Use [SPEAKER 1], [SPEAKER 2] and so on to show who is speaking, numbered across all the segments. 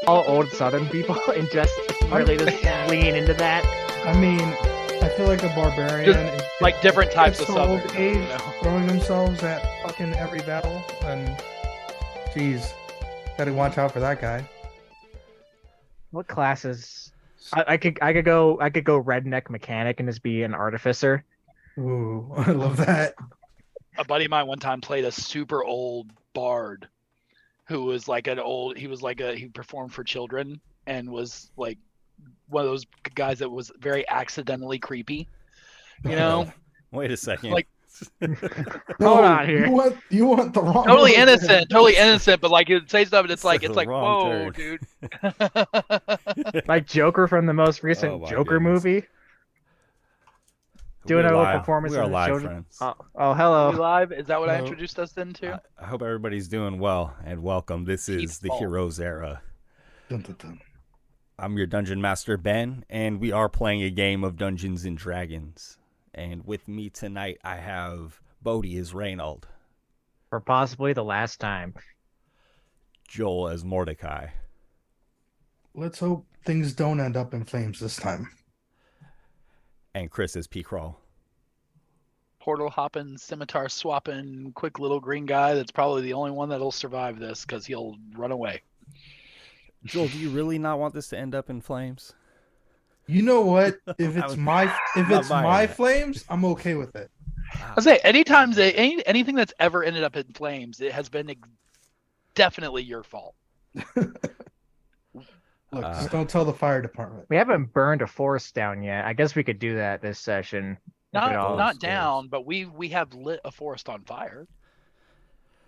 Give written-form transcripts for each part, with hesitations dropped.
[SPEAKER 1] all old Southern people and just really just lean into that.
[SPEAKER 2] I mean, I feel like a barbarian
[SPEAKER 3] Just,
[SPEAKER 2] is
[SPEAKER 3] like different types of
[SPEAKER 2] so
[SPEAKER 3] Southern.
[SPEAKER 2] old age throwing themselves at fucking every battle, and jeez, gotta watch out for that guy.
[SPEAKER 1] What classes? I could go redneck mechanic and just be an artificer.
[SPEAKER 2] Ooh, I love that.
[SPEAKER 3] A buddy of mine one time played a super old bard who was like he performed for children and was like one of those guys that was very accidentally creepy. You know,
[SPEAKER 4] Wait a second.
[SPEAKER 3] Like-
[SPEAKER 1] Hold on here.
[SPEAKER 2] You want the wrong
[SPEAKER 3] totally
[SPEAKER 2] word there.
[SPEAKER 3] innocent, but like you say stuff and it's like
[SPEAKER 4] the wrong
[SPEAKER 3] whoa,
[SPEAKER 4] turn.
[SPEAKER 3] dude.
[SPEAKER 1] Like Joker from the most recent
[SPEAKER 4] Oh, my
[SPEAKER 1] Joker
[SPEAKER 4] goodness.
[SPEAKER 1] movie. Doing
[SPEAKER 4] We're
[SPEAKER 1] a little
[SPEAKER 4] live.
[SPEAKER 1] performance
[SPEAKER 4] We are
[SPEAKER 1] of the
[SPEAKER 4] live,
[SPEAKER 1] children.
[SPEAKER 4] friends.
[SPEAKER 1] Oh,
[SPEAKER 3] Are we
[SPEAKER 1] hello.
[SPEAKER 3] live? Is that what I
[SPEAKER 2] Hello.
[SPEAKER 3] introduced us into?
[SPEAKER 4] I hope everybody's doing well and welcome. This is the
[SPEAKER 3] Keep
[SPEAKER 4] Heroes Era.
[SPEAKER 2] Dun, dun, dun.
[SPEAKER 4] I'm your Dungeon Master, Ben, and we are playing a game of Dungeons and Dragons. And with me tonight, I have Bodhi as Reynold,
[SPEAKER 1] For possibly the last time.
[SPEAKER 4] Joel as Mordecai,
[SPEAKER 2] Let's hope things don't end up in flames this time.
[SPEAKER 4] and Chris as P. Crawl.
[SPEAKER 3] Portal hopping, scimitar swapping, quick little green guy that's probably the only one that'll survive this because he'll run away.
[SPEAKER 4] Joel, do you really not want this to end up in flames?
[SPEAKER 2] You know what? If
[SPEAKER 4] I
[SPEAKER 2] it's
[SPEAKER 4] was
[SPEAKER 2] my
[SPEAKER 4] not buying
[SPEAKER 2] my
[SPEAKER 4] that.
[SPEAKER 2] flames, I'm okay with it.
[SPEAKER 3] I say anytime anything that's ever ended up in flames, it has been definitely your fault.
[SPEAKER 2] Look, just don't tell the fire department.
[SPEAKER 1] We haven't burned a forest down yet. I guess we could do that this session. if it all-
[SPEAKER 3] Not down, but we have lit a forest on fire.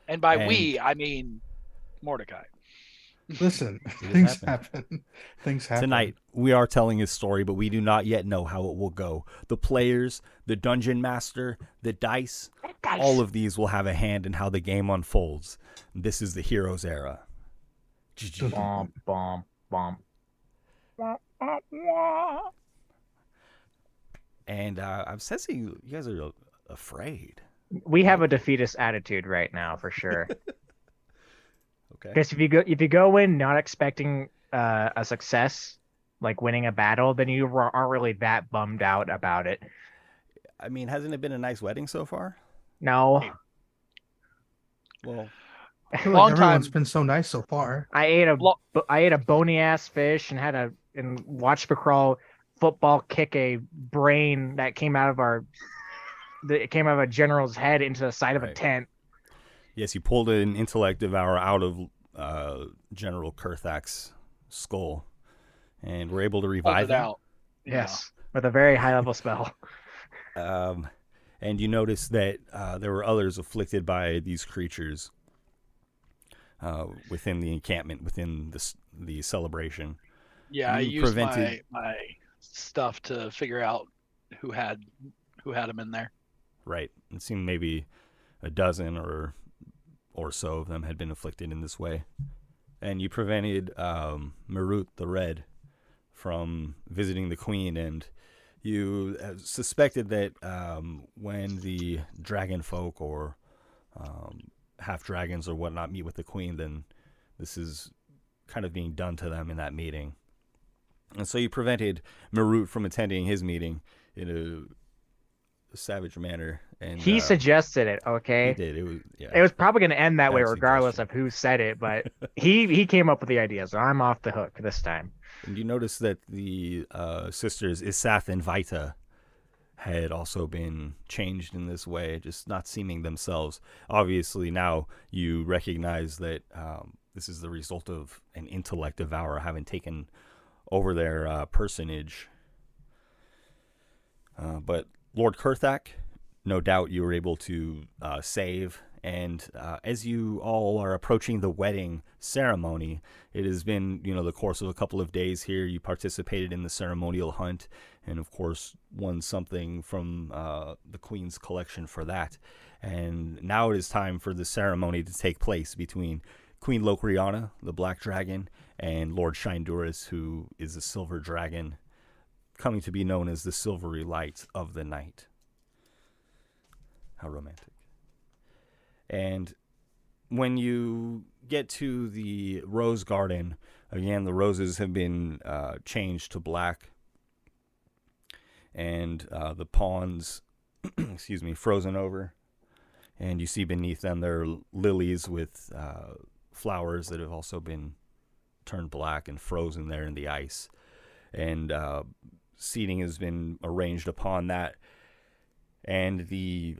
[SPEAKER 3] And by
[SPEAKER 4] And-
[SPEAKER 3] we, I mean Mordecai.
[SPEAKER 2] Listen,
[SPEAKER 4] has
[SPEAKER 2] things
[SPEAKER 4] happened.
[SPEAKER 2] happen. Things happen.
[SPEAKER 4] Tonight, we are telling his story, but we do not yet know how it will go. The players, the Dungeon Master, the dice, all of these will have a hand in how the game unfolds. This is the Heroes Era.
[SPEAKER 1] Bomb, bomb, bomb.
[SPEAKER 4] And I'm sensing you guys are afraid.
[SPEAKER 1] We have a defeatist attitude right now for sure.
[SPEAKER 4] Okay.
[SPEAKER 1] Because if you go in not expecting a success, like winning a battle, then you aren't really that bummed out about it.
[SPEAKER 4] I mean, hasn't it been a nice wedding so far?
[SPEAKER 1] No,
[SPEAKER 4] Well,
[SPEAKER 2] I feel like
[SPEAKER 3] Long
[SPEAKER 2] everyone's
[SPEAKER 3] time.
[SPEAKER 2] been so nice so far.
[SPEAKER 1] I ate
[SPEAKER 3] Lo-
[SPEAKER 1] a bony ass fish and watched Bacrawl football kick a brain that came out of a general's head into the side of a
[SPEAKER 4] Right.
[SPEAKER 1] tent.
[SPEAKER 4] yes, you pulled an intellect devourer out of General Kurthak's skull, and were able to
[SPEAKER 3] Hold
[SPEAKER 4] revive
[SPEAKER 3] it
[SPEAKER 4] him.
[SPEAKER 3] out.
[SPEAKER 1] Yes, with a very high level spell.
[SPEAKER 4] And you notice that there were others afflicted by these creatures within the encampment, within the celebration.
[SPEAKER 3] Yeah, I
[SPEAKER 4] You
[SPEAKER 3] used
[SPEAKER 4] prevented-
[SPEAKER 3] my stuff to figure out who had him in there.
[SPEAKER 4] Right. It seemed maybe a dozen or so of them had been afflicted in this way. And you prevented Marut the Red from visiting the Queen, and you suspected that when the dragon folk or half dragons or whatnot meet with the Queen, then this is kind of being done to them in that meeting. And so you prevented Marut from attending his meeting in a savage manner. And
[SPEAKER 1] He suggested it. Okay,
[SPEAKER 4] he did. It
[SPEAKER 1] it was probably going to end that way
[SPEAKER 4] Bad
[SPEAKER 1] regardless
[SPEAKER 4] suggestion.
[SPEAKER 1] of who said it, but he came up with the idea, so I'm off the hook this time.
[SPEAKER 4] And you notice that the sisters Isath and Vita had also been changed in this way, just not seeming themselves. Obviously, now you recognize that this is the result of an intellect devourer having taken over their personage. But Lord Kurthak, no doubt you were able to save. And as you all are approaching the wedding ceremony, it has been, the course of a couple of days here. You participated in the ceremonial hunt and, of course, won something from the Queen's collection for that. And now it is time for the ceremony to take place between Queen Locriana, the Black Dragon, and Lord Shinduris, who is a silver dragon, coming to be known as the Silvery Light of the Night. How romantic. And when you get to the Rose Garden, Again, the roses have been changed to black, and the pawns, excuse me, frozen over. And you see beneath them there are lilies with flowers that have also been turned black and frozen there in the ice. And seating has been arranged upon that. And the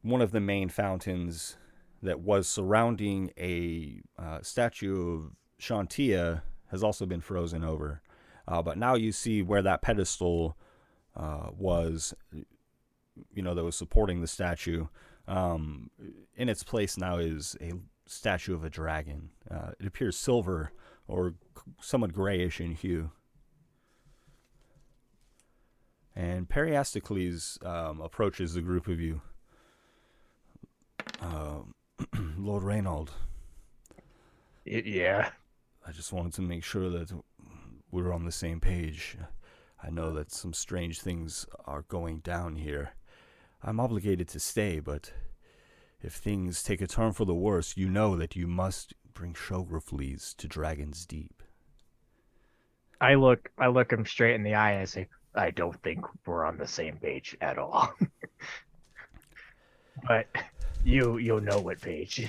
[SPEAKER 4] one of the main fountains that was surrounding a statue of Shantia has also been frozen over. But now you see where that pedestal was, that was supporting the statue. In its place now is a statue of a dragon. It appears silver or somewhat grayish in hue. And Periastocles approaches the group of you. Lord Reynald.
[SPEAKER 1] Yeah.
[SPEAKER 4] I just wanted to make sure that we're on the same page. I know that some strange things are going down here. I'm obligated to stay, but if things take a turn for the worse, you know that you must bring Shografleas to Dragon's Deep.
[SPEAKER 1] I look him straight in the eye and I say, I don't think we're on the same page at all. But you'll know what page.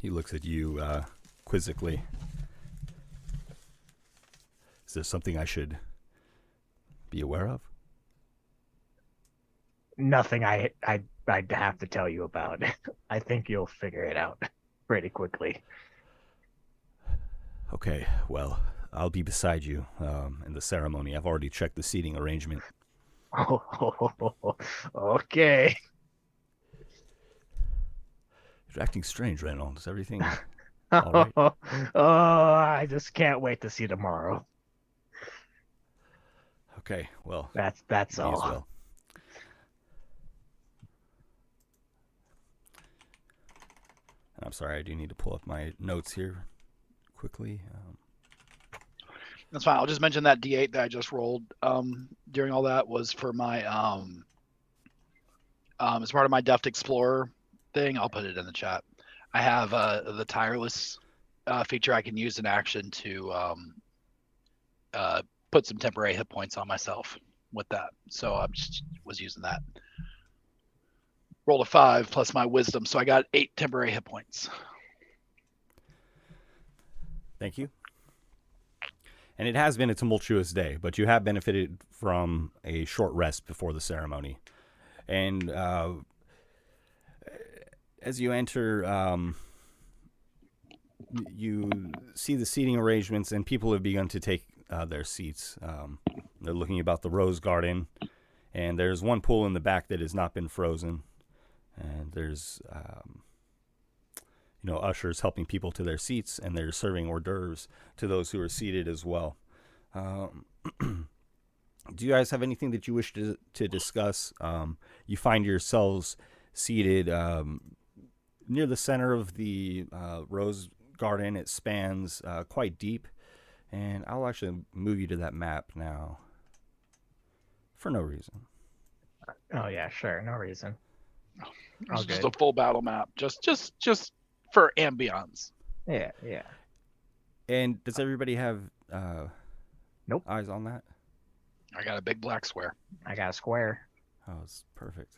[SPEAKER 4] He looks at you quizzically. Is there something I should be aware of?
[SPEAKER 1] Nothing I'd have to tell you about. I think you'll figure it out pretty quickly.
[SPEAKER 4] Okay, well, I'll be beside you in the ceremony. I've already checked the seating arrangement.
[SPEAKER 1] Oh, okay.
[SPEAKER 4] You're acting strange, Reynolds. Is everything all right?
[SPEAKER 1] Oh, I just can't wait to see tomorrow.
[SPEAKER 4] Okay, well,
[SPEAKER 1] That's
[SPEAKER 4] me
[SPEAKER 1] all.
[SPEAKER 4] as well. I'm sorry, I do need to pull up my notes here quickly.
[SPEAKER 3] That's fine. I'll just mention that D8 that I just rolled during all that was for my as part of my Deft Explorer thing. I'll put it in the chat. I have the tireless feature I can use in action to put some temporary hit points on myself with that. So I was using that. Rolled a 5 plus my wisdom, so I got 8 temporary hit points.
[SPEAKER 4] Thank you. And it has been a tumultuous day, but you have benefited from a short rest before the ceremony. And as you enter, you see the seating arrangements, and people have begun to take their seats. They're looking about the rose garden, and there's one pool in the back that has not been frozen. And there's, ushers helping people to their seats, and they're serving hors d'oeuvres to those who are seated as well. Do you guys have anything that you wish to discuss? You find yourselves seated near the center of the rose garden. It spans quite deep, and I'll actually move you to that map now for no reason.
[SPEAKER 1] Oh yeah, sure, no reason.
[SPEAKER 3] It's just a full battle map, just for ambiance.
[SPEAKER 1] Yeah.
[SPEAKER 4] And does everybody have
[SPEAKER 1] Nope.
[SPEAKER 4] eyes on that?
[SPEAKER 3] I got a big black square.
[SPEAKER 1] I got a square.
[SPEAKER 4] Oh, it's perfect.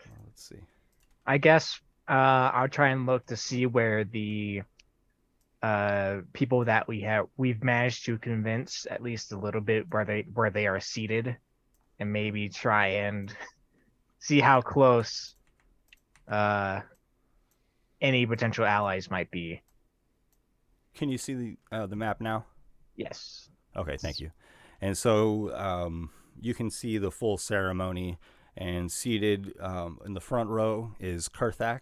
[SPEAKER 4] Well, let's see.
[SPEAKER 1] I guess I'll try and look to see where the people that we've managed to convince at least a little bit where they are seated, and maybe try and see how close any potential allies might be.
[SPEAKER 4] Can you see the map now?
[SPEAKER 1] Yes.
[SPEAKER 4] Okay, thank you. And so you can see the full ceremony, and seated in the front row is Kurthak.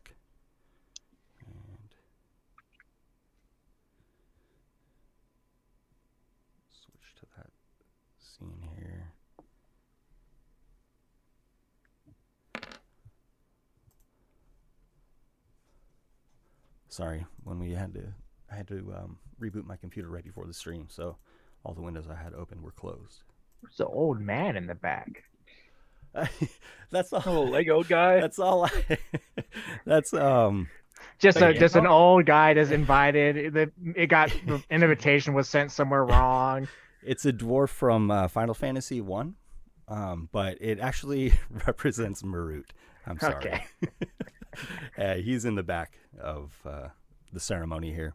[SPEAKER 4] And switch to that scene here. Sorry, when I had to reboot my computer right before the stream, so all the windows I had open were closed.
[SPEAKER 1] There's an old man in the back.
[SPEAKER 4] That's all.
[SPEAKER 3] Oh, Lego guy.
[SPEAKER 4] That's all. That's
[SPEAKER 1] Just
[SPEAKER 3] Thank you.
[SPEAKER 1] an old guy that's invited. The invitation was sent somewhere wrong.
[SPEAKER 4] It's a dwarf from Final Fantasy 1, but it actually represents Marut. I'm sorry.
[SPEAKER 1] Okay.
[SPEAKER 4] He's in the back of the ceremony here.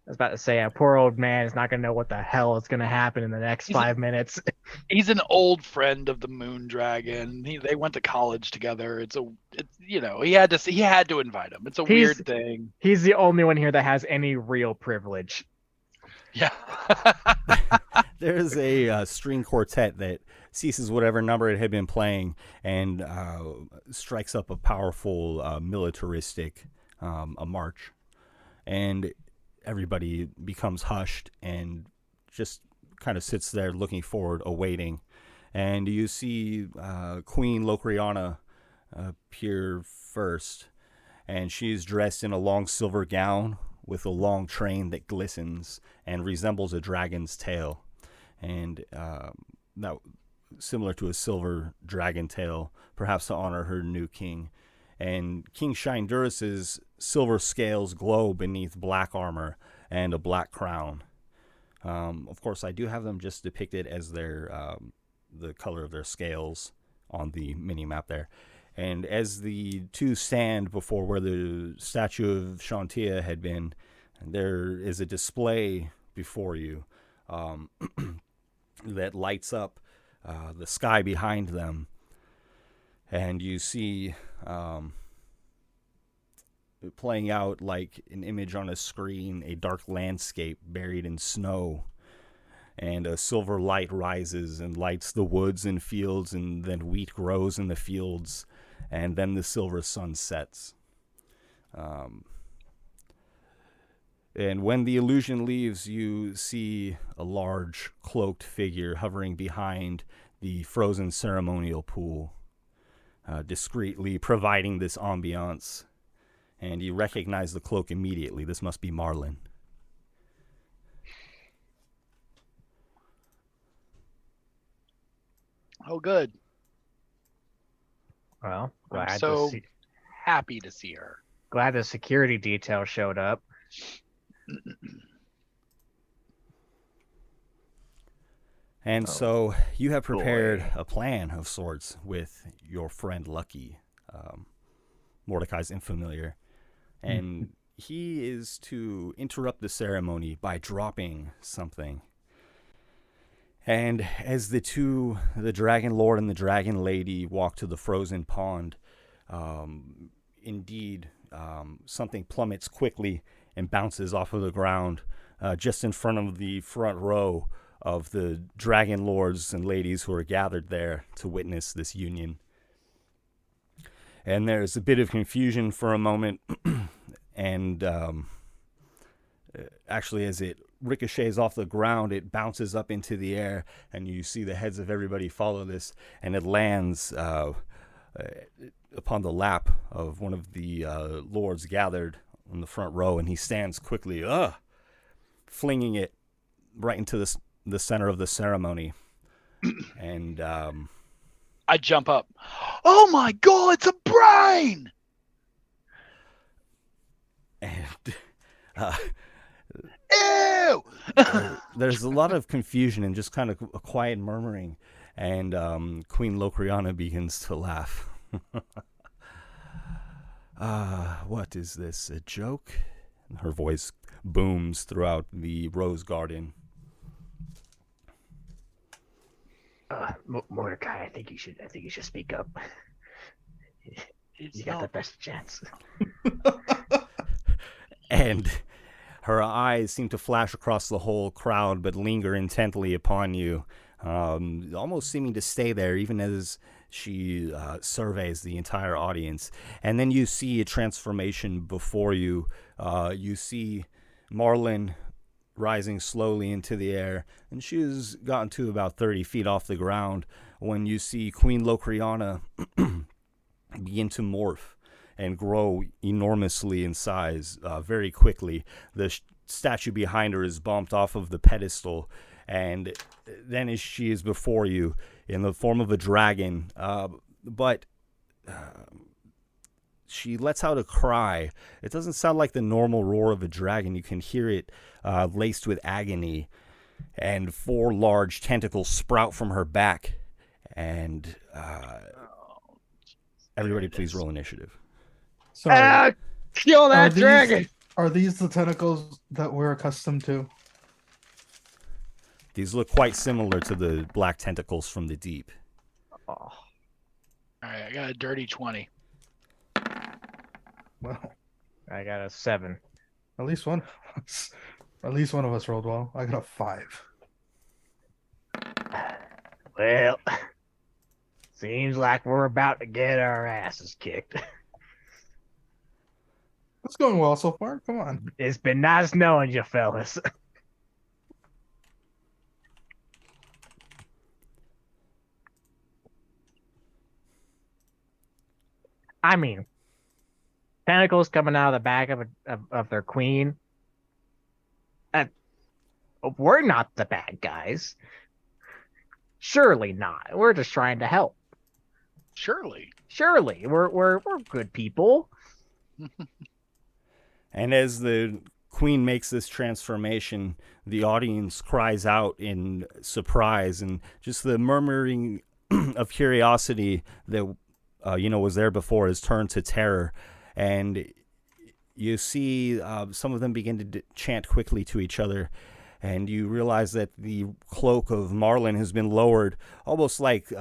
[SPEAKER 1] I was about to say, a poor old man is not going to know what the hell is going to happen in the next 5 minutes.
[SPEAKER 3] He's an old friend of the Moon Dragon. They went to college together. It's he had to invite him. It's a weird thing.
[SPEAKER 1] He's the only one here that has any real privilege.
[SPEAKER 3] Yeah.
[SPEAKER 4] There's a string quartet that ceases whatever number it had been playing and strikes up a powerful militaristic a march, and everybody becomes hushed and just kind of sits there looking forward, awaiting. And you see Queen Locriana appear first, and she's dressed in a long silver gown with a long train that glistens and resembles a dragon's tail, and that similar to a silver dragon tail, perhaps to honor her new king. And King Shinduris's silver scales glow beneath black armor and a black crown. Of course, I do have them just depicted as their the color of their scales on the mini map there. And as the two stand before where the statue of Shantia had been, there is a display before you that lights up the sky behind them. And you see playing out like an image on a screen, a dark landscape buried in snow. And a silver light rises and lights the woods and fields, and then wheat grows in the fields, and then the silver sun sets. And when the illusion leaves, you see a large cloaked figure hovering behind the frozen ceremonial pool, discreetly providing this ambiance. And you recognize the cloak immediately. This must be Marlin.
[SPEAKER 3] Oh, good.
[SPEAKER 1] Well,
[SPEAKER 3] I'm so happy to see her.
[SPEAKER 1] Glad the security detail showed up.
[SPEAKER 4] And so you have prepared a plan of sorts with your friend Lucky, Mordecai's infamiliar. And he is to interrupt the ceremony by dropping something. And as the Dragon Lord and the Dragon Lady, walk to the frozen pond, indeed, something plummets quickly and bounces off of the ground just in front of the front row of the Dragon Lords and Ladies who are gathered there to witness this union. And there's a bit of confusion for a moment, and actually as it ricochets off the ground, it bounces up into the air, and you see the heads of everybody follow this, and it lands upon the lap of one of the lords gathered on the front row, and he stands quickly, flinging it right into the center of the ceremony. And
[SPEAKER 3] I jump up. Oh my God, it's a brain!
[SPEAKER 4] And
[SPEAKER 3] Ew!
[SPEAKER 4] there's a lot of confusion and just kind of a quiet murmuring, and Queen Locriana begins to laugh. What is this, a joke? Her voice booms throughout the rose garden.
[SPEAKER 1] Mordecai, I think you should speak up. You got the best chance.
[SPEAKER 4] And her eyes seem to flash across the whole crowd, but linger intently upon you, almost seeming to stay there, even as she surveys the entire audience. And then you see a transformation before you. You see Marlin rising slowly into the air, and she has gotten to about 30 feet off the ground when you see Queen Locriana begin to morph and grow enormously in size very quickly. The statue behind her is bumped off of the pedestal, and then as she is before you in the form of a dragon, but she lets out a cry. It doesn't sound like the normal roar of a dragon. You can hear it laced with agony, and 4 large tentacles sprout from her back. And everybody, please roll initiative.
[SPEAKER 2] Sorry.
[SPEAKER 1] Kill that dragon!
[SPEAKER 2] Are these the tentacles that we're accustomed to?
[SPEAKER 4] These look quite similar to the black tentacles from the deep.
[SPEAKER 1] Oh.
[SPEAKER 3] All right, I got a dirty 20.
[SPEAKER 2] Well,
[SPEAKER 1] I got a 7.
[SPEAKER 2] at least one of us rolled well. I got a 5.
[SPEAKER 1] Well, seems like we're about to get our asses kicked.
[SPEAKER 2] It's going well so far. Come on.
[SPEAKER 1] It's been nice knowing you, fellas. I mean, tentacles coming out of the back of their queen. We're not the bad guys. Surely not. We're just trying to help.
[SPEAKER 3] Surely.
[SPEAKER 1] We're good people.
[SPEAKER 4] And as the queen makes this transformation, the audience cries out in surprise, and just the murmuring of curiosity that was there before is turned to terror. And you see some of them begin to chant quickly to each other, and you realize that the cloak of Marlin has been lowered, almost like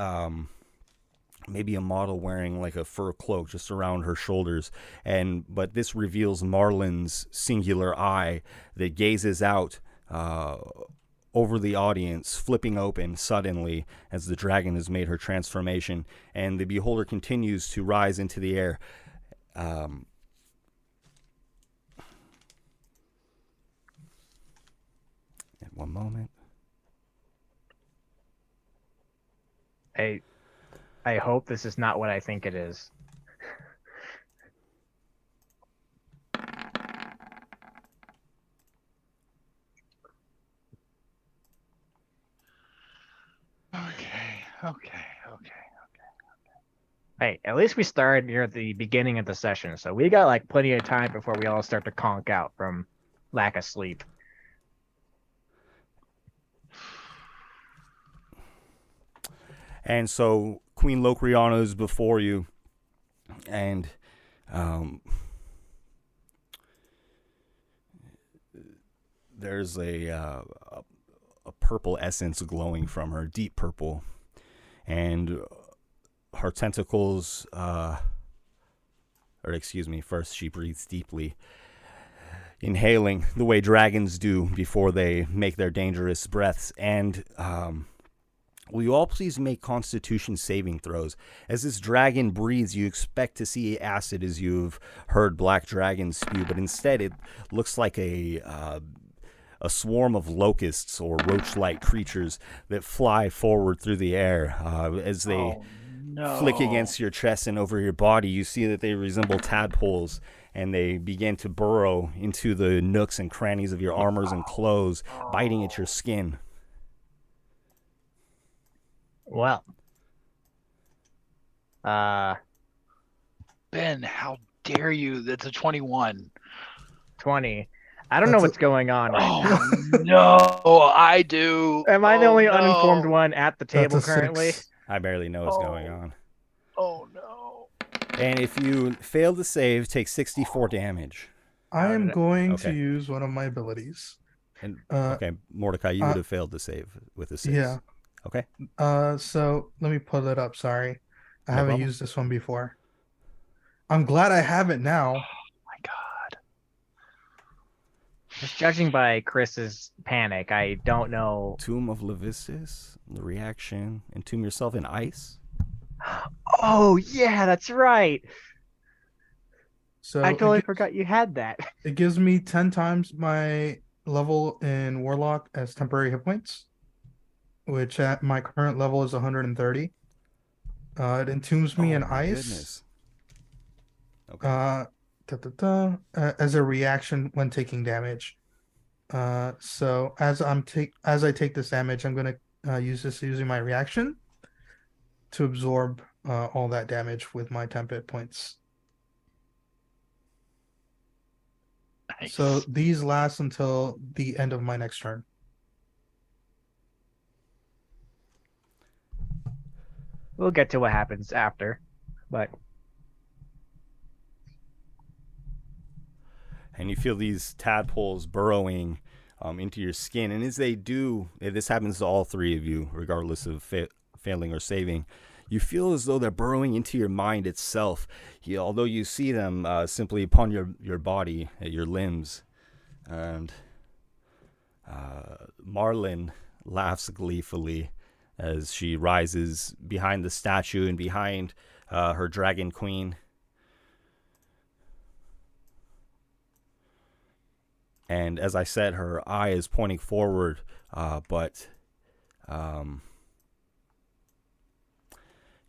[SPEAKER 4] maybe a model wearing like a fur cloak just around her shoulders. But this reveals Marlin's singular eye that gazes out over the audience, flipping open suddenly as the dragon has made her transformation, and the beholder continues to rise into the air. One moment.
[SPEAKER 1] I hope this is not what I think it is.
[SPEAKER 3] Okay.
[SPEAKER 1] Hey, at least we started near the beginning of the session, so we got like plenty of time before we all start to conk out from lack of sleep.
[SPEAKER 4] And so Queen Locriana is before you, and there's a purple essence glowing from her, deep purple, and her tentacles, first she breathes deeply, inhaling the way dragons do before they make their dangerous breaths, and will you all please make Constitution saving throws? As this dragon breathes, you expect to see acid, as you've heard black dragons spew, but instead it looks like a swarm of locusts or roach-like creatures that fly forward through the air. As they flick against your chest and over your body, you see that they resemble tadpoles, and they begin to burrow into the nooks and crannies of your armors and clothes, biting at your skin.
[SPEAKER 1] Well,
[SPEAKER 3] Ben, how dare you? That's a 21.
[SPEAKER 1] 20. I don't know what's going on right now.
[SPEAKER 3] No, I do.
[SPEAKER 1] Am I the only uninformed one at the table
[SPEAKER 2] That's a
[SPEAKER 1] currently?
[SPEAKER 2] 6.
[SPEAKER 4] I barely know what's going on.
[SPEAKER 3] Oh no.
[SPEAKER 4] And if you fail to save, take 64 damage.
[SPEAKER 2] I am going to
[SPEAKER 4] Okay.
[SPEAKER 2] use one of my abilities.
[SPEAKER 4] And okay, Mordecai, you would have failed to save with a 6.
[SPEAKER 2] Yeah.
[SPEAKER 4] Okay.
[SPEAKER 2] So let me pull it up. Sorry. I
[SPEAKER 4] No
[SPEAKER 2] haven't
[SPEAKER 4] problem.
[SPEAKER 2] used this one before. I'm glad I have it now.
[SPEAKER 3] My God.
[SPEAKER 1] Just judging by Chris's panic, I don't know.
[SPEAKER 4] Tomb of Levistus, the reaction, entomb yourself in ice.
[SPEAKER 1] Oh, yeah, that's right.
[SPEAKER 2] So
[SPEAKER 1] I totally forgot you had that.
[SPEAKER 2] it gives me 10 times my level in Warlock as temporary hit points, which at my current level is 130. It entombs me in
[SPEAKER 4] my
[SPEAKER 2] ice.
[SPEAKER 4] Goodness. Okay.
[SPEAKER 2] As a reaction when taking damage. So as I take this damage, I'm gonna use this using my reaction to absorb all that damage with my temp hit points.
[SPEAKER 3] Nice.
[SPEAKER 2] So these last until the end of my next turn.
[SPEAKER 1] We'll get to what happens after, but
[SPEAKER 4] and you feel these tadpoles burrowing into your skin. And as they do, this happens to all three of you, regardless of failing or saving. You feel as though they're burrowing into your mind itself. Although you see them simply upon your body, your limbs. And Marlin laughs gleefully as she rises behind the statue and behind her dragon queen. And as I said, her eye is pointing forward, but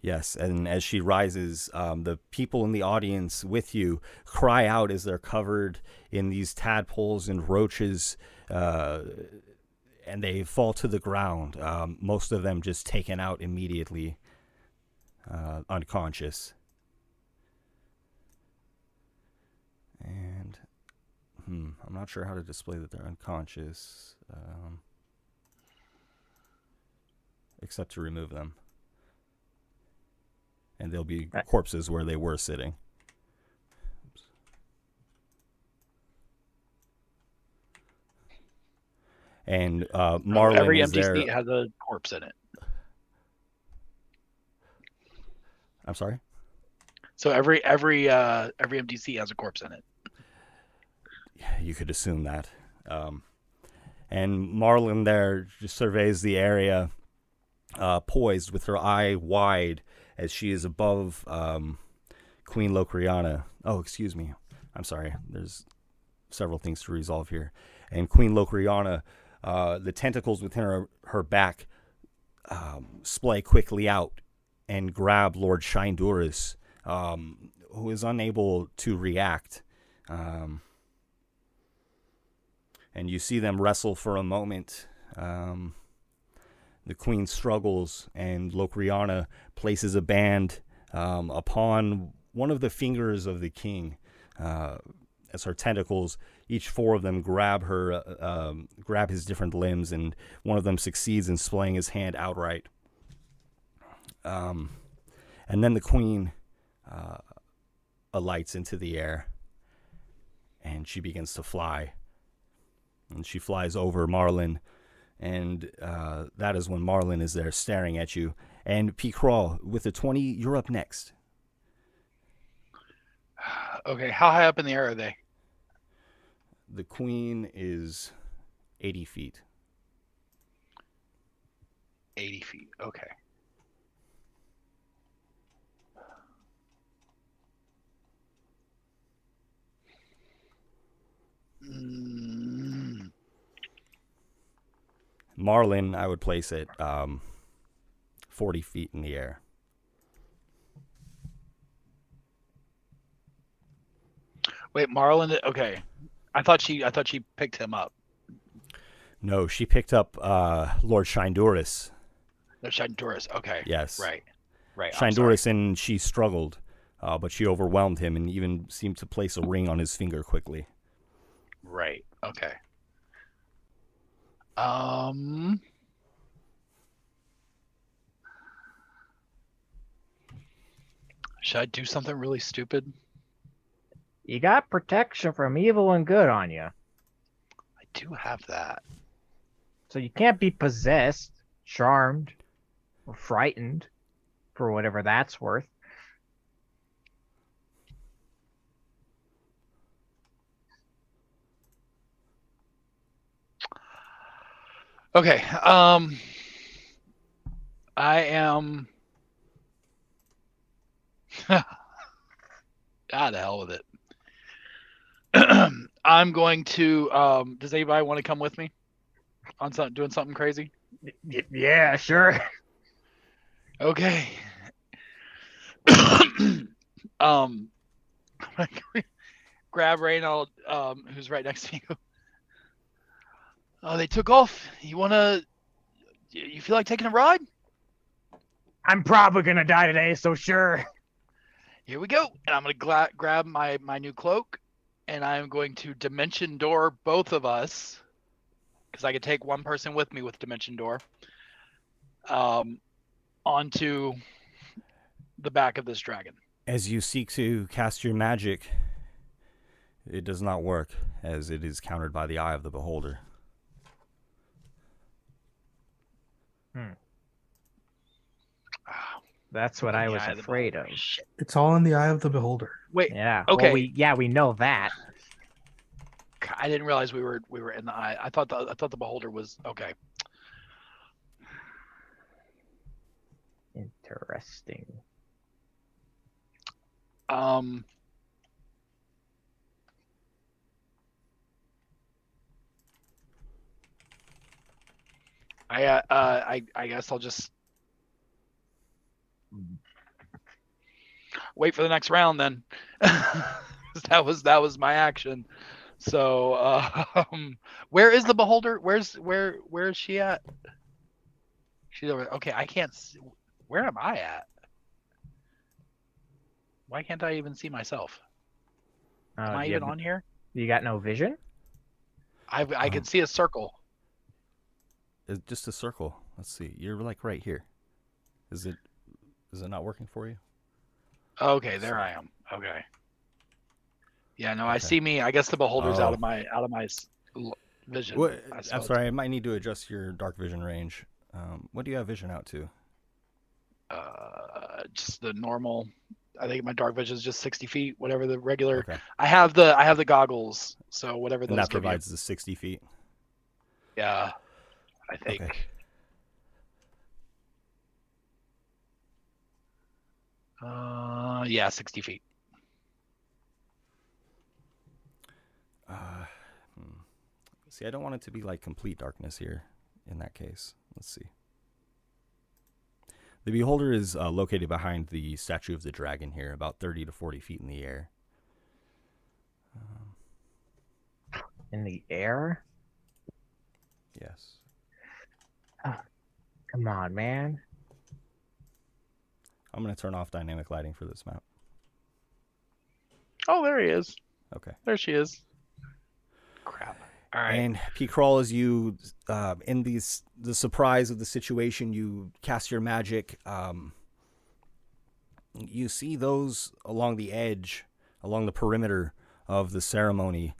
[SPEAKER 4] yes, and as she rises, the people in the audience with you cry out as they're covered in these tadpoles and roaches, and they fall to the ground, most of them just taken out immediately, unconscious. And I'm not sure how to display that they're unconscious, except to remove them. And they'll be corpses where they were sitting. Oops. And Marlin
[SPEAKER 3] every
[SPEAKER 4] is
[SPEAKER 3] empty
[SPEAKER 4] there.
[SPEAKER 3] seat has a corpse in it.
[SPEAKER 4] I'm sorry?
[SPEAKER 3] So every empty seat has a corpse in it.
[SPEAKER 4] You could assume that. And Marlin there just surveys the area, poised with her eye wide as she is above Queen Locriana. Oh, excuse me. I'm sorry. There's several things to resolve here. And Queen Locriana, the tentacles within her back splay quickly out and grab Lord Shinduris, who is unable to react. And you see them wrestle for a moment. The queen struggles, and Locriana places a band upon one of the fingers of the king, as her tentacles, each four of them grab his different limbs, and one of them succeeds in splaying his hand outright. And then the queen alights into the air, and she begins to fly. And she flies over Marlin, and that is when Marlin is there staring at you. And Picraw, with a 20, you're up next.
[SPEAKER 3] Okay, how high up in the air are they?
[SPEAKER 4] The queen is 80 feet.
[SPEAKER 3] 80 feet, okay.
[SPEAKER 4] Marlin, I would place it 40 feet in the air.
[SPEAKER 3] Wait, Marlin. Okay, I thought she picked him up.
[SPEAKER 4] No, she picked up Lord Shinduris.
[SPEAKER 3] No, Shinduris. Okay.
[SPEAKER 4] Yes.
[SPEAKER 3] Right.
[SPEAKER 4] Shinduris, and she struggled, but she overwhelmed him and even seemed to place a ring on his finger quickly.
[SPEAKER 3] Right. Okay. Should I do something really stupid?
[SPEAKER 1] you got protection from evil and good on you.
[SPEAKER 3] I do have that.
[SPEAKER 1] So you can't be possessed, charmed, or frightened, for whatever that's worth.
[SPEAKER 3] Okay. I am. God, the hell with it. I'm going to. Does anybody want to come with me on doing something crazy?
[SPEAKER 1] Yeah, sure.
[SPEAKER 3] Okay. Grab Reynold, who's right next to you. Oh, they took off. You feel like taking a ride?
[SPEAKER 1] I'm probably gonna die today, so sure.
[SPEAKER 3] Here we go. And I'm gonna grab my new cloak, and I'm going to dimension door both of us, because I could take one person with me with dimension door, onto the back of this dragon.
[SPEAKER 4] As you seek to cast your magic, it does not work, as it is countered by the eye of the beholder.
[SPEAKER 1] That's what I was afraid of.
[SPEAKER 3] Shit.
[SPEAKER 2] It's all in the eye of the beholder.
[SPEAKER 3] Wait.
[SPEAKER 1] Yeah.
[SPEAKER 3] Okay.
[SPEAKER 1] Well, we know that.
[SPEAKER 3] I didn't realize we were in the eye. I thought the beholder was okay.
[SPEAKER 1] Interesting.
[SPEAKER 3] I guess I'll just wait for the next round then. that was my action. So where is the beholder? Where is she at? She's over. Okay, I can't see. Where am I at? Why can't I even see myself? Am I even on here?
[SPEAKER 1] You got no vision?
[SPEAKER 3] I can see a circle.
[SPEAKER 4] It's just a circle. Let's see. You're like right here. Is it not working for you?
[SPEAKER 3] Okay, there I am. Okay. Yeah, no, I see me. I guess the beholder's out of my vision.
[SPEAKER 4] Well, I'm sorry. I might need to adjust your dark vision range. What do you have vision out to?
[SPEAKER 3] Just the normal. I think my dark vision is just 60 feet, whatever the regular.
[SPEAKER 4] Okay.
[SPEAKER 3] I have the goggles, so whatever those.
[SPEAKER 4] And that
[SPEAKER 3] give
[SPEAKER 4] provides
[SPEAKER 3] you.
[SPEAKER 4] the 60 feet.
[SPEAKER 3] Yeah, I think.
[SPEAKER 4] Okay.
[SPEAKER 3] Yeah, 60 feet.
[SPEAKER 4] See, I don't want it to be like complete darkness here. In that case, let's see. The beholder is located behind the statue of the dragon here, about 30 to 40 feet in the air.
[SPEAKER 1] In the air?
[SPEAKER 4] Yes.
[SPEAKER 1] Come on, man.
[SPEAKER 4] I'm going to turn off dynamic lighting for this map.
[SPEAKER 3] Oh, there he is.
[SPEAKER 4] Okay.
[SPEAKER 3] There she is. Crap. All right.
[SPEAKER 4] And P-Crawl, as you, in the surprise of the situation, you cast your magic. You see those along the edge, along the perimeter of the ceremony.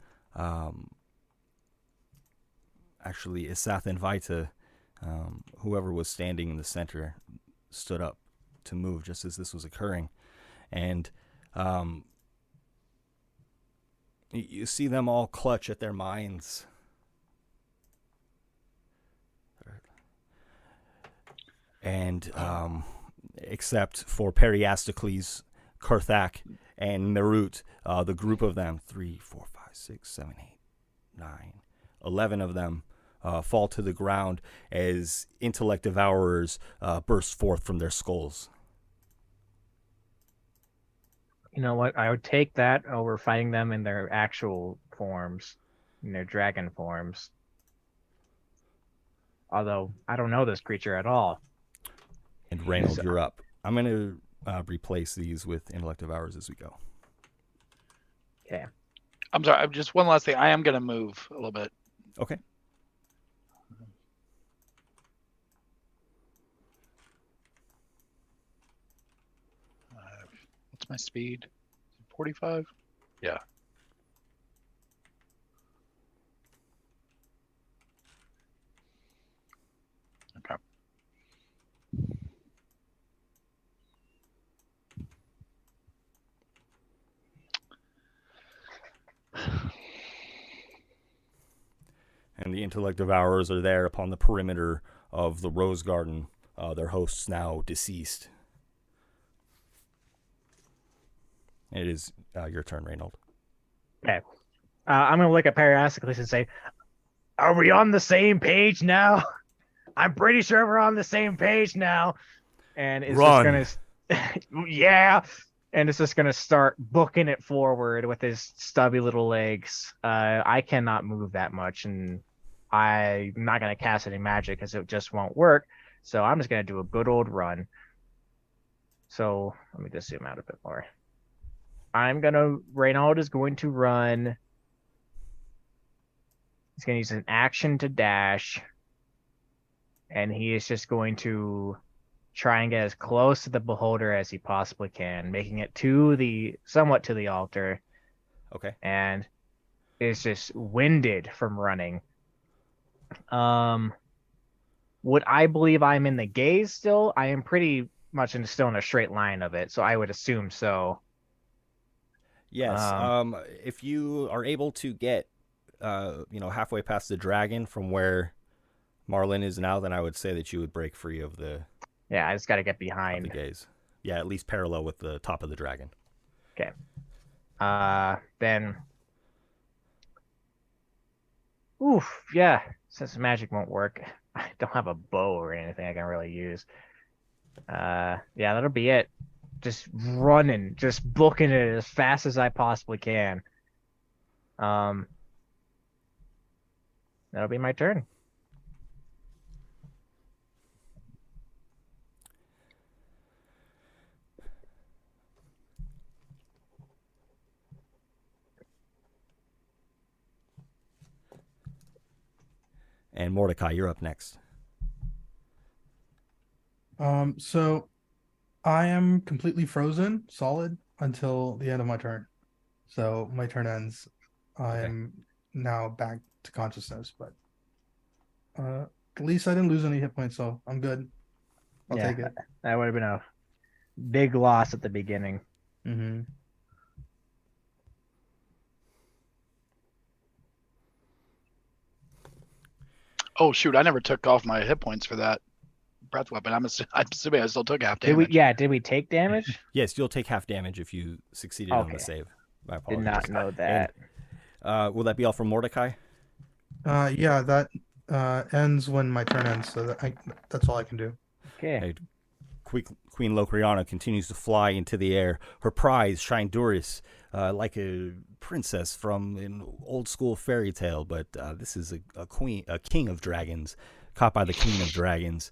[SPEAKER 4] Actually, Isath and Vita, whoever was standing in the center, stood up to move just as this was occurring. And you see them all clutch at their minds. And except for Periastocles, Kurthak, and Nerut, the group of them, 3, 4, 5, 6, 7, 8, 9, 11 of them fall to the ground as intellect devourers burst forth from their skulls.
[SPEAKER 1] You know what? I would take that over fighting them in their actual forms, in their dragon forms. Although, I don't know this creature at all.
[SPEAKER 4] And Reynold, you're up. I'm going to replace these with intellect devourers as we go.
[SPEAKER 1] Okay.
[SPEAKER 3] I'm sorry. Just one last thing. I am going to move a little bit.
[SPEAKER 4] Okay.
[SPEAKER 3] What's my speed? 45? Yeah. Okay.
[SPEAKER 4] And the intellect devourers are there upon the perimeter of the Rose Garden, their hosts now deceased. It is your turn, Reynold.
[SPEAKER 1] Okay. I'm going to look at Periastocles and say, are we on the same page now? I'm pretty sure we're on the same page now. And it's
[SPEAKER 4] Run.
[SPEAKER 1] just going to... yeah. And it's just going to start booking it forward with his stubby little legs. I cannot move that much, and I'm not going to cast any magic because it just won't work. So I'm just going to do a good old run. So let me just zoom out a bit more. Reynald is going to run. He's going to use an action to dash. And he is just going to try and get as close to the beholder as he possibly can, making it somewhat to the altar.
[SPEAKER 4] Okay.
[SPEAKER 1] And is just winded from running. Would I believe I'm in the gaze still? I am pretty much still in a straight line of it, so I would assume so.
[SPEAKER 4] Yes. If you are able to get, halfway past the dragon from where Marlin is now, then I would say that you would break free of the.
[SPEAKER 1] Yeah, I just got to get
[SPEAKER 4] Of the
[SPEAKER 1] behind.
[SPEAKER 4] gaze. Yeah, at least parallel with the top of the dragon.
[SPEAKER 1] Okay. Then. Oof. Yeah. Since magic won't work, I don't have a bow or anything I can really use. Yeah, that'll be it. Just running, just booking it as fast as I possibly can. That'll be my turn.
[SPEAKER 4] And Mordecai, you're up next.
[SPEAKER 2] So I am completely frozen, solid, until the end of my turn. So my turn ends. I'm now back to consciousness, but at least I didn't lose any hit points, so I'm good. I'll take it.
[SPEAKER 1] That would have been a big loss at the beginning.
[SPEAKER 2] Mm-hmm.
[SPEAKER 3] Oh shoot! I never took off my hit points for that breath weapon. I'm assuming I still took half damage.
[SPEAKER 1] Did we take damage?
[SPEAKER 4] Yes, you'll take half damage if you succeeded on the
[SPEAKER 1] Okay.
[SPEAKER 4] save. I
[SPEAKER 1] Did
[SPEAKER 4] apologize.
[SPEAKER 1] not know that.
[SPEAKER 4] And, will that be all from Mordecai?
[SPEAKER 2] Yeah, that ends when my turn ends, so that's all I can do.
[SPEAKER 1] Okay.
[SPEAKER 4] Queen Locriana continues to fly into the air. Her prize, Shinduris, like a princess from an old school fairy tale, but this is a king of dragons, caught by the queen of dragons.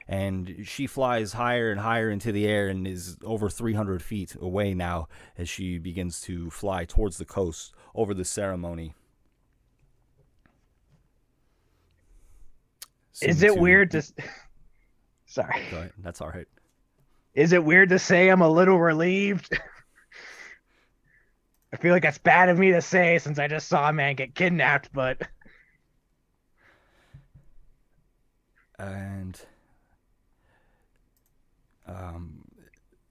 [SPEAKER 4] And she flies higher and higher into the air and is over 300 feet away now as she begins to fly towards the coast over the ceremony.
[SPEAKER 1] Is it weird to... Sorry.
[SPEAKER 4] Go ahead. That's all right.
[SPEAKER 1] Is it weird to say I'm a little relieved? I feel like that's bad of me to say since I just saw a man get kidnapped, but...
[SPEAKER 4] And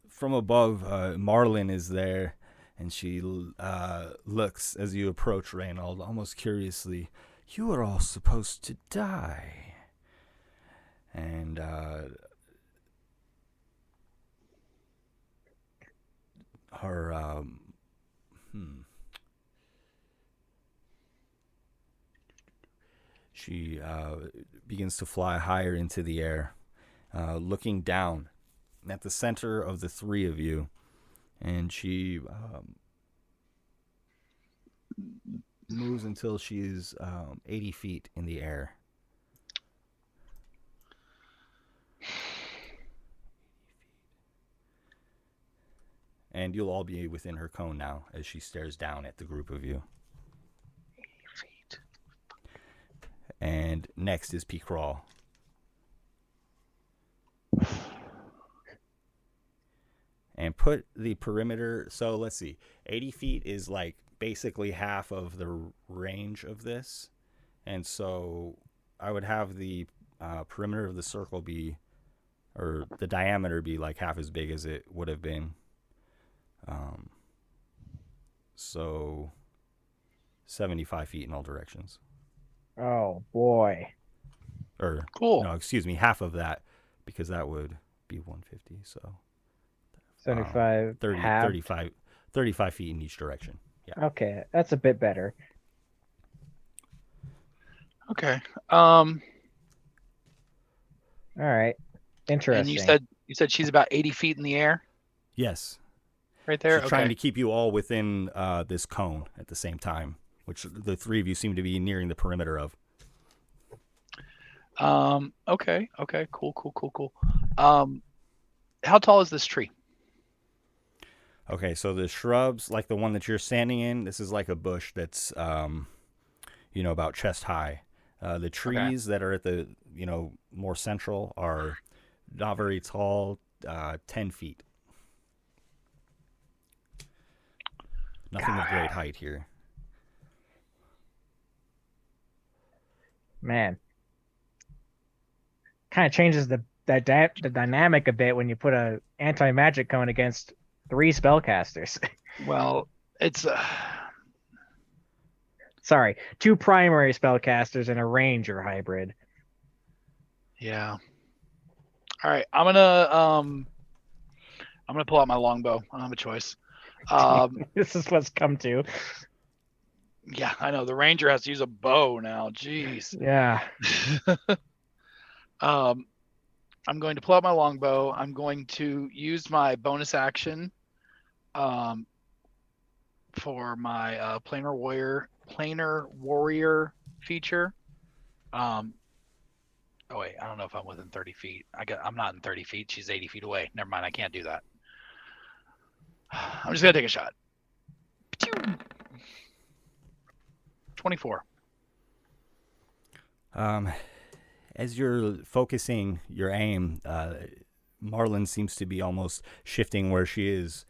[SPEAKER 4] from above, Marlin is there, and she looks as you approach Reynald, almost curiously. You are all supposed to die. And her she begins to fly higher into the air, looking down at the center of the three of you, and she moves until she's 80 feet in the air. And you'll all be within her cone now as she stares down at the group of you.
[SPEAKER 3] 80 feet.
[SPEAKER 4] And next is P-Crawl. And put the perimeter. So let's see. 80 feet is like basically half of the range of this. And so I would have the perimeter of the circle be, or the diameter be like half as big as it would have been. So 75 feet in all directions.
[SPEAKER 1] Oh, boy.
[SPEAKER 4] Or,
[SPEAKER 3] cool.
[SPEAKER 4] No, excuse me, half of that, because that would be 150. So
[SPEAKER 1] 75,
[SPEAKER 4] 35 feet in each direction. Yeah.
[SPEAKER 1] Okay, that's a bit better.
[SPEAKER 3] Okay.
[SPEAKER 1] All right. Interesting.
[SPEAKER 3] And you said she's about 80 feet in the air?
[SPEAKER 4] Yes.
[SPEAKER 3] Right there?
[SPEAKER 4] She's trying to keep you all within this cone at the same time, which the three of you seem to be nearing the perimeter of.
[SPEAKER 3] Okay. Cool. How tall is this tree?
[SPEAKER 4] Okay, so the shrubs, like the one that you're standing in, this is like a bush that's, about chest high. The trees that are at the, more central are not very tall, 10 feet. Nothing of great height here.
[SPEAKER 1] Man, kind of changes the dynamic a bit when you put a anti-magic cone against 3 spellcasters.
[SPEAKER 3] Well, it's
[SPEAKER 1] Sorry, 2 primary spellcasters and a ranger hybrid.
[SPEAKER 3] yeah. All right, I'm gonna pull out my longbow. I don't have a choice.
[SPEAKER 1] This is what's come to.
[SPEAKER 3] Yeah, I know the ranger has to use a bow now. Jeez.
[SPEAKER 1] Yeah.
[SPEAKER 3] I'm going to pull out my longbow. I'm going to use my bonus action for my planar warrior feature. Oh wait, I don't know if I'm within 30 feet. I'm not in 30 feet. She's 80 feet away. Never mind, I can't do that. I'm just gonna take a shot. 24.
[SPEAKER 4] As you're focusing your aim, Marlin seems to be almost shifting where she is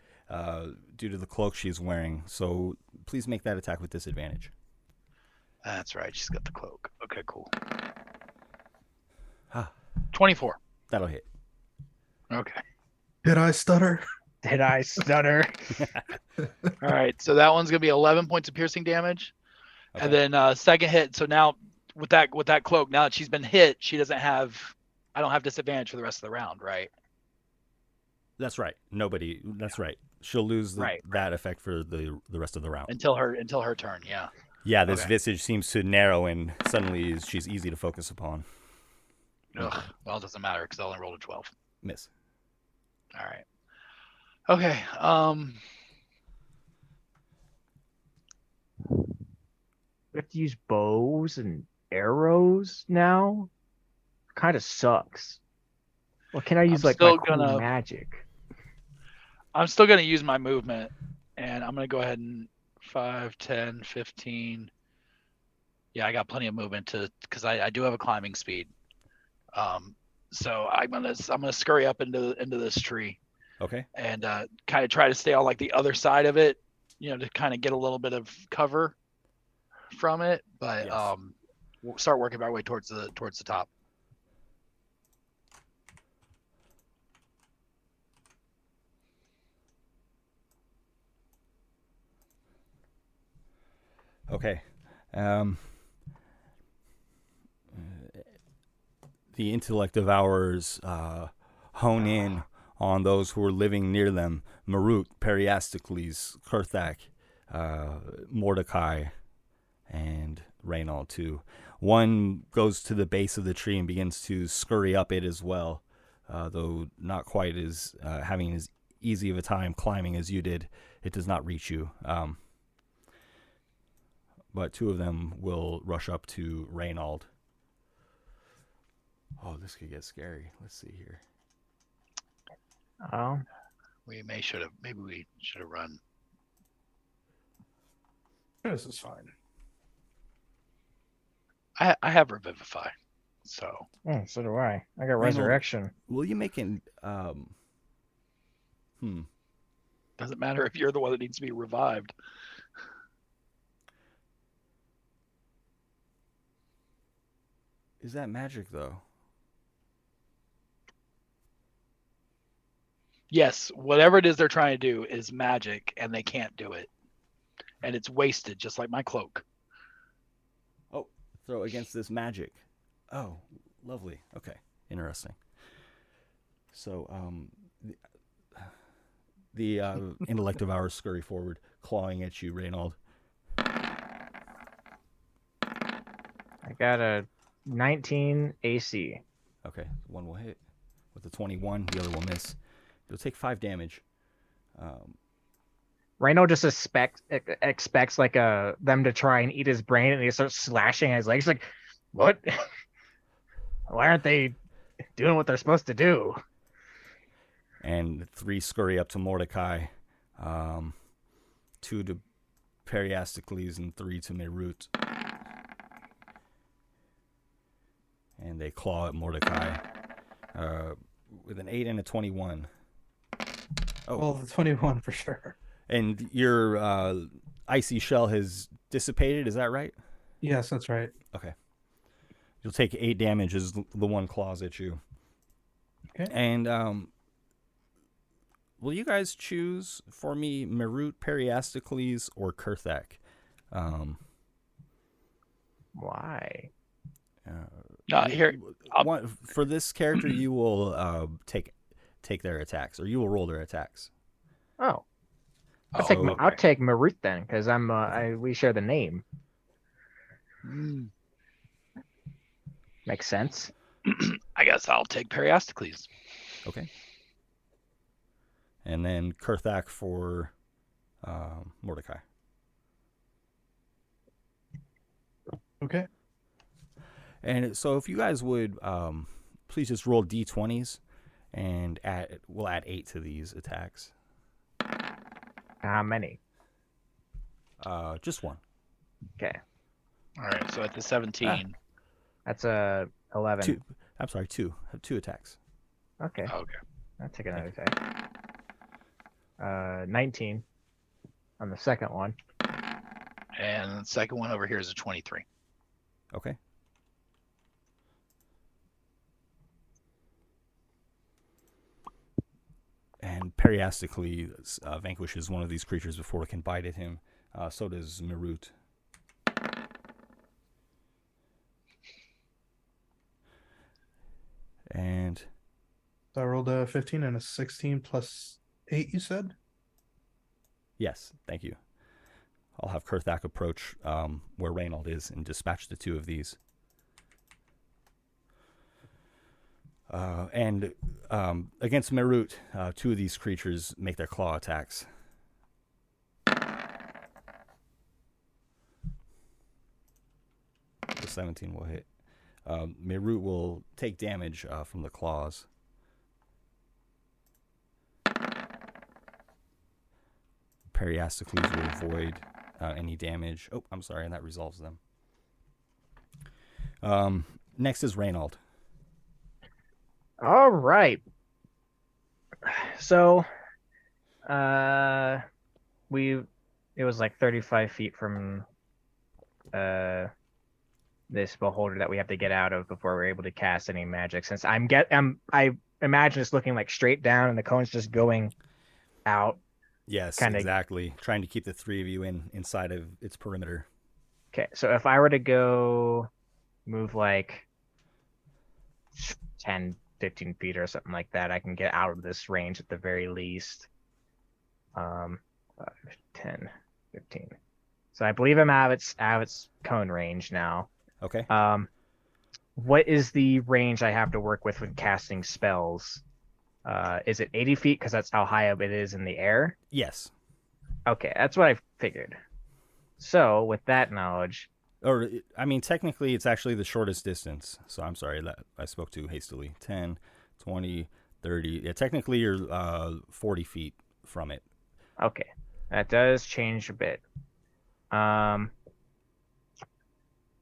[SPEAKER 4] due to the cloak she's wearing. So please make that attack with disadvantage.
[SPEAKER 3] That's right. She's got the cloak. Okay, cool.
[SPEAKER 4] Ah,
[SPEAKER 3] 24.
[SPEAKER 4] that'll hit.
[SPEAKER 3] Okay.
[SPEAKER 2] Did I stutter?
[SPEAKER 1] Did I stutter?
[SPEAKER 3] All right. So that one's gonna be 11 points of piercing damage,
[SPEAKER 4] Okay.
[SPEAKER 3] and then second hit. So now with that cloak, now that she's been hit, she doesn't have. I don't have disadvantage for the rest of the round, right?
[SPEAKER 4] That's right. That's right. She'll lose
[SPEAKER 3] Right.
[SPEAKER 4] that effect for the rest of the round.
[SPEAKER 3] Until her turn. Yeah.
[SPEAKER 4] Yeah, this
[SPEAKER 3] Okay.
[SPEAKER 4] visage seems to narrow, and suddenly she's easy to focus upon.
[SPEAKER 3] Ugh. Well, it doesn't matter because I only rolled a 12.
[SPEAKER 4] Miss.
[SPEAKER 3] All right. Okay.
[SPEAKER 1] We have to use bows and arrows now. Kind of sucks. Well, can I use
[SPEAKER 3] I'm
[SPEAKER 1] like my
[SPEAKER 3] still
[SPEAKER 1] cool
[SPEAKER 3] gonna-
[SPEAKER 1] magic?
[SPEAKER 3] I'm still gonna use my movement, and I'm gonna go ahead and 5, 10, 15. Yeah, I got plenty of movement because I do have a climbing speed. So I'm gonna scurry up into this tree
[SPEAKER 4] Okay.
[SPEAKER 3] and kind of try to stay on like the other side of it, to kind of get a little bit of cover from it. But
[SPEAKER 4] Yes.
[SPEAKER 3] we'll start working our way towards the top.
[SPEAKER 4] Okay. The intellect devourers hone in on those who are living near them. Marut, Periastocles, Kurthak, Mordecai, and Reynald too. One goes to the base of the tree and begins to scurry up it as well, though not quite as having as easy of a time climbing as you did. It does not reach you. But 2 of them will rush up to Reynald. Oh, this could get scary. Let's see here.
[SPEAKER 1] Oh,
[SPEAKER 3] Maybe we should have run.
[SPEAKER 2] This is fine.
[SPEAKER 3] I have Revivify, so
[SPEAKER 1] so do I. I got
[SPEAKER 4] Reynald-
[SPEAKER 1] resurrection.
[SPEAKER 4] Will you make an
[SPEAKER 3] doesn't matter if you're the one that needs to be revived.
[SPEAKER 4] Is that magic though?
[SPEAKER 3] Yes, whatever it is they're trying to do is magic, and they can't do it, and it's wasted, just like my cloak.
[SPEAKER 4] Oh, throw against this magic. Oh, lovely. Okay, interesting. So, the intellect devourers scurry forward, clawing at you, Reynald.
[SPEAKER 1] I got a 19 AC.
[SPEAKER 4] Okay, one will hit with a 21. The other will miss. You'll take 5 damage.
[SPEAKER 1] Rhino just expects like them to try and eat his brain, and he starts slashing at his legs. Like, what? Why aren't they doing what they're supposed to do?
[SPEAKER 4] And 3 scurry up to Mordecai. 2 to Periastocles and 3 to Merut. And they claw at Mordecai with an 8 and a 21. Oh,
[SPEAKER 2] Well, the 21 for sure.
[SPEAKER 4] and your icy shell has dissipated. Is that right?
[SPEAKER 2] Yes, that's right.
[SPEAKER 4] Okay. You'll take 8 damage as the one claws at you.
[SPEAKER 2] Okay.
[SPEAKER 4] And will you guys choose for me Merut, Periastocles, or Kurthak?
[SPEAKER 1] Why?
[SPEAKER 3] Here,
[SPEAKER 4] For this character, you will take their attacks, or you will roll their attacks.
[SPEAKER 1] Oh, I'll
[SPEAKER 3] okay.
[SPEAKER 1] take Marut then, because we share the name. Makes sense.
[SPEAKER 3] I guess I'll take Periastocles.
[SPEAKER 4] Okay. And then Kurthak for Mordecai.
[SPEAKER 2] Okay.
[SPEAKER 4] And so if you guys would please just roll d20s, and we'll add 8 to these attacks.
[SPEAKER 1] How many?
[SPEAKER 4] Just one.
[SPEAKER 1] Okay.
[SPEAKER 3] All right, so at the 17.
[SPEAKER 1] That's a 11.
[SPEAKER 4] 2. I'm sorry, 2. 2 attacks.
[SPEAKER 1] Okay.
[SPEAKER 3] Okay.
[SPEAKER 1] I'll take another attack. 19 on the second one.
[SPEAKER 3] And the second one over here is a 23.
[SPEAKER 4] Okay. And Periastocles vanquishes one of these creatures before it can bite at him. So does Merut. And
[SPEAKER 2] So I rolled a 15 and a 16 plus 8, you said?
[SPEAKER 4] yes, thank you. I'll have Kurthak approach where Reynold is and dispatch the 2 of these. And against Merut, 2 of these creatures make their claw attacks. The 17 will hit. Merut will take damage from the claws. Periastocles will avoid any damage. Oh, I'm sorry, and that resolves them. Next is Reynold.
[SPEAKER 1] All right. So, it was like 35 feet from this beholder that we have to get out of before we're able to cast any magic. Since I imagine it's looking like straight down and the cone's just going out.
[SPEAKER 4] Yes,
[SPEAKER 1] Kinda...
[SPEAKER 4] exactly. Trying to keep the 3 of you inside of its perimeter.
[SPEAKER 1] Okay, so if I were to go move like 10, 15 feet or something like that, I can get out of this range at the very least. 5, 10, 15. So I believe I'm out of its cone range now.
[SPEAKER 4] Okay.
[SPEAKER 1] What is the range I have to work with when casting spells? Is it 80 feet because that's how high up it is in the air?
[SPEAKER 4] Yes.
[SPEAKER 1] Okay, that's what I figured. So with that knowledge,
[SPEAKER 4] Or, I mean, technically it's actually the shortest distance. So I'm sorry that I spoke too hastily. 10, 20, 30. Yeah, technically you're 40 feet from it.
[SPEAKER 1] okay, that does change a bit.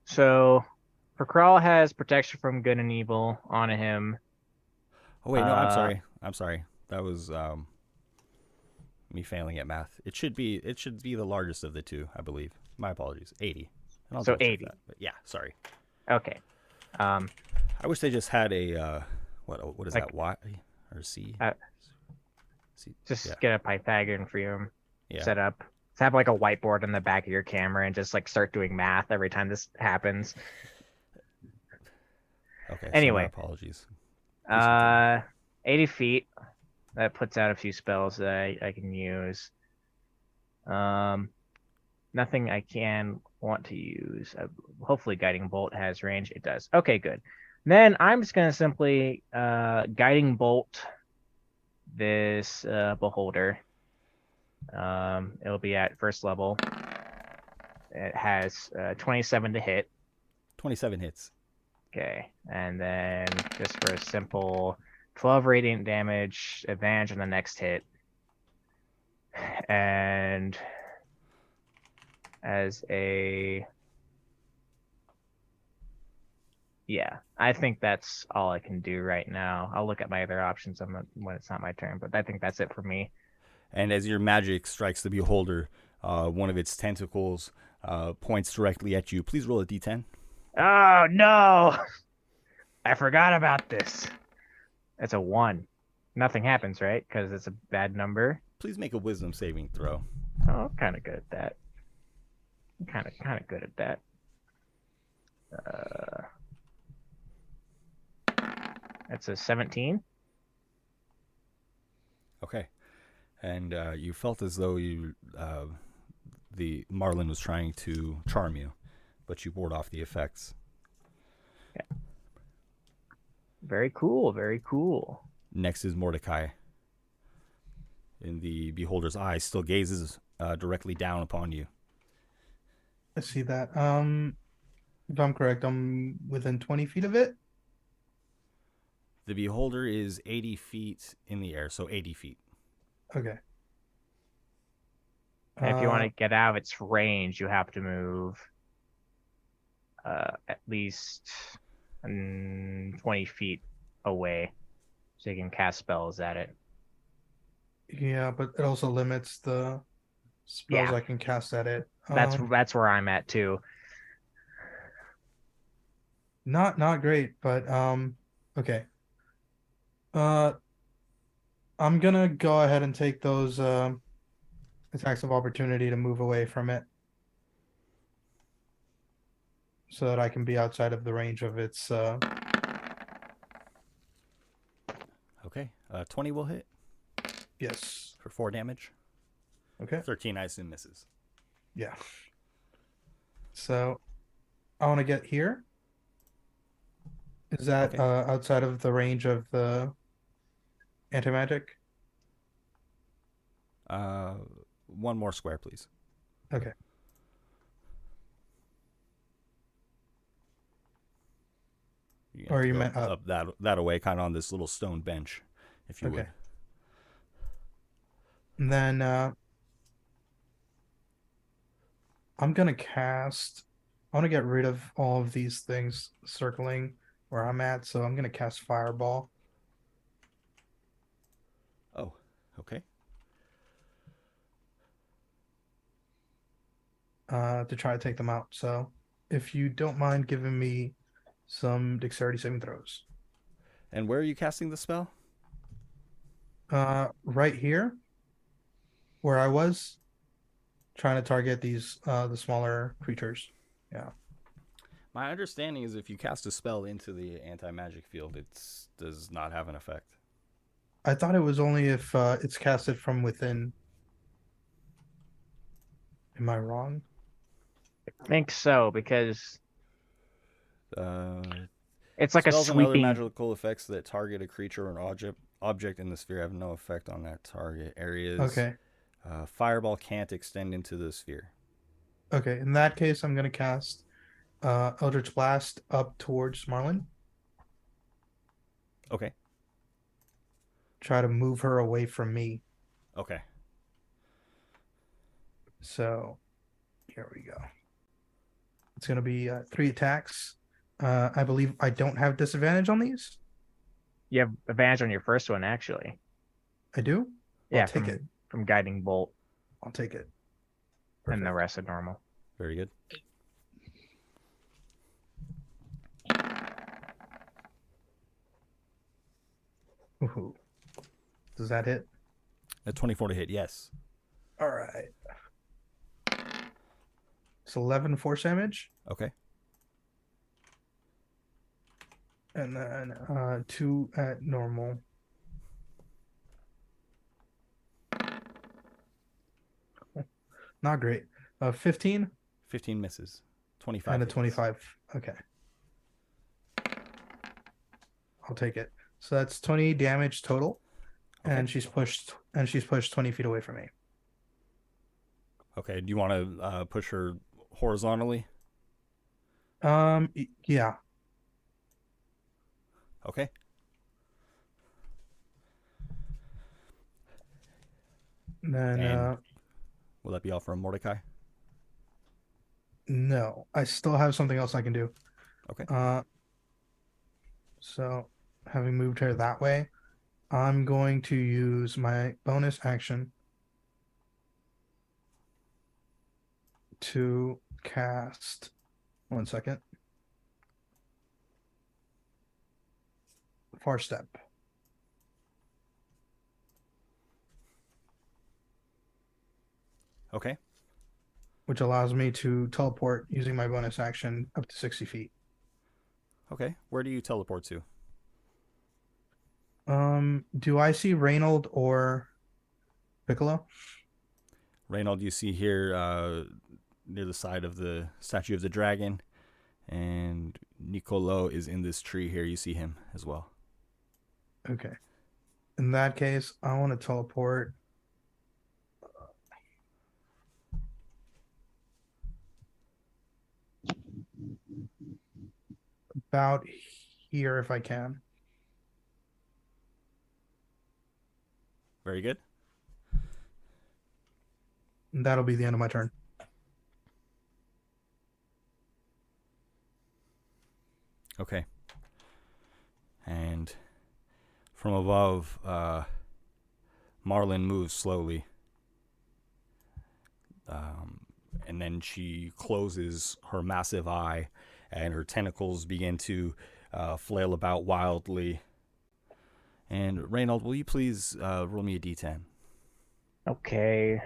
[SPEAKER 1] So Prakral has protection from good and evil on him.
[SPEAKER 4] Oh, wait, no, I'm sorry. I'm sorry. That was me failing at math. It should be the largest of the 2, I believe. My apologies. 80.
[SPEAKER 1] So 80.
[SPEAKER 4] That, but yeah, sorry.
[SPEAKER 1] Okay.
[SPEAKER 4] I wish they just had a what is that, Y or C? C?
[SPEAKER 1] Just
[SPEAKER 4] Yeah.
[SPEAKER 1] get a Pythagorean theorem
[SPEAKER 4] Yeah.
[SPEAKER 1] set up. Just have like a whiteboard in the back of your camera and just like start doing math every time this happens.
[SPEAKER 4] Okay.
[SPEAKER 1] Anyway.
[SPEAKER 4] So my apologies.
[SPEAKER 1] 80 feet. That puts out a few spells that I can use. Nothing I can want to use. Hopefully Guiding Bolt has range. It does. Okay, good. Then I'm just going to simply Guiding Bolt this beholder. It'll be at first level. It has 27 to hit.
[SPEAKER 4] 27 hits.
[SPEAKER 1] Okay, and then just for a simple 12 radiant damage, advantage on the next hit. And as a yeah, I think that's all I can do right now. I'll look at my other options when it's not my turn, but I think that's it for me.
[SPEAKER 4] And as your magic strikes the beholder, one of its tentacles points directly at you. Please roll a d10.
[SPEAKER 1] Oh no! I forgot about this. It's a 1. Nothing happens, right? Because it's a bad number.
[SPEAKER 4] Please make a wisdom saving throw.
[SPEAKER 1] Oh, I'm kind of good at that. I'm kind of good at that. That's a 17.
[SPEAKER 4] Okay. And you felt as though the Marlin was trying to charm you, but you ward off the effects.
[SPEAKER 1] Yeah. Very cool. Very cool.
[SPEAKER 4] Next is Mordecai. In the beholder's eye, still gazes directly down upon you.
[SPEAKER 2] I see that. If I'm correct, I'm within 20 feet of it.
[SPEAKER 4] The beholder is 80 feet in the air, so 80 feet.
[SPEAKER 2] Okay.
[SPEAKER 1] And if you want to get out of its range, you have to move at least 20 feet away, so you can cast spells at it.
[SPEAKER 2] Yeah, but it also limits the spells
[SPEAKER 1] Yeah.
[SPEAKER 2] I can cast at it.
[SPEAKER 1] That's where I'm at too.
[SPEAKER 2] Not great, but okay. I'm gonna go ahead and take those attacks of opportunity to move away from it, so that I can be outside of the range of its.
[SPEAKER 4] Okay. 20 will hit
[SPEAKER 2] Yes.
[SPEAKER 4] for 4 damage.
[SPEAKER 2] Okay.
[SPEAKER 4] 13, I assume, misses.
[SPEAKER 2] Yeah. So I want to get here. Is that
[SPEAKER 4] Okay.
[SPEAKER 2] outside of the range of the anti-magic?
[SPEAKER 4] One more square, please.
[SPEAKER 2] Okay. Or you meant up.
[SPEAKER 4] That away, kind of on this little stone bench, if you would.
[SPEAKER 2] Okay. And then I'm gonna cast. I want to get rid of all of these things circling where I'm at, so I'm gonna cast Fireball.
[SPEAKER 4] Oh, okay.
[SPEAKER 2] To try to take them out. So if you don't mind giving me some dexterity saving throws.
[SPEAKER 4] And where are you casting the spell?
[SPEAKER 2] Right here, where I was trying to target these the smaller creatures. Yeah.
[SPEAKER 4] My understanding is if you cast a spell into the anti-magic field, it does not have an effect.
[SPEAKER 2] I thought it was only if it's casted from within. Am I wrong?
[SPEAKER 1] I think so, because it's like a
[SPEAKER 4] spells and other
[SPEAKER 1] sweeping.
[SPEAKER 4] magical effects that target a creature or an object in the sphere have no effect on that target areas.
[SPEAKER 2] Okay.
[SPEAKER 4] Fireball can't extend into the sphere.
[SPEAKER 2] Okay. In that case, I'm gonna cast Eldritch Blast up towards Marlin.
[SPEAKER 4] Okay.
[SPEAKER 2] Try to move her away from me.
[SPEAKER 4] Okay.
[SPEAKER 2] So here we go. It's gonna be 3 attacks. I believe I don't have disadvantage on these.
[SPEAKER 1] You have advantage on your first one, actually.
[SPEAKER 2] I do.
[SPEAKER 1] Yeah,
[SPEAKER 2] I'll take it.
[SPEAKER 1] from guiding bolt,
[SPEAKER 2] I'll take it.
[SPEAKER 1] and the
[SPEAKER 2] Perfect.
[SPEAKER 1] rest are normal.
[SPEAKER 4] Very good.
[SPEAKER 2] Ooh. Does that hit?
[SPEAKER 4] A 24 to hit, yes.
[SPEAKER 2] All right. It's 11 force damage,
[SPEAKER 4] Okay.
[SPEAKER 2] and then 2 at normal. Not great. 15
[SPEAKER 4] 15 misses. 25
[SPEAKER 2] and a
[SPEAKER 4] hits.
[SPEAKER 2] 25. Okay. I'll take it. So that's 20 damage total,
[SPEAKER 4] Okay.
[SPEAKER 2] and she's pushed 20 feet away from me.
[SPEAKER 4] Okay. Do you want to push her horizontally?
[SPEAKER 2] Yeah.
[SPEAKER 4] Okay.
[SPEAKER 2] And then
[SPEAKER 4] And will that be all for Mordecai?
[SPEAKER 2] no, I still have something else I can do.
[SPEAKER 4] Okay.
[SPEAKER 2] So having moved her that way, I'm going to use my bonus action to cast. 1 second. Far step.
[SPEAKER 4] Okay.
[SPEAKER 2] Which allows me to teleport using my bonus action up to 60 feet.
[SPEAKER 4] Okay. Where do you teleport to?
[SPEAKER 2] Do I see Reynold or Piccolo?
[SPEAKER 4] Reynold, you see here near the side of the statue of the dragon, and Nicolo is in this tree here. You see him as well.
[SPEAKER 2] Okay. In that case, I want to teleport about here if I can.
[SPEAKER 4] Very good.
[SPEAKER 2] And that'll be the end of my turn.
[SPEAKER 4] Okay. And from above, Marlin moves slowly. And then she closes her massive eye, and her tentacles begin to flail about wildly. And Reynold, will you please roll me a d10?
[SPEAKER 1] Okay.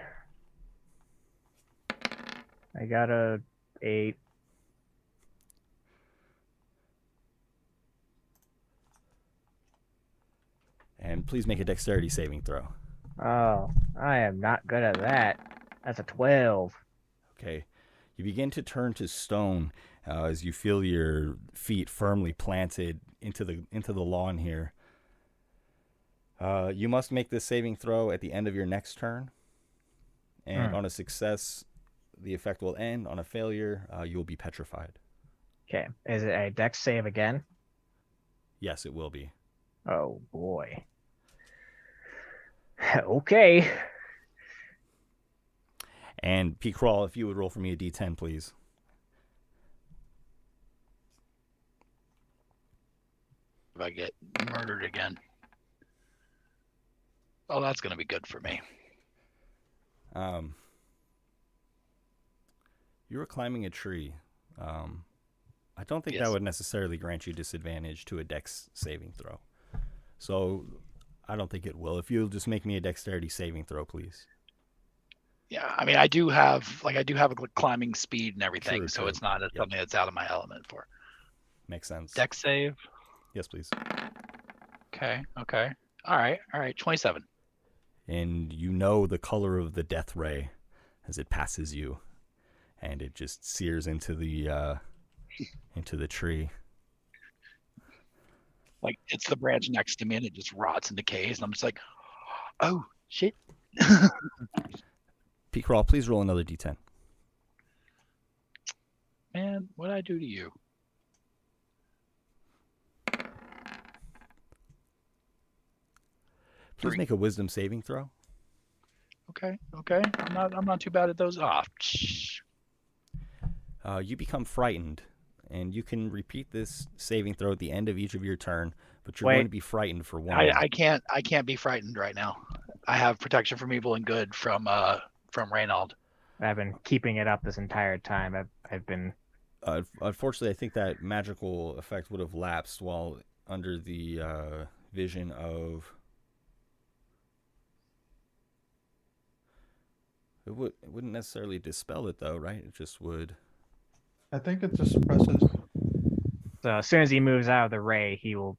[SPEAKER 1] I got a 8.
[SPEAKER 4] And please make a dexterity saving throw.
[SPEAKER 1] Oh, I am not good at that. That's a 12.
[SPEAKER 4] Okay. You begin to turn to stone as you feel your feet firmly planted into the lawn here. You must make this saving throw at the end of your next turn. And on a success, the effect will end. On a failure, you will be petrified.
[SPEAKER 1] Okay. Is it a dex save again?
[SPEAKER 4] Yes, it will be.
[SPEAKER 1] Oh, boy. Okay.
[SPEAKER 4] And P. Crawl, if you would roll for me a d10, please.
[SPEAKER 3] If I get murdered again. Oh, that's going to be good for me.
[SPEAKER 4] You were climbing a tree. I don't think
[SPEAKER 3] Yes.
[SPEAKER 4] that would necessarily grant you disadvantage to a dex saving throw. So I don't think it will. If you'll just make me a dexterity saving throw, please.
[SPEAKER 3] Yeah, I mean, I do have a climbing speed and everything,
[SPEAKER 4] True,
[SPEAKER 3] so
[SPEAKER 4] true.
[SPEAKER 3] it's not something that's out of my element for.
[SPEAKER 4] Makes sense.
[SPEAKER 3] Dex save.
[SPEAKER 4] Yes, please.
[SPEAKER 3] Okay. All right. 27.
[SPEAKER 4] And you know the color of the death ray as it passes you, and it just sears into the tree.
[SPEAKER 3] Like, it's the branch next to me, and it just rots and decays, and I'm just like, oh shit.
[SPEAKER 4] P. Crawl, please roll another d10.
[SPEAKER 3] Man, what'd I do to you?
[SPEAKER 4] Please
[SPEAKER 3] 3.
[SPEAKER 4] make a wisdom saving throw.
[SPEAKER 3] Okay. I'm not too bad at those.
[SPEAKER 4] You become frightened, and you can repeat this saving throw at the end of each of your turn, but you're going to be frightened for one.
[SPEAKER 3] I can't be frightened right now. I have protection from evil and good from Reynold.
[SPEAKER 1] I've been keeping it up this entire time. I've been.
[SPEAKER 4] Unfortunately, I think that magical effect would have lapsed while under the vision of. It wouldn't necessarily dispel it, though, right? It just would.
[SPEAKER 2] I think it just suppresses.
[SPEAKER 1] So as soon as he moves out of the ray, he will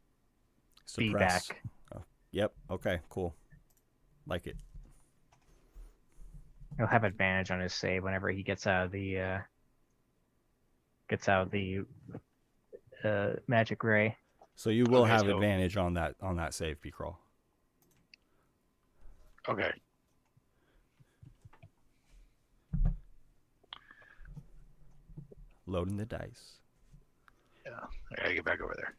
[SPEAKER 1] be
[SPEAKER 4] Suppress.
[SPEAKER 1] back.
[SPEAKER 4] Oh, yep. Okay. Cool. Like it.
[SPEAKER 1] He'll have advantage on his save whenever he gets out of the magic ray.
[SPEAKER 4] So you will
[SPEAKER 3] Okay,
[SPEAKER 4] have
[SPEAKER 3] so-
[SPEAKER 4] advantage on that save, P. Crawl.
[SPEAKER 3] Okay.
[SPEAKER 4] Loading the dice.
[SPEAKER 3] Yeah, I gotta get back over there.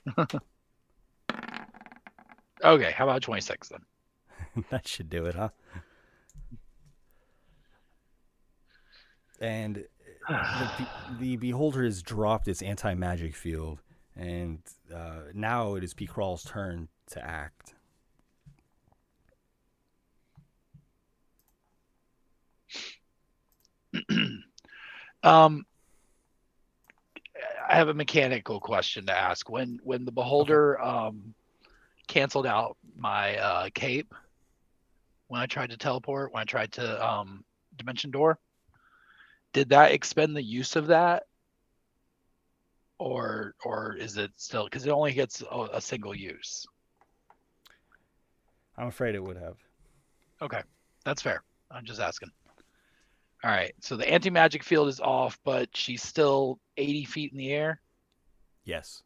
[SPEAKER 3] Okay, how about 26 then?
[SPEAKER 4] That should do it, huh? And the beholder has dropped its anti-magic field, and now it is P. Crawl's turn to act.
[SPEAKER 3] I have a mechanical question to ask. When the beholder canceled out my cape, when I tried to teleport, when I tried to dimension door, did that expend the use of that, or is it still, because it only gets a single use?
[SPEAKER 4] I'm afraid it would have.
[SPEAKER 3] Okay, that's fair. I'm just asking. All right, so the anti-magic field is off, but she's still 80 feet in the air.
[SPEAKER 4] Yes.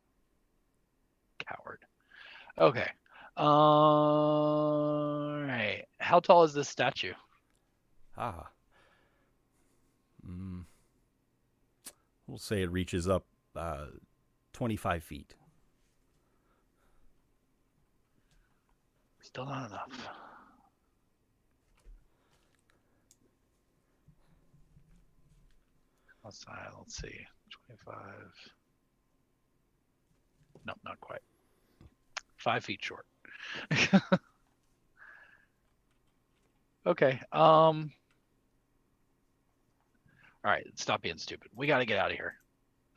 [SPEAKER 3] Coward. Okay. All right. How tall is this statue?
[SPEAKER 4] We'll say it reaches up 25 feet.
[SPEAKER 3] Still not enough. Outside, let's see. 25. No, not quite. 5 feet short. Okay. All right. Stop being stupid. We got to get out of here.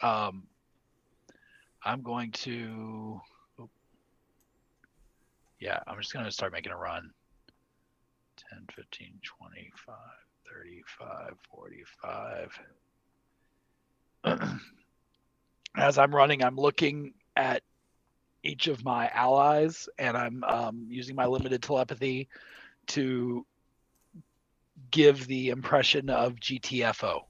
[SPEAKER 3] I'm going to. Yeah, I'm just going to start making a run. 10, 15, 25, 35, 45. As I'm running, I'm looking at each of my allies, and I'm using my limited telepathy to give the impression of GTFO.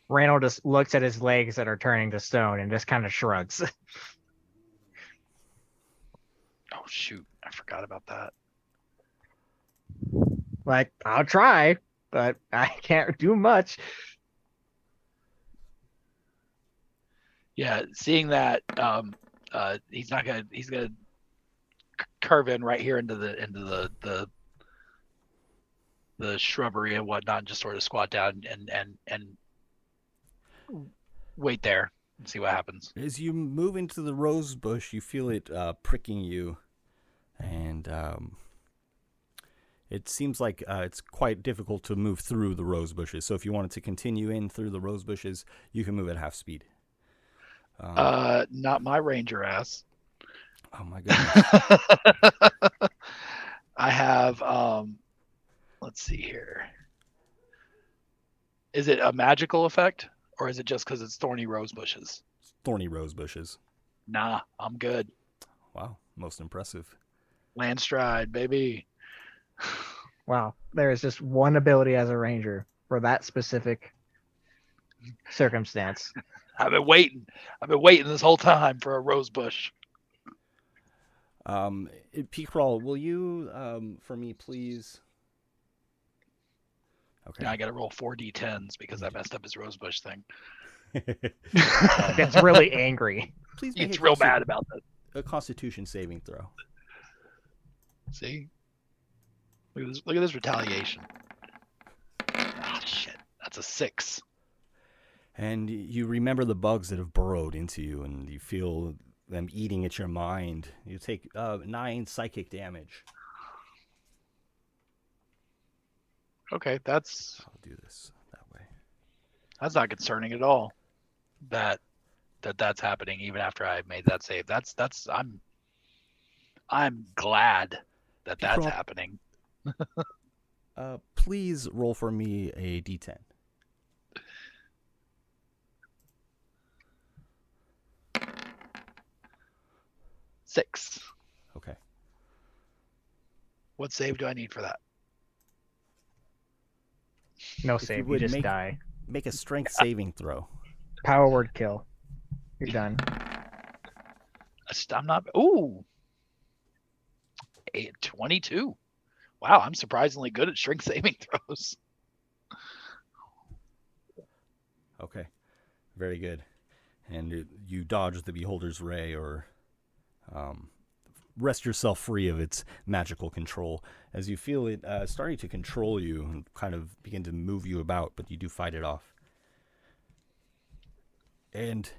[SPEAKER 1] Randall just looks at his legs that are turning to stone and just kind of shrugs.
[SPEAKER 3] Oh, shoot. I forgot about that.
[SPEAKER 1] Like, I'll try, but I can't do much.
[SPEAKER 3] Yeah, seeing that he's gonna curve in right here into the shrubbery and whatnot, and just sort of squat down and wait there and see what happens.
[SPEAKER 4] As you move into the rose bush, you feel it pricking you, and it seems like it's quite difficult to move through the rose bushes. So if you wanted to continue in through the rose bushes, you can move at half speed.
[SPEAKER 3] Not my ranger ass.
[SPEAKER 4] Oh my goodness.
[SPEAKER 3] I have let's see here. Is it a magical effect, or is it just because it's thorny rose bushes?
[SPEAKER 4] Thorny rose bushes.
[SPEAKER 3] Nah, I'm good.
[SPEAKER 4] Wow, most impressive.
[SPEAKER 3] Land stride, baby.
[SPEAKER 1] Wow, there is just one ability as a ranger for that specific circumstance.
[SPEAKER 3] I've been waiting this whole time for a rose bush.
[SPEAKER 4] P-Crawl, will you, for me, please? Okay.
[SPEAKER 3] Now I got to roll 4d10s because I messed up his rosebush thing.
[SPEAKER 1] It's really angry.
[SPEAKER 4] Please make
[SPEAKER 3] It's real bad about that.
[SPEAKER 4] A Constitution saving throw.
[SPEAKER 3] See? Look at this retaliation. Oh, shit. That's a 6.
[SPEAKER 4] And you remember the bugs that have burrowed into you, and you feel them eating at your mind. You take 9 psychic damage.
[SPEAKER 3] Okay, that's...
[SPEAKER 4] I'll do this that way.
[SPEAKER 3] That's not concerning at all. That's happening even after I made that save. I'm glad that's happening.
[SPEAKER 4] Please roll for me a d10.
[SPEAKER 3] Six.
[SPEAKER 4] Okay.
[SPEAKER 3] What save do I need for that?
[SPEAKER 1] No
[SPEAKER 4] If
[SPEAKER 1] save, you
[SPEAKER 4] would
[SPEAKER 1] just die.
[SPEAKER 4] Make a strength saving throw.
[SPEAKER 1] Power word kill. You're done.
[SPEAKER 3] I'm not... Ooh! 22. Wow, I'm surprisingly good at strength saving throws.
[SPEAKER 4] Okay. Very good. And you dodge the Beholder's Ray, or wrest yourself free of its magical control as you feel it starting to control you and kind of begin to move you about, but you do fight it off. And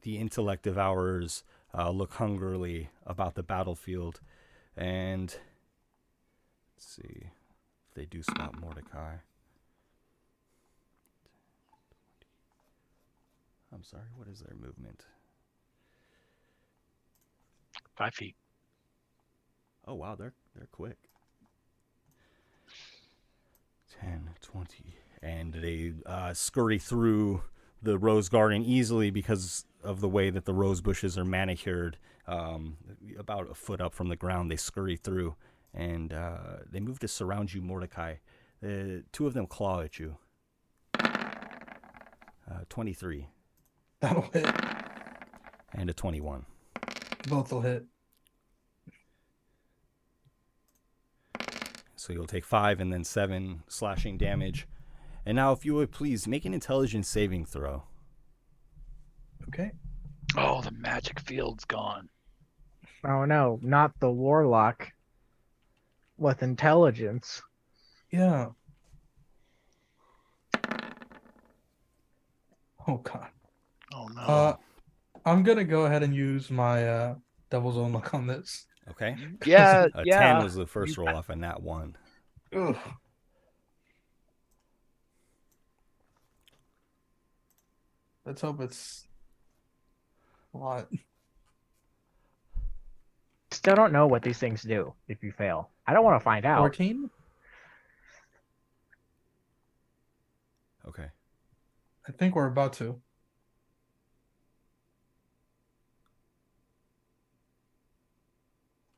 [SPEAKER 4] the intellect devourers look hungrily about the battlefield, and let's see if they do spot Mordecai. I'm sorry, what is their movement?
[SPEAKER 3] 5 feet.
[SPEAKER 4] Oh wow, they're quick. 10, 20, and they scurry through the rose garden easily because of the way that the rose bushes are manicured. About a foot up from the ground, they scurry through, and they move to surround you, Mordecai. Two of them claw at you. 23.
[SPEAKER 2] That'll hit.
[SPEAKER 4] And a 21.
[SPEAKER 2] Both will hit.
[SPEAKER 4] So you'll take 5 and then 7 slashing damage. And now, if you would please, make an intelligence saving throw.
[SPEAKER 2] Okay.
[SPEAKER 3] Oh, the magic field's gone.
[SPEAKER 1] Oh no, not the warlock with intelligence.
[SPEAKER 2] Yeah. Oh god.
[SPEAKER 3] Oh no.
[SPEAKER 2] I'm gonna go ahead and use my Devil's Own Luck on this.
[SPEAKER 4] Okay?
[SPEAKER 3] Yeah,
[SPEAKER 4] A
[SPEAKER 3] yeah.
[SPEAKER 4] 10 was the first roll off, and that 1.
[SPEAKER 2] Ugh. Let's hope it's a lot.
[SPEAKER 1] Still don't know what these things do if you fail. I don't want to find out.
[SPEAKER 2] 14?
[SPEAKER 4] Okay.
[SPEAKER 2] I think we're about to.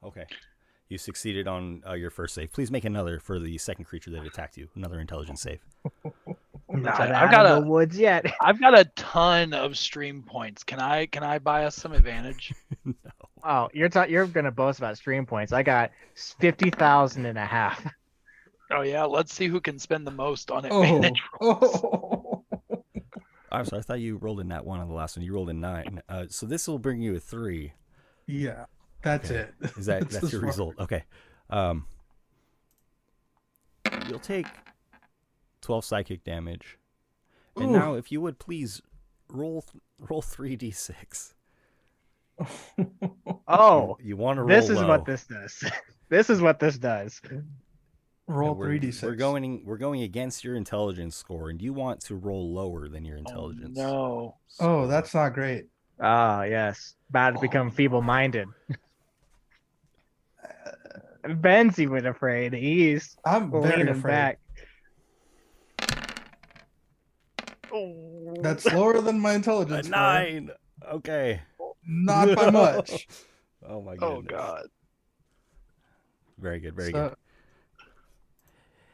[SPEAKER 4] Okay. You succeeded on your first save. Please make another for the second creature that attacked you. Another intelligence save.
[SPEAKER 1] Not
[SPEAKER 3] I've
[SPEAKER 1] out
[SPEAKER 3] got
[SPEAKER 1] of the woods yet.
[SPEAKER 3] I've got a ton of stream points. Can I buy us some advantage?
[SPEAKER 4] No.
[SPEAKER 1] Oh, you're gonna boast about stream points. I got 50,000 and a half.
[SPEAKER 3] Oh yeah, let's see who can spend the most on
[SPEAKER 2] Oh.
[SPEAKER 3] advantage.
[SPEAKER 2] Oh.
[SPEAKER 4] I'm sorry. I thought you rolled in that 1 on the last one. You rolled in 9. So this will bring you a 3.
[SPEAKER 2] Yeah, that's
[SPEAKER 4] Okay.
[SPEAKER 2] it.
[SPEAKER 4] Is that's your result? Okay. You'll take 12 psychic damage. And
[SPEAKER 2] Ooh.
[SPEAKER 4] now, if you would please roll 3d6.
[SPEAKER 1] Oh,
[SPEAKER 4] You want to roll
[SPEAKER 1] this is
[SPEAKER 4] low.
[SPEAKER 1] what this does. This is what this does.
[SPEAKER 2] Roll
[SPEAKER 4] And we're-
[SPEAKER 2] 3d6.
[SPEAKER 4] We're going against your intelligence score, and you want to roll lower than your intelligence.
[SPEAKER 3] No.
[SPEAKER 2] Oh,
[SPEAKER 4] score.
[SPEAKER 2] that's not great.
[SPEAKER 1] Ah, yes. About to become feeble-minded. Ben's even afraid. He's
[SPEAKER 2] I'm very
[SPEAKER 1] leaning
[SPEAKER 2] afraid.
[SPEAKER 1] back.
[SPEAKER 2] That's lower than my
[SPEAKER 4] a
[SPEAKER 2] intelligence. score.
[SPEAKER 4] 9. Okay.
[SPEAKER 2] Not by much.
[SPEAKER 4] Oh my goodness.
[SPEAKER 3] Oh god.
[SPEAKER 4] Very good. Very
[SPEAKER 2] So-
[SPEAKER 4] good.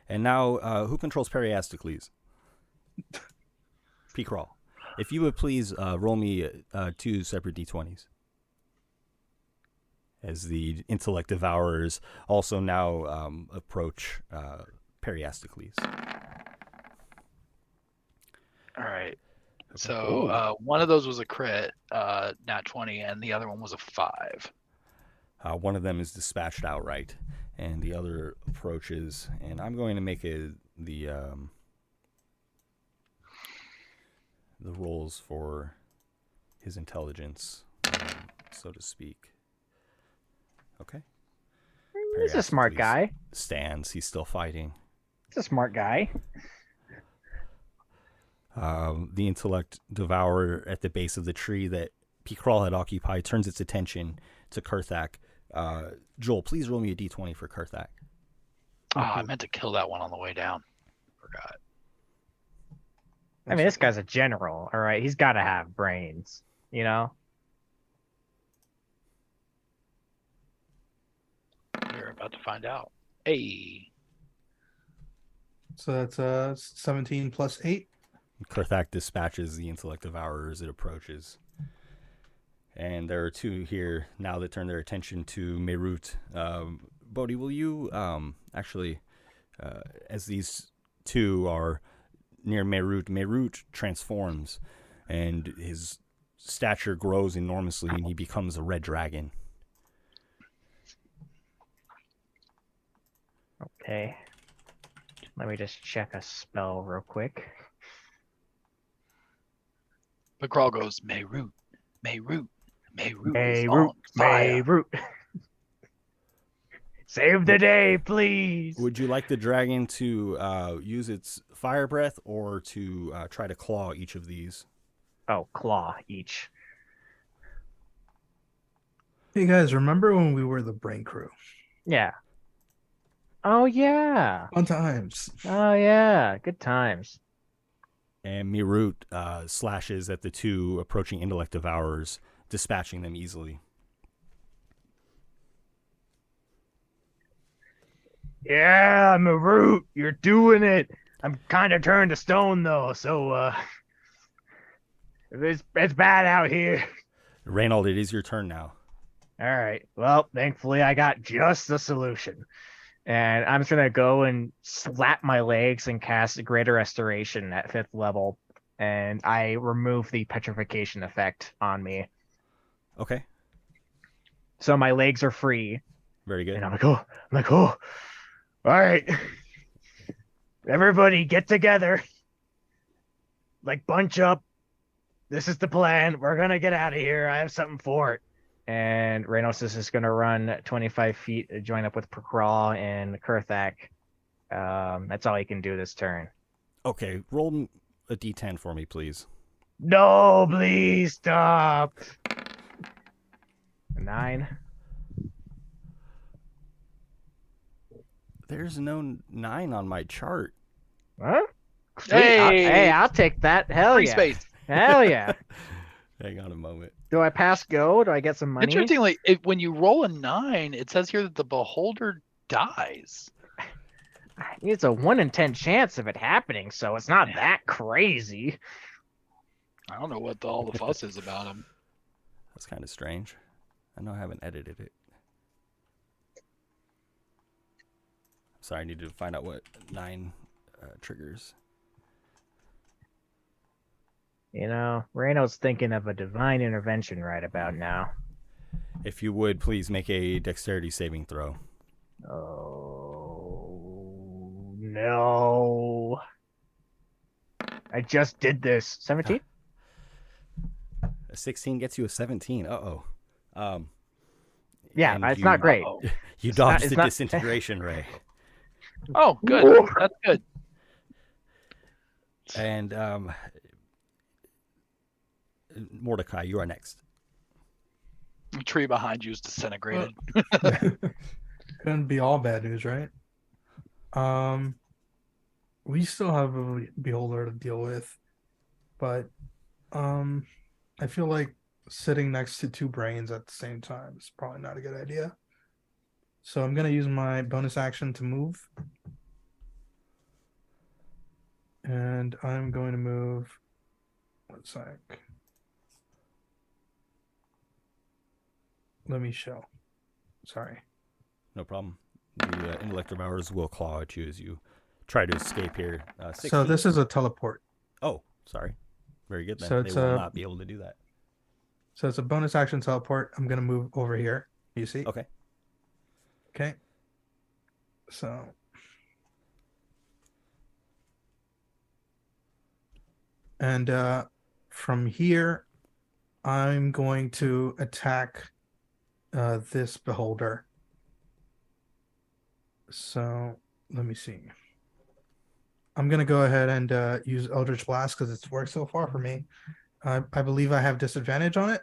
[SPEAKER 4] And now, who controls Periastocles? P-Crawl. If you would please roll me 2 separate d20s. As the intellect devourers also now approach Periastocles.
[SPEAKER 3] All right. So one of those was a crit, nat 20, and the other one was a 5.
[SPEAKER 4] One of them is dispatched outright, and the other approaches. And I'm going to make the rolls for his intelligence, so to speak. Okay.
[SPEAKER 1] He's a smart
[SPEAKER 4] Periastocles
[SPEAKER 1] guy.
[SPEAKER 4] Stands. He's still fighting.
[SPEAKER 1] He's a smart guy.
[SPEAKER 4] The intellect devourer at the base of the tree that P-Crawl had occupied turns its attention to Kurthak. Joel, please roll me a d20 for Kurthak.
[SPEAKER 3] Oh, I meant to kill that one on the way down. Forgot.
[SPEAKER 1] I mean, this guy's a general, all right? He's got to have brains, you know?
[SPEAKER 3] We're about to find out. Hey.
[SPEAKER 2] So that's 17 plus 8.
[SPEAKER 4] Kurthak dispatches the intellect devourer as it approaches. And there are 2 here now that turn their attention to Meerut. Bodhi, will you actually, as these 2 are near Meerut transforms, and his stature grows enormously, and he becomes a red dragon.
[SPEAKER 1] Okay. Let me just check a spell real quick.
[SPEAKER 3] But Crawl goes, Mayroot, Mayroot, Mayroot is
[SPEAKER 1] Mayroot,
[SPEAKER 3] on fire.
[SPEAKER 1] Mayroot. Save the day, please.
[SPEAKER 4] Would you like the dragon to use its fire breath or to try to claw each of these?
[SPEAKER 1] Oh, claw each.
[SPEAKER 2] Hey guys, remember when we were the brain crew?
[SPEAKER 1] Yeah. Oh yeah.
[SPEAKER 2] Fun times.
[SPEAKER 1] Oh yeah. Good times.
[SPEAKER 4] And Mirut slashes at the two approaching intellect devourers, dispatching them easily.
[SPEAKER 1] Yeah, I'm a root. You're doing it. I'm kind of turned to stone though, so it's bad out here.
[SPEAKER 4] Reynold, it is your turn now.
[SPEAKER 1] All right. Well, thankfully I got just the solution. And I'm just gonna go and slap my legs and cast Greater Restoration at 5th level, and I remove the petrification effect on me.
[SPEAKER 4] Okay.
[SPEAKER 1] So my legs are free.
[SPEAKER 4] Very good.
[SPEAKER 1] And I'm like, oh, all right. Everybody get together. Like, bunch up. This is the plan. We're gonna get out of here. I have something for it. And Reynos is just gonna run 25 feet to join up with Prakral and Kurthak. That's all he can do this turn.
[SPEAKER 4] Okay, roll a d10 for me, please.
[SPEAKER 1] No, please stop. 9.
[SPEAKER 4] There's no 9 on my chart.
[SPEAKER 1] Huh? Sweet.
[SPEAKER 3] Hey!
[SPEAKER 1] I'll take that. Hell
[SPEAKER 3] Free
[SPEAKER 1] yeah.
[SPEAKER 3] space.
[SPEAKER 1] Hell yeah.
[SPEAKER 4] Hang on a moment.
[SPEAKER 1] Do I pass go? Do I get some money?
[SPEAKER 3] Interestingly, when you roll a 9, it says here that the beholder dies.
[SPEAKER 1] It's a 1 in 10 chance of it happening, so it's not that crazy.
[SPEAKER 3] I don't know what all the fuss is about him.
[SPEAKER 4] That's kind of strange. I know I haven't edited it. Sorry, I need to find out what 9 triggers.
[SPEAKER 1] You know, Reno's thinking of a divine intervention right about now.
[SPEAKER 4] If you would, please make a dexterity saving throw.
[SPEAKER 1] Oh, no. I just did this. 17?
[SPEAKER 4] A 16 gets you a 17. Uh-oh.
[SPEAKER 1] Yeah,
[SPEAKER 4] and
[SPEAKER 1] it's not great.
[SPEAKER 4] You
[SPEAKER 1] It's
[SPEAKER 4] dodged
[SPEAKER 1] not-
[SPEAKER 4] the
[SPEAKER 1] it's not-
[SPEAKER 4] disintegration ray.
[SPEAKER 3] Oh, good. That's good.
[SPEAKER 4] And Mordecai, you are next.
[SPEAKER 3] The tree behind you is disintegrated.
[SPEAKER 2] Couldn't be all bad news, right? We still have a beholder to deal with, but I feel like sitting next to 2 brains at the same time is probably not a good idea. So I'm gonna use my bonus action to move. And I'm going to move 1 sec. Let me show. Sorry.
[SPEAKER 4] No problem. The intellect devourers will claw at you as you try to escape here. 16.
[SPEAKER 2] So this is a teleport.
[SPEAKER 4] Oh, sorry. Very good then.
[SPEAKER 2] So
[SPEAKER 4] They
[SPEAKER 2] it's
[SPEAKER 4] will
[SPEAKER 2] a-
[SPEAKER 4] not be able to do that.
[SPEAKER 2] So it's a bonus action teleport. I'm gonna move over here. You see?
[SPEAKER 4] Okay.
[SPEAKER 2] Okay. So and from here I'm going to attack this beholder. So let me see. I'm gonna go ahead and use Eldritch Blast because it's worked so far for me. I believe I have disadvantage on it.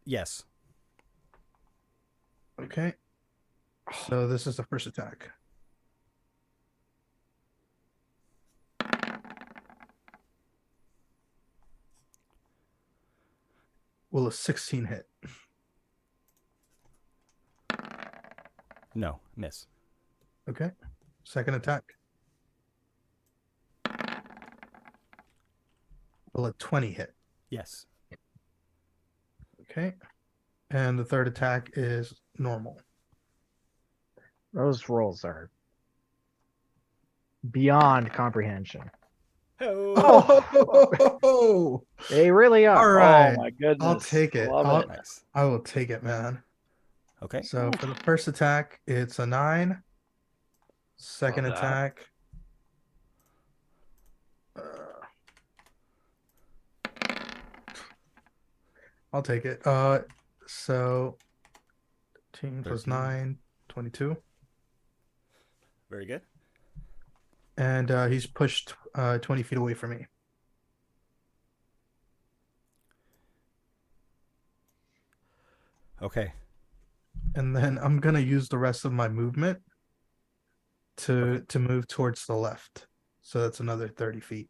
[SPEAKER 4] Yes.
[SPEAKER 2] Okay. So this is the first attack. Will a 16 hit?
[SPEAKER 4] No. Miss.
[SPEAKER 2] Okay. Second attack. Will a 20 hit?
[SPEAKER 4] Yes.
[SPEAKER 2] Okay. And the third attack is normal.
[SPEAKER 1] Those rolls are beyond comprehension.
[SPEAKER 2] Oh,
[SPEAKER 1] They really are.
[SPEAKER 2] all right.
[SPEAKER 3] Oh my goodness.
[SPEAKER 2] I'll take it.
[SPEAKER 3] Love it.
[SPEAKER 4] Nice.
[SPEAKER 2] I will take it, man.
[SPEAKER 4] Okay.
[SPEAKER 2] So for the first attack, it's a 9. Second
[SPEAKER 3] Love that.
[SPEAKER 2] attack. I'll take it. So 10 plus
[SPEAKER 4] 13.
[SPEAKER 2] 9, 22.
[SPEAKER 4] Very good.
[SPEAKER 2] And he's pushed 20 feet away from me.
[SPEAKER 4] Okay.
[SPEAKER 2] And then I'm gonna use the rest of my movement to move towards the left. So that's another 30 feet.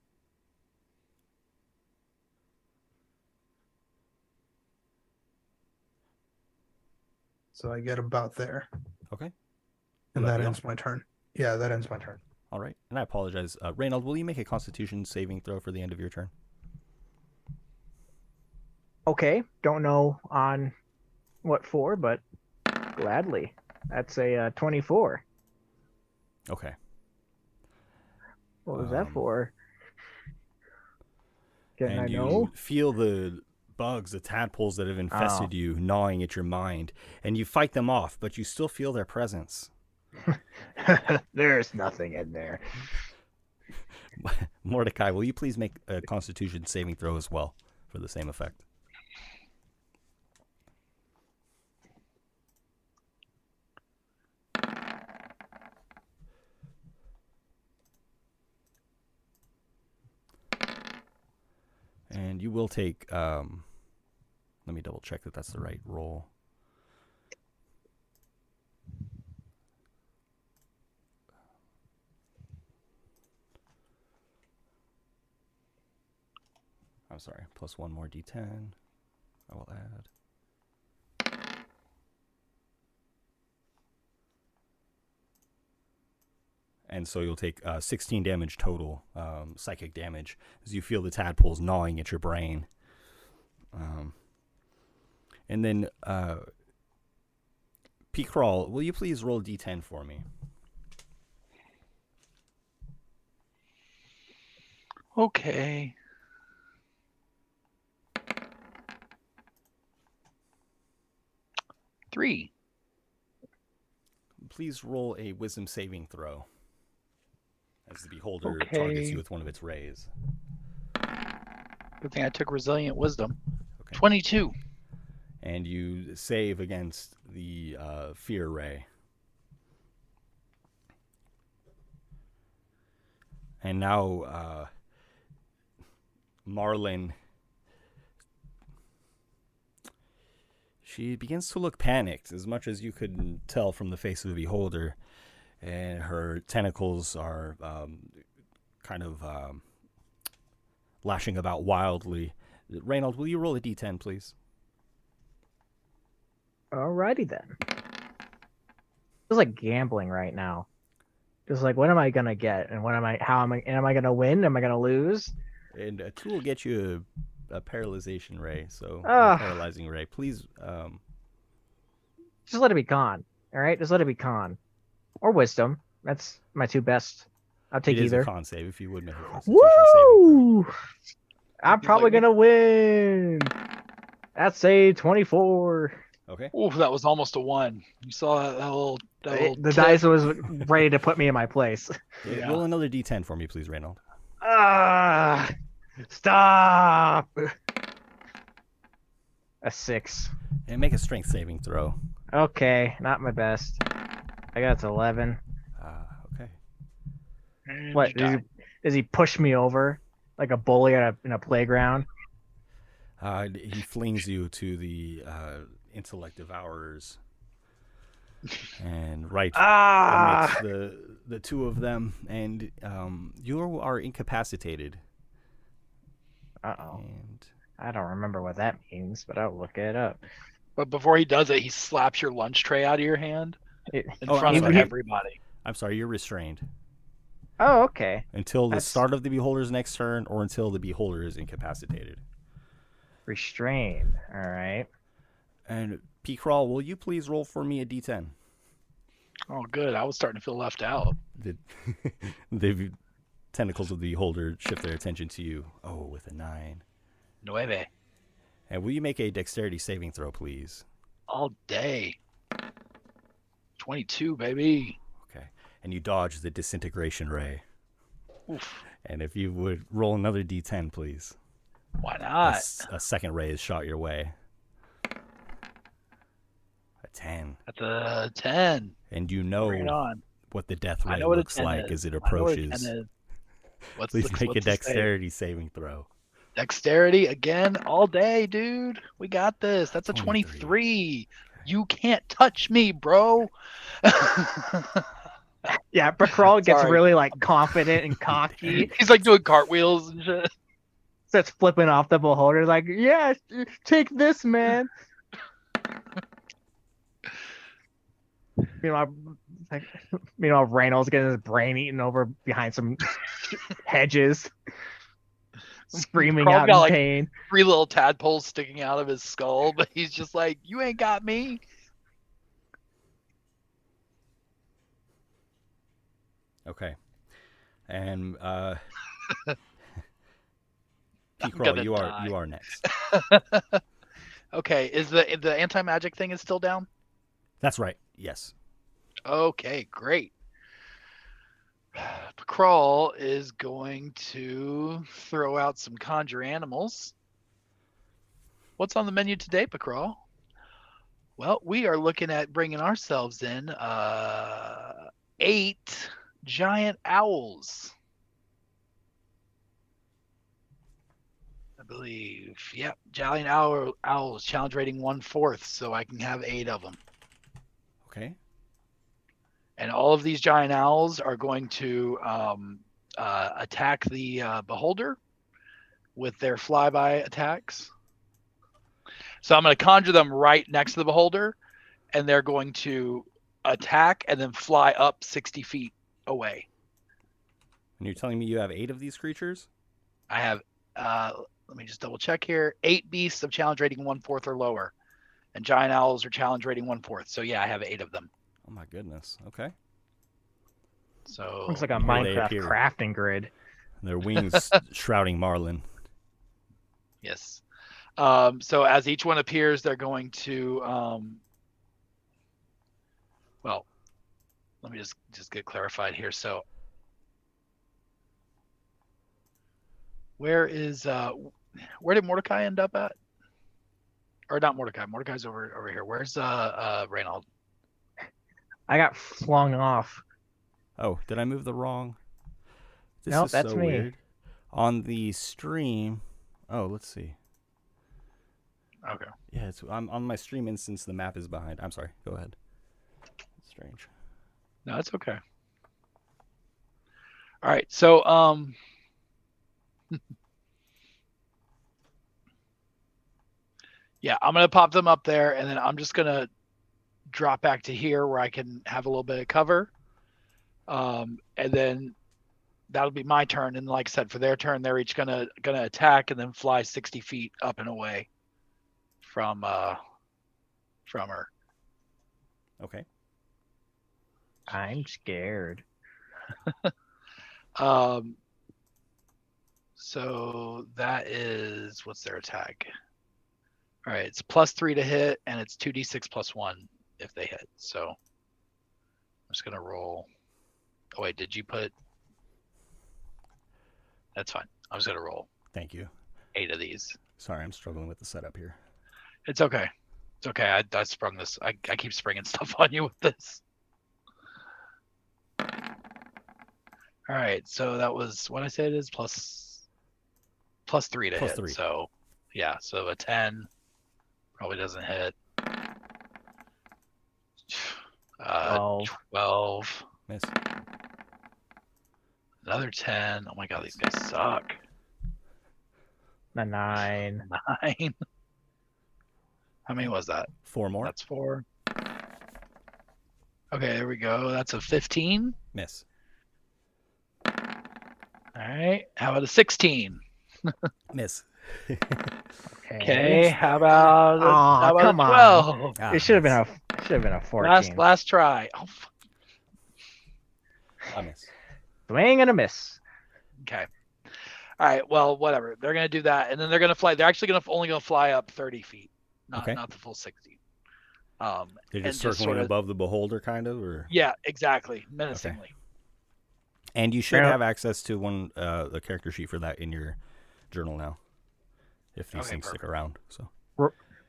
[SPEAKER 2] So I get about there.
[SPEAKER 4] Okay.
[SPEAKER 2] And
[SPEAKER 4] Will that
[SPEAKER 2] that
[SPEAKER 4] be
[SPEAKER 2] ends my turn. Yeah, that ends my turn.
[SPEAKER 4] All right. And I apologize. Reynold, will you make a Constitution saving throw for the end of your turn?
[SPEAKER 1] Okay, don't know on what for, but gladly. That's a 24.
[SPEAKER 4] Okay.
[SPEAKER 1] What was that
[SPEAKER 4] Um,
[SPEAKER 1] for? Can
[SPEAKER 4] And
[SPEAKER 1] I
[SPEAKER 4] you
[SPEAKER 1] know?
[SPEAKER 4] feel the bugs, the tadpoles that have infested
[SPEAKER 1] Oh.
[SPEAKER 4] you, gnawing at your mind, and you fight them off, but you still feel their presence.
[SPEAKER 1] There's nothing in there.
[SPEAKER 4] Mordecai, will you please make a Constitution saving throw as well for the same effect? And you will take, let me double check that that's the right roll. I'm sorry, plus one more d10. I will add. And so you'll take 16 damage total, psychic damage, as you feel the tadpoles gnawing at your brain. And then, P-Crawl, will you please roll d10 for me?
[SPEAKER 3] Okay. Three.
[SPEAKER 4] Please roll a wisdom saving throw as the beholder
[SPEAKER 3] Okay.
[SPEAKER 4] targets you with one of its rays.
[SPEAKER 3] Good thing I took resilient wisdom.
[SPEAKER 4] Okay.
[SPEAKER 3] 22.
[SPEAKER 4] And you save against the fear ray. And now, Marlin, she begins to look panicked, as much as you could tell from the face of the beholder. And her tentacles are kind of lashing about wildly. Reynold, will you roll a d10, please?
[SPEAKER 1] Alrighty then. It's like gambling right now. Just like, what am I gonna get, and am I gonna win? Am I gonna lose?
[SPEAKER 4] And a 2 will get you a paralyzation ray, so
[SPEAKER 1] Ah.
[SPEAKER 4] a paralyzing ray. Please,
[SPEAKER 1] Just let it be con. All right, just let it be con, or wisdom. That's my two best. I'll take
[SPEAKER 4] it is
[SPEAKER 1] either.
[SPEAKER 4] a con save if you would make a Constitution saving
[SPEAKER 1] Woo! I'm
[SPEAKER 3] He's
[SPEAKER 1] probably
[SPEAKER 3] like,
[SPEAKER 1] gonna win. That's a 24.
[SPEAKER 4] throw. Okay.
[SPEAKER 3] Ooh, that was almost a 1. You saw that little
[SPEAKER 1] The
[SPEAKER 3] tip?
[SPEAKER 1] dice was ready to put me in my place.
[SPEAKER 3] Yeah.
[SPEAKER 4] Roll another d10 for me, please, Reynold.
[SPEAKER 1] Ah, stop. A 6.
[SPEAKER 4] And make a strength saving throw.
[SPEAKER 1] Okay, not my best. I got to 11.
[SPEAKER 4] Okay.
[SPEAKER 3] And
[SPEAKER 1] What
[SPEAKER 3] you
[SPEAKER 1] does he push me over like a bully in a playground?
[SPEAKER 4] He flings you to the intellect devourers, and right amidst the two of them, and you are incapacitated.
[SPEAKER 1] Uh-oh.
[SPEAKER 4] And
[SPEAKER 1] I don't remember what that means, but I'll look it up.
[SPEAKER 3] But before he does it, he slaps your lunch tray out of your hand
[SPEAKER 1] It-
[SPEAKER 3] in
[SPEAKER 4] Oh,
[SPEAKER 3] front
[SPEAKER 4] I'm
[SPEAKER 3] of
[SPEAKER 4] sorry.
[SPEAKER 3] everybody.
[SPEAKER 4] I'm sorry, you're restrained
[SPEAKER 1] oh, okay.
[SPEAKER 4] until the
[SPEAKER 1] That's-
[SPEAKER 4] start of the beholder's next turn, or until the beholder is incapacitated.
[SPEAKER 1] Restrained. All right.
[SPEAKER 4] And P-Crawl, will you please roll for me a d10?
[SPEAKER 3] Oh, good. I was starting to feel left out.
[SPEAKER 4] The tentacles of the beholder shift their attention to you. Oh, with a 9.
[SPEAKER 3] 9.
[SPEAKER 4] And will you make a dexterity saving throw, please?
[SPEAKER 3] All day. 22, baby.
[SPEAKER 4] Okay. And you dodge the disintegration ray.
[SPEAKER 3] Oof.
[SPEAKER 4] And if you would roll another d10, please.
[SPEAKER 3] Why not?
[SPEAKER 4] A second ray is shot your way. A 10.
[SPEAKER 3] That's a 10.
[SPEAKER 4] And you
[SPEAKER 3] Bring it
[SPEAKER 4] know
[SPEAKER 3] on.
[SPEAKER 4] what the death
[SPEAKER 3] I
[SPEAKER 4] ray
[SPEAKER 3] know what a
[SPEAKER 4] looks
[SPEAKER 3] 10
[SPEAKER 4] like
[SPEAKER 3] is.
[SPEAKER 4] as it
[SPEAKER 3] I know what a 10
[SPEAKER 4] approaches.
[SPEAKER 3] is.
[SPEAKER 4] Please make a
[SPEAKER 3] what's the save?
[SPEAKER 4] dexterity saving throw.
[SPEAKER 3] Dexterity again all day, dude. We got this. That's a
[SPEAKER 4] 23.
[SPEAKER 3] 23. You can't touch me, bro.
[SPEAKER 1] Yeah, Bacrawl gets
[SPEAKER 3] Sorry.
[SPEAKER 1] really like confident and cocky.
[SPEAKER 3] He's like doing cartwheels and shit.
[SPEAKER 1] Starts flipping off the beholder, like, yeah, take this, man. Meanwhile, Reynolds getting his brain eaten over behind some hedges, screaming
[SPEAKER 3] Carl's
[SPEAKER 1] out
[SPEAKER 3] got,
[SPEAKER 1] in
[SPEAKER 3] like,
[SPEAKER 1] pain.
[SPEAKER 3] 3 little tadpoles sticking out of his skull, but he's just like, you ain't got me.
[SPEAKER 4] Okay. And
[SPEAKER 3] I'm
[SPEAKER 4] P-Crawl,
[SPEAKER 3] gonna
[SPEAKER 4] you
[SPEAKER 3] die.
[SPEAKER 4] are next.
[SPEAKER 3] Okay, is the anti-magic thing is still down?
[SPEAKER 4] That's right. Yes.
[SPEAKER 3] Okay, great. Crawl is going to throw out some conjure animals. What's on the menu today, Pacrawl? Well, we are looking at bringing ourselves in 8 giant owls. I believe. Yep, giant owls, challenge rating 1/4, so I can have 8 of them.
[SPEAKER 4] Okay.
[SPEAKER 3] And all of these giant owls are going to attack the beholder with their flyby attacks. So I'm going to conjure them right next to the beholder, and they're going to attack and then fly up 60 feet away.
[SPEAKER 4] And you're telling me you have 8 of these creatures?
[SPEAKER 3] I have, let me just double check here, 8 beasts of challenge rating 1/4 or lower. And giant owls are challenge rating 1/4. So yeah, I have 8 of them.
[SPEAKER 4] Oh my goodness. Okay.
[SPEAKER 3] So
[SPEAKER 1] Looks like a
[SPEAKER 4] Here they
[SPEAKER 1] Minecraft
[SPEAKER 4] appear.
[SPEAKER 1] crafting grid.
[SPEAKER 4] Their wings shrouding Marlin.
[SPEAKER 3] yes. So as each one appears, they're going to, well, let me just get clarified here. So where did Mordecai end up at? Or not Mordecai. Mordecai's over here. Where's Reynold?
[SPEAKER 1] I got flung off.
[SPEAKER 4] Oh, did I move the wrong? This
[SPEAKER 1] Nope,
[SPEAKER 4] is
[SPEAKER 1] that's
[SPEAKER 4] so
[SPEAKER 1] me.
[SPEAKER 4] weird. On the stream. Oh, let's see.
[SPEAKER 3] Okay.
[SPEAKER 4] Yeah, I'm on my stream instance. The map is behind. I'm sorry. Go ahead. It's strange.
[SPEAKER 3] No, it's okay. All right. So yeah, I'm gonna pop them up there, and then I'm just gonna drop back to here where I can have a little bit of cover. And then that'll be my turn. And like I said, for their turn, they're each gonna attack and then fly 60 feet up and away from her.
[SPEAKER 4] Okay.
[SPEAKER 1] I'm scared.
[SPEAKER 3] So that is, what's their attack? All right, it's +3 to hit, and it's 2d6 +1 if they hit. So I'm just gonna roll. Oh wait, did you put? That's fine. I was gonna roll
[SPEAKER 4] Thank you.
[SPEAKER 3] 8 of these.
[SPEAKER 4] Sorry, I'm struggling with the setup here.
[SPEAKER 3] It's okay. It's okay. I sprung this. I keep springing stuff on you with this. All right, so that was what I said is +3 to hit.
[SPEAKER 4] +3.
[SPEAKER 3] So yeah, so a 10 probably doesn't hit. 12.
[SPEAKER 4] Miss.
[SPEAKER 3] Another 10. Oh my god, these guys suck.
[SPEAKER 1] A 9.
[SPEAKER 3] 9. How many was that?
[SPEAKER 4] 4 more.
[SPEAKER 3] That's 4. Okay, there we go. That's a 15.
[SPEAKER 4] Miss.
[SPEAKER 3] All right. How about a 16?
[SPEAKER 4] Miss.
[SPEAKER 3] Okay. How about
[SPEAKER 1] Aw,
[SPEAKER 3] how about
[SPEAKER 1] come
[SPEAKER 3] a
[SPEAKER 1] on.
[SPEAKER 3] 12?
[SPEAKER 4] Ah,
[SPEAKER 1] It should have
[SPEAKER 4] miss.
[SPEAKER 1] been a 14.
[SPEAKER 3] Last try. Oh,
[SPEAKER 4] I miss.
[SPEAKER 1] Swing and a miss.
[SPEAKER 3] okay. All right. Well, whatever. They're gonna do that, and then they're gonna fly. They're actually only gonna fly up 30 feet, not
[SPEAKER 4] Okay.
[SPEAKER 3] the full 60.
[SPEAKER 4] They're just
[SPEAKER 3] and
[SPEAKER 4] circling above the beholder, kind of, or
[SPEAKER 3] yeah, exactly, menacingly.
[SPEAKER 4] and you should
[SPEAKER 1] Yeah.
[SPEAKER 4] have access to the character sheet for that in your journal now, if these
[SPEAKER 3] Okay,
[SPEAKER 4] things stick around. So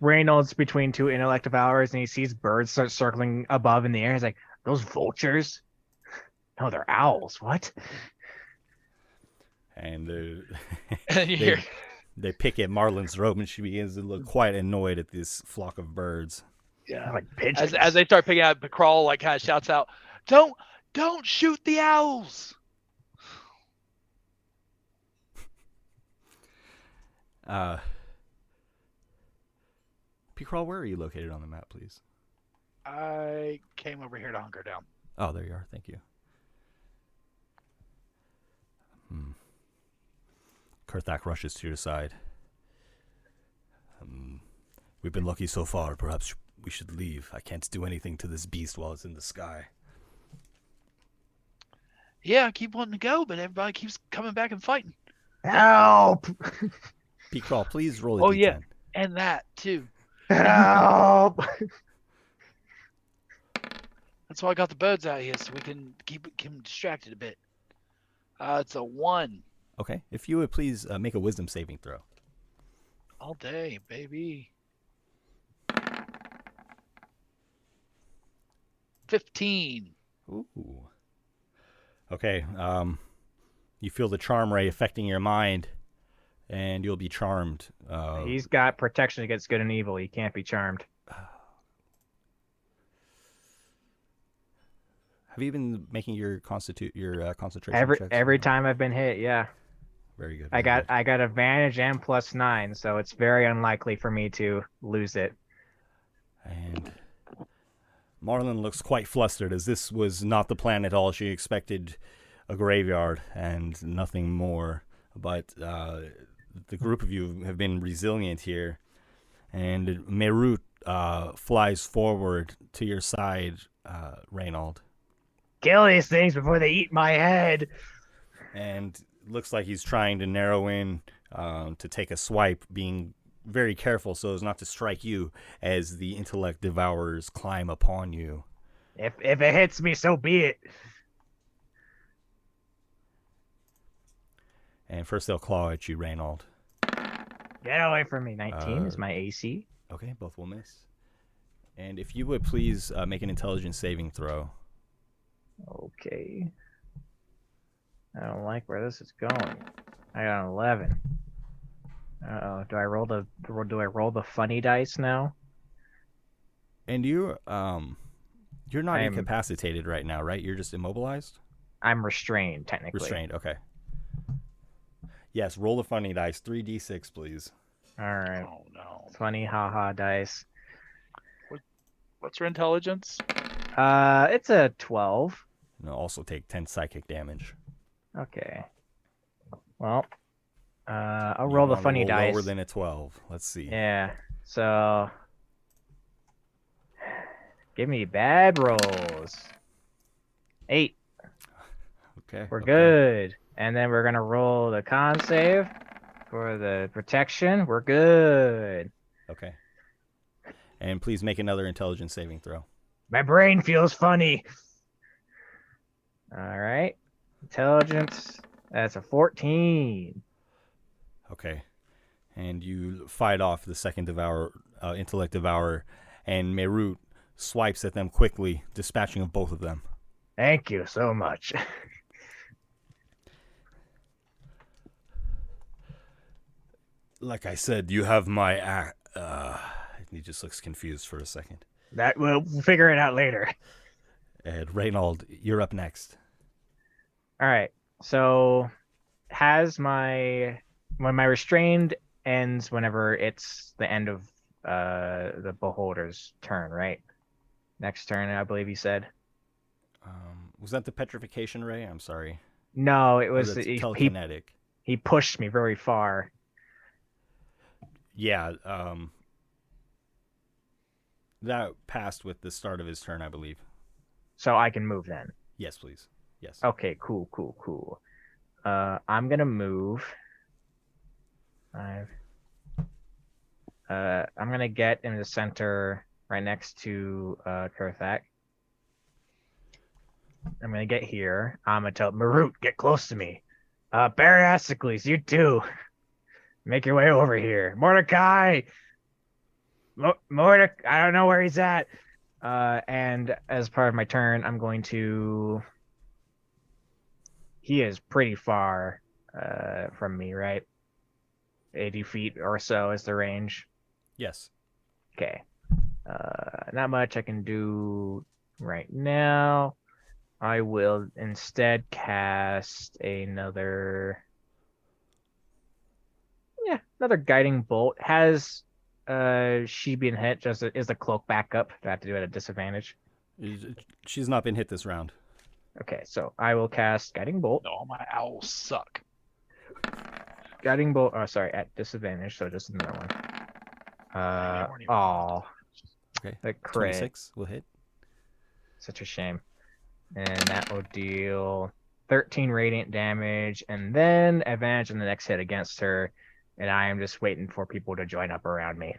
[SPEAKER 1] Reynolds between two intellect devours, and he sees birds start circling above in the air. He's like, "Those vultures? No, they're owls. What?"
[SPEAKER 4] and
[SPEAKER 3] And you hear,
[SPEAKER 4] they pick at Marlin's robe, and she begins to look quite annoyed at this flock of birds.
[SPEAKER 3] yeah,
[SPEAKER 1] Like pigeons.
[SPEAKER 3] as they start picking out, Crawl like kind of shouts out, "Don't shoot the owls!"
[SPEAKER 4] P-Crawl, where are you located on the map, please?
[SPEAKER 3] I came over here to hunker down.
[SPEAKER 4] Oh, there you are. Thank you. Kurthak rushes to your side. We've been lucky so far. Perhaps we should leave. I can't do anything to this beast while it's in the sky.
[SPEAKER 3] Yeah, I keep wanting to go, but everybody keeps coming back and fighting.
[SPEAKER 1] Help!
[SPEAKER 4] P-Crawl, please roll a
[SPEAKER 3] Oh,
[SPEAKER 4] D10.
[SPEAKER 3] yeah. And that too.
[SPEAKER 1] Help!
[SPEAKER 3] That's why I got the birds out here, so we can keep them distracted a bit. It's a 1
[SPEAKER 4] Okay. If you would please make a wisdom saving throw.
[SPEAKER 3] all day, baby. 15.
[SPEAKER 4] Ooh. Okay. You feel the charm ray affecting your mind, and you'll be charmed.
[SPEAKER 1] He's got protection against good and evil. He can't be charmed.
[SPEAKER 4] Have you been making your concentration checks?
[SPEAKER 1] Every time I've been hit, yeah.
[SPEAKER 4] Very good.
[SPEAKER 1] I
[SPEAKER 4] very
[SPEAKER 1] got advantage and +9, so it's very unlikely for me to lose it.
[SPEAKER 4] good. And Marlin looks quite flustered, as this was not the plan at all. She expected a graveyard and nothing more. But the group of you have been resilient here. And Merut flies forward to your side, Reynold.
[SPEAKER 1] Kill these things before they eat my head.
[SPEAKER 4] And looks like he's trying to narrow in to take a swipe, being very careful so as not to strike you as the intellect devourers climb upon you.
[SPEAKER 1] If it hits me, so be it.
[SPEAKER 4] And first they'll claw at you, Reynold.
[SPEAKER 1] Get away from me. 19 is my AC.
[SPEAKER 4] Okay, both will miss. And if you would please make an intelligence saving throw.
[SPEAKER 1] Okay. I don't like where this is going. I got an 11. Uh-oh. Do I roll the funny dice now?
[SPEAKER 4] And you're not incapacitated right now, right? You're just immobilized?
[SPEAKER 1] I'm restrained, technically.
[SPEAKER 4] Restrained, okay. Yes, roll the funny dice. 3d6, please.
[SPEAKER 1] All right.
[SPEAKER 3] Oh, no.
[SPEAKER 1] Funny haha dice.
[SPEAKER 3] What's your intelligence?
[SPEAKER 1] It's a 12.
[SPEAKER 4] And also take 10 psychic damage.
[SPEAKER 1] Okay. Well, I'll roll the funny dice.
[SPEAKER 4] Lower than a 12. Let's see.
[SPEAKER 1] Yeah. So, give me bad rolls. 8.
[SPEAKER 4] Okay.
[SPEAKER 1] We're good. And then we're gonna roll the con save for the protection. We're good.
[SPEAKER 4] Okay. And please make another intelligence saving throw.
[SPEAKER 1] My brain feels funny. All right. Intelligence. That's a 14.
[SPEAKER 4] Okay. And you fight off the second intellect devourer, and Merut swipes at them quickly, dispatching of both of them.
[SPEAKER 1] Thank you so much.
[SPEAKER 4] Like I said, you have my he just looks confused for a second.
[SPEAKER 1] That we'll figure it out later.
[SPEAKER 4] And Reynold, you're up next.
[SPEAKER 1] All right. So when my restrained ends whenever it's the end of the beholder's turn, right? Next turn, I believe you said.
[SPEAKER 4] Was that the petrification ray? I'm sorry.
[SPEAKER 1] No, it
[SPEAKER 4] Or
[SPEAKER 1] was
[SPEAKER 4] the
[SPEAKER 1] he
[SPEAKER 4] telekinetic.
[SPEAKER 1] he pushed me very far.
[SPEAKER 4] Yeah, that passed with the start of his turn, I believe.
[SPEAKER 1] So I can move then.
[SPEAKER 4] Yes, please. Yes.
[SPEAKER 1] Okay, cool. I'm gonna move. I'm gonna get in the center right next to Kurthak. I'm gonna get here. I'm gonna tell Marut, get close to me. Barasicles, you too. Make your way over here. Mordecai! Mordecai, I don't know where he's at. And as part of my turn, I'm going to... He is pretty far from me, right? 80 feet or so is the range.
[SPEAKER 4] Yes.
[SPEAKER 1] Okay. Not much I can do right now. I will instead cast another guiding bolt. Has she been hit? Just is the cloak back up? Do I have to do it at a disadvantage?
[SPEAKER 4] She's not been hit this round.
[SPEAKER 1] Okay, so I will cast guiding bolt.
[SPEAKER 3] No, my owls suck.
[SPEAKER 1] Guiding bolt. Oh, sorry, at disadvantage. So just another one.
[SPEAKER 4] Okay.
[SPEAKER 1] The crit.
[SPEAKER 4] 26 will hit.
[SPEAKER 1] Such a shame. And that will deal 13 radiant damage, and then advantage on the next hit against her. And I am just waiting for people to join up around me.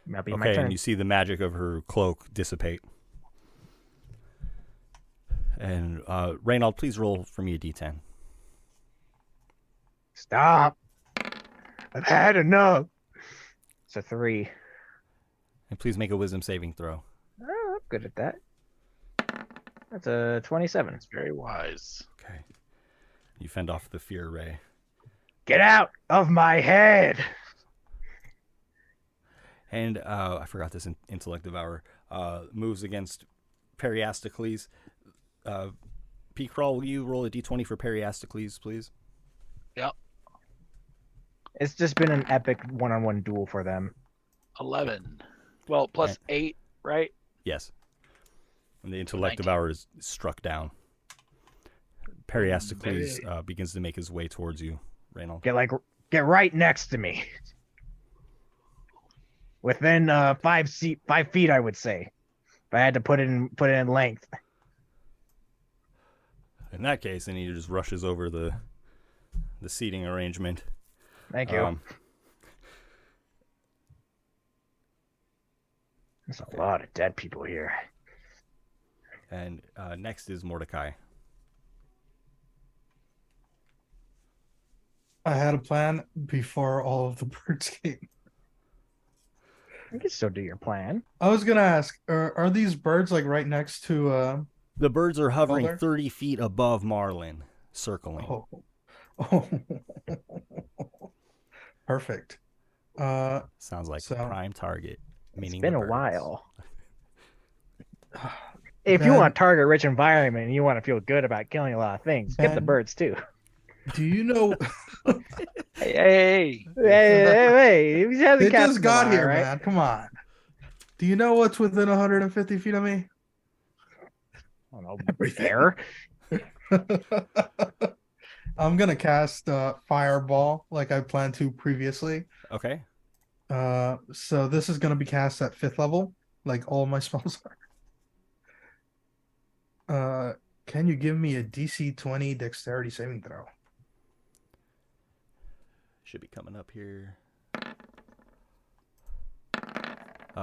[SPEAKER 1] That'll be my
[SPEAKER 4] Okay,
[SPEAKER 1] turn.
[SPEAKER 4] and you see the magic of her cloak dissipate. And Reynold, please roll for me a d10.
[SPEAKER 1] Stop! I've had enough. It's a 3.
[SPEAKER 4] And please make a wisdom saving throw.
[SPEAKER 1] Oh, I'm good at that. That's a 27.
[SPEAKER 3] It's very wise.
[SPEAKER 4] Okay. You fend off the fear ray.
[SPEAKER 1] Get out of my head!
[SPEAKER 4] And I forgot this intellect devour moves against Periastocles. P-Crawl, will you roll a d20 for Periastocles, please?
[SPEAKER 3] Yep.
[SPEAKER 1] It's just been an epic one-on-one duel for them.
[SPEAKER 3] 11. Well, plus 8, right?
[SPEAKER 4] Yes. And the intellect
[SPEAKER 3] 19.
[SPEAKER 4] devourer is struck down. Periastocles begins to make his way towards you, Reynold.
[SPEAKER 1] Get right next to me. Within 5 feet, I would say. If I had to put it in length.
[SPEAKER 4] In that case, then he just rushes over the seating arrangement.
[SPEAKER 1] Thank you. There's a lot of dead people here.
[SPEAKER 4] And next is Mordecai.
[SPEAKER 2] I had a plan before all of the birds came.
[SPEAKER 1] You can still do your plan.
[SPEAKER 2] I was gonna ask, are these birds like right next to
[SPEAKER 4] The birds are hovering
[SPEAKER 2] Mulder?
[SPEAKER 4] 30 feet above Marlin, circling.
[SPEAKER 2] Oh. Perfect.
[SPEAKER 4] Sounds like
[SPEAKER 2] so-
[SPEAKER 4] a prime target. Meaning
[SPEAKER 1] It's been
[SPEAKER 4] the
[SPEAKER 1] a
[SPEAKER 4] birds.
[SPEAKER 1] while. If you want a target-rich environment and you want to feel good about killing a lot of things, get the
[SPEAKER 2] Ben-
[SPEAKER 1] birds too.
[SPEAKER 2] Do you know
[SPEAKER 3] Hey.
[SPEAKER 1] Hey, he hasn't
[SPEAKER 2] they
[SPEAKER 1] cast
[SPEAKER 2] just
[SPEAKER 1] in a
[SPEAKER 2] got
[SPEAKER 1] while,
[SPEAKER 2] here,
[SPEAKER 1] right?
[SPEAKER 2] man? Come on. Do you know what's within 150 feet of me?
[SPEAKER 1] I don't know,
[SPEAKER 2] Everything.
[SPEAKER 1] bear.
[SPEAKER 2] I'm gonna cast Fireball like I planned to previously.
[SPEAKER 4] Okay.
[SPEAKER 2] So this is gonna be cast at 5th level, like all my spells are. Can you give me a DC 20 dexterity saving throw?
[SPEAKER 4] Should be coming up here.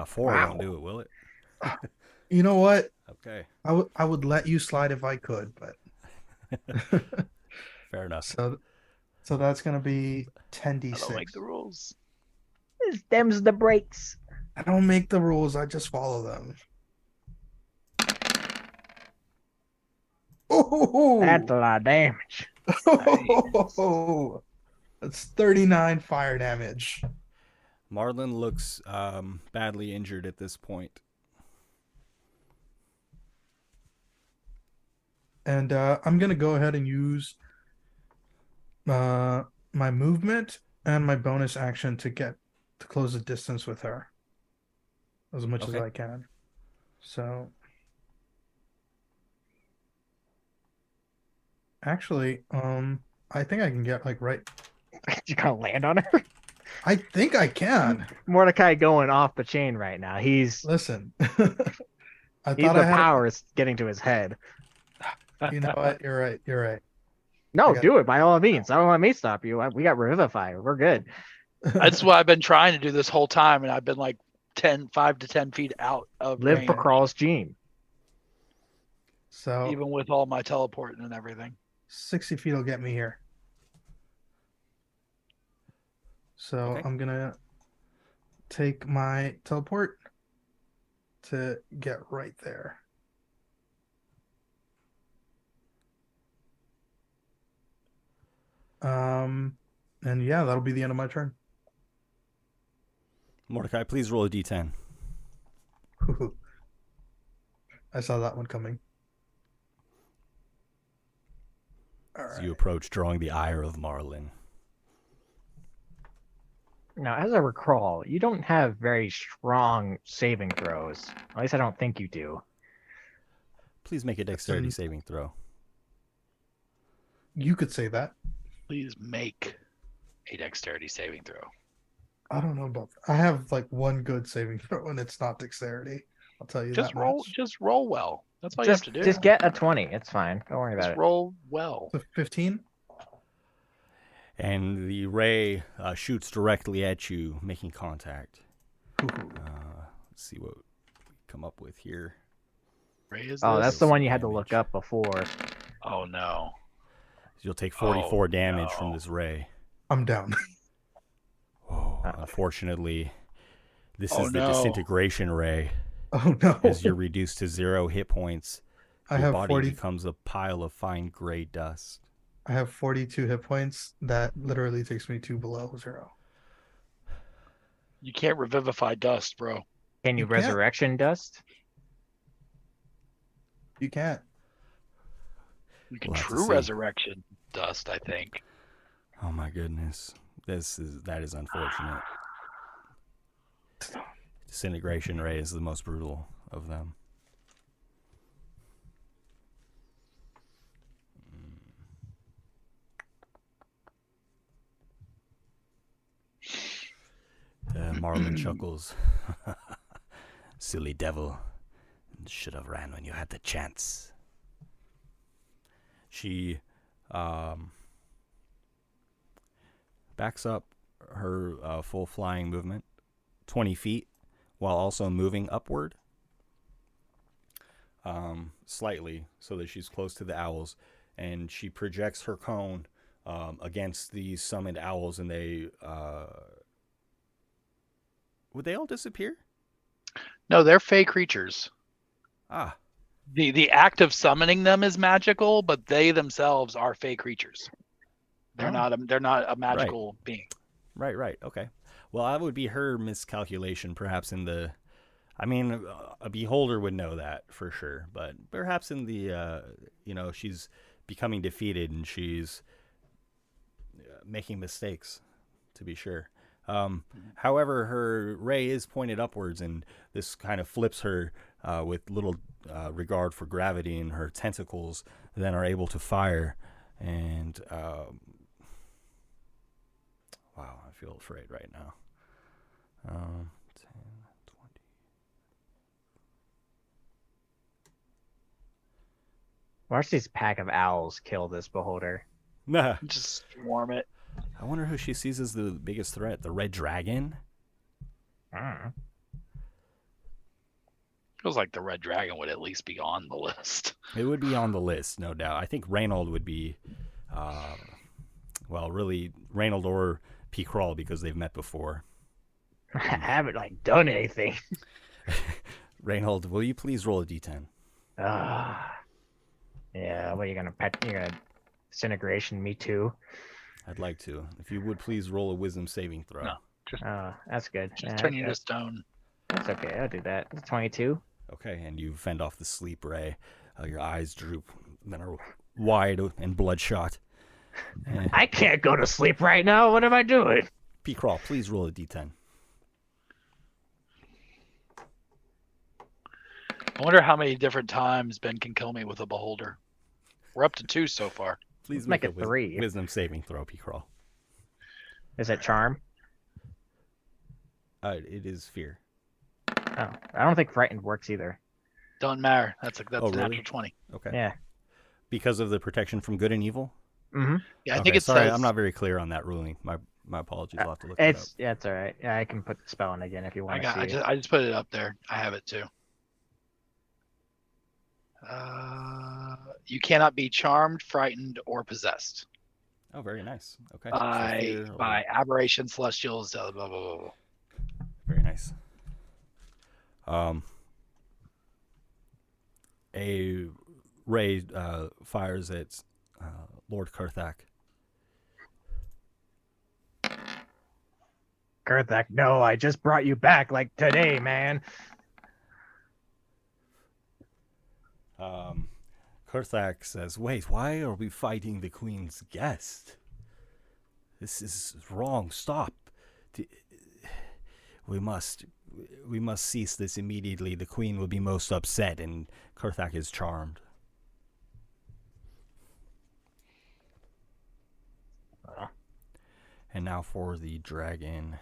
[SPEAKER 4] 4
[SPEAKER 1] Wow.
[SPEAKER 4] won't do it, will it?
[SPEAKER 2] You know what?
[SPEAKER 4] Okay.
[SPEAKER 2] I would let you slide if I could, but
[SPEAKER 4] Fair enough.
[SPEAKER 2] so that's gonna be
[SPEAKER 3] I don't
[SPEAKER 2] 10d6.
[SPEAKER 3] like the rules.
[SPEAKER 1] This them's the breaks.
[SPEAKER 2] I don't make the rules, I just follow them. Oh,
[SPEAKER 1] That's a lot of damage.
[SPEAKER 2] that's 39 fire damage.
[SPEAKER 4] Marlin looks badly injured at this point.
[SPEAKER 2] And I'm gonna go ahead and use my movement and my bonus action to close the distance with her as much as
[SPEAKER 4] Okay.
[SPEAKER 2] I can. So actually, I think I can get like right.
[SPEAKER 1] You gonna land on her?
[SPEAKER 2] I think I can.
[SPEAKER 1] Mordecai going off the chain right now. He's
[SPEAKER 2] Listen, I
[SPEAKER 1] the
[SPEAKER 2] thought I had.
[SPEAKER 1] power is getting to his head.
[SPEAKER 2] You know what? You're right. You're right.
[SPEAKER 1] No,
[SPEAKER 2] I got-
[SPEAKER 1] do it by all means. I don't let me stop you. We got Revivify. We're good.
[SPEAKER 3] That's what I've been trying to do this whole time, and I've been like 5 to 10 feet out of
[SPEAKER 1] Live
[SPEAKER 3] range,
[SPEAKER 1] for Crawl's gene.
[SPEAKER 2] So
[SPEAKER 3] even with all my teleport and everything.
[SPEAKER 2] 60 feet will get me here. So
[SPEAKER 4] Okay.
[SPEAKER 2] I'm gonna take my teleport to get right there. And yeah, that'll be the end of my turn.
[SPEAKER 4] Mordecai, please roll a d10.
[SPEAKER 2] I saw that one coming. All
[SPEAKER 4] As
[SPEAKER 2] right.
[SPEAKER 4] you approach, drawing the ire of Marlin.
[SPEAKER 1] Now, as I recall, you don't have very strong saving throws. At least I don't think you do.
[SPEAKER 4] Please make a dexterity saving throw.
[SPEAKER 2] You could say that.
[SPEAKER 3] Please make a dexterity saving throw.
[SPEAKER 2] I don't know about that. I have like one good saving throw, and it's not dexterity. I'll tell you
[SPEAKER 3] Just
[SPEAKER 2] that
[SPEAKER 3] roll.
[SPEAKER 2] much.
[SPEAKER 3] Just roll well. That's all
[SPEAKER 1] Just,
[SPEAKER 3] you have to do.
[SPEAKER 1] just get a 20. It's fine. Don't worry
[SPEAKER 3] Just
[SPEAKER 1] about it.
[SPEAKER 3] roll well.
[SPEAKER 2] So 15.
[SPEAKER 4] And the ray shoots directly at you, making contact. Let's see what we come up with here.
[SPEAKER 3] Ray is
[SPEAKER 1] Oh,
[SPEAKER 3] this?
[SPEAKER 1] that's the one you had to
[SPEAKER 4] Damage.
[SPEAKER 1] look up before.
[SPEAKER 3] Oh no.
[SPEAKER 4] You'll take 44
[SPEAKER 3] Oh,
[SPEAKER 4] damage from
[SPEAKER 3] no.
[SPEAKER 4] this ray.
[SPEAKER 2] I'm down.
[SPEAKER 4] Oh, unfortunately, this
[SPEAKER 3] Oh,
[SPEAKER 4] is the
[SPEAKER 3] no.
[SPEAKER 4] disintegration ray.
[SPEAKER 2] Oh no.
[SPEAKER 4] As you're reduced to 0 hit points,
[SPEAKER 2] I
[SPEAKER 4] your
[SPEAKER 2] have
[SPEAKER 4] body
[SPEAKER 2] 40.
[SPEAKER 4] becomes a pile of fine gray dust.
[SPEAKER 2] I have 42 hit points. That literally takes me to below 0.
[SPEAKER 3] You can't revivify dust, bro.
[SPEAKER 1] Can you
[SPEAKER 2] You can't.
[SPEAKER 1] resurrection dust?
[SPEAKER 2] You can't.
[SPEAKER 3] You can
[SPEAKER 4] We'll have to
[SPEAKER 3] true
[SPEAKER 4] see.
[SPEAKER 3] resurrection dust, I think.
[SPEAKER 4] Oh my goodness. That is unfortunate. Disintegration ray is the most brutal of them. Marlin chuckles. Silly devil. Should have ran when you had the chance. She backs up her full flying movement 20 feet while also moving upward slightly so that she's close to the owls, and she projects her cone against the summoned owls, and they would they all disappear?
[SPEAKER 3] No, they're fey creatures.
[SPEAKER 4] Ah,
[SPEAKER 3] The act of summoning them is magical, but they themselves are fey creatures. They're not a magical being.
[SPEAKER 4] right, okay. Well, that would be her miscalculation, perhaps in the... I mean, a beholder would know that for sure, but perhaps in the, she's becoming defeated and she's making mistakes, to be sure. However, her ray is pointed upwards, and this kind of flips her with little regard for gravity, and her tentacles then are able to fire. And wow, I feel afraid right now. 10, 20.
[SPEAKER 1] Watch these pack of owls kill this beholder.
[SPEAKER 4] Nah.
[SPEAKER 3] Just swarm it.
[SPEAKER 4] I wonder who she sees as the biggest threat. The red dragon?
[SPEAKER 3] Feels like the red dragon would at least be on the list.
[SPEAKER 4] It would be on the list, no doubt. I think Reynold would be, really Reynold or P. Crawl, because they've met before.
[SPEAKER 1] I haven't done anything.
[SPEAKER 4] Reynold, will you please roll a d10?
[SPEAKER 1] Yeah, what are you gonna disintegration me too?
[SPEAKER 4] I'd like to. If you would please roll a wisdom saving throw.
[SPEAKER 3] No. Just
[SPEAKER 1] That's good.
[SPEAKER 3] just turn you to stone.
[SPEAKER 1] That's okay. I'll do that. It's 22.
[SPEAKER 4] Okay, and you fend off the sleep ray. Your eyes droop, then are wide and bloodshot.
[SPEAKER 1] I can't go to sleep right now. What am I doing?
[SPEAKER 4] P. Crawl, please roll a d10.
[SPEAKER 3] I wonder how many different times Ben can kill me with a beholder. We're up to 2 so far.
[SPEAKER 4] Please
[SPEAKER 1] Let's
[SPEAKER 4] make
[SPEAKER 1] make
[SPEAKER 4] a
[SPEAKER 1] it 3.
[SPEAKER 4] wisdom saving throw, P. Crawl.
[SPEAKER 1] Is it charm?
[SPEAKER 4] It is fear.
[SPEAKER 1] Oh, I don't think frightened works either.
[SPEAKER 3] Don't matter. That's a
[SPEAKER 4] really?
[SPEAKER 3] natural 20.
[SPEAKER 4] Okay.
[SPEAKER 1] Yeah.
[SPEAKER 4] Because of the protection from good and evil?
[SPEAKER 1] Mm-hmm.
[SPEAKER 3] Yeah, I
[SPEAKER 4] Okay,
[SPEAKER 3] think it
[SPEAKER 4] sorry,
[SPEAKER 3] says.
[SPEAKER 4] I'm not very clear on that ruling. My apologies. I'll have to look it up.
[SPEAKER 1] It's all right. Yeah, I can put the spell in again if you want to see.
[SPEAKER 3] I just put it up there. I have it too. You cannot be charmed, frightened, or possessed
[SPEAKER 4] Oh, very nice. Okay.
[SPEAKER 3] by aberration, celestials, blah blah blah blah.
[SPEAKER 4] Very nice. A ray fires at Lord Karthak.
[SPEAKER 1] Kurthak, no, I just brought you back like today, man.
[SPEAKER 4] Karthak says, "Wait, why are we fighting the Queen's guest? This is wrong. Stop. We must cease this immediately. The Queen will be most upset, and Karthak is charmed." And now for the dragon.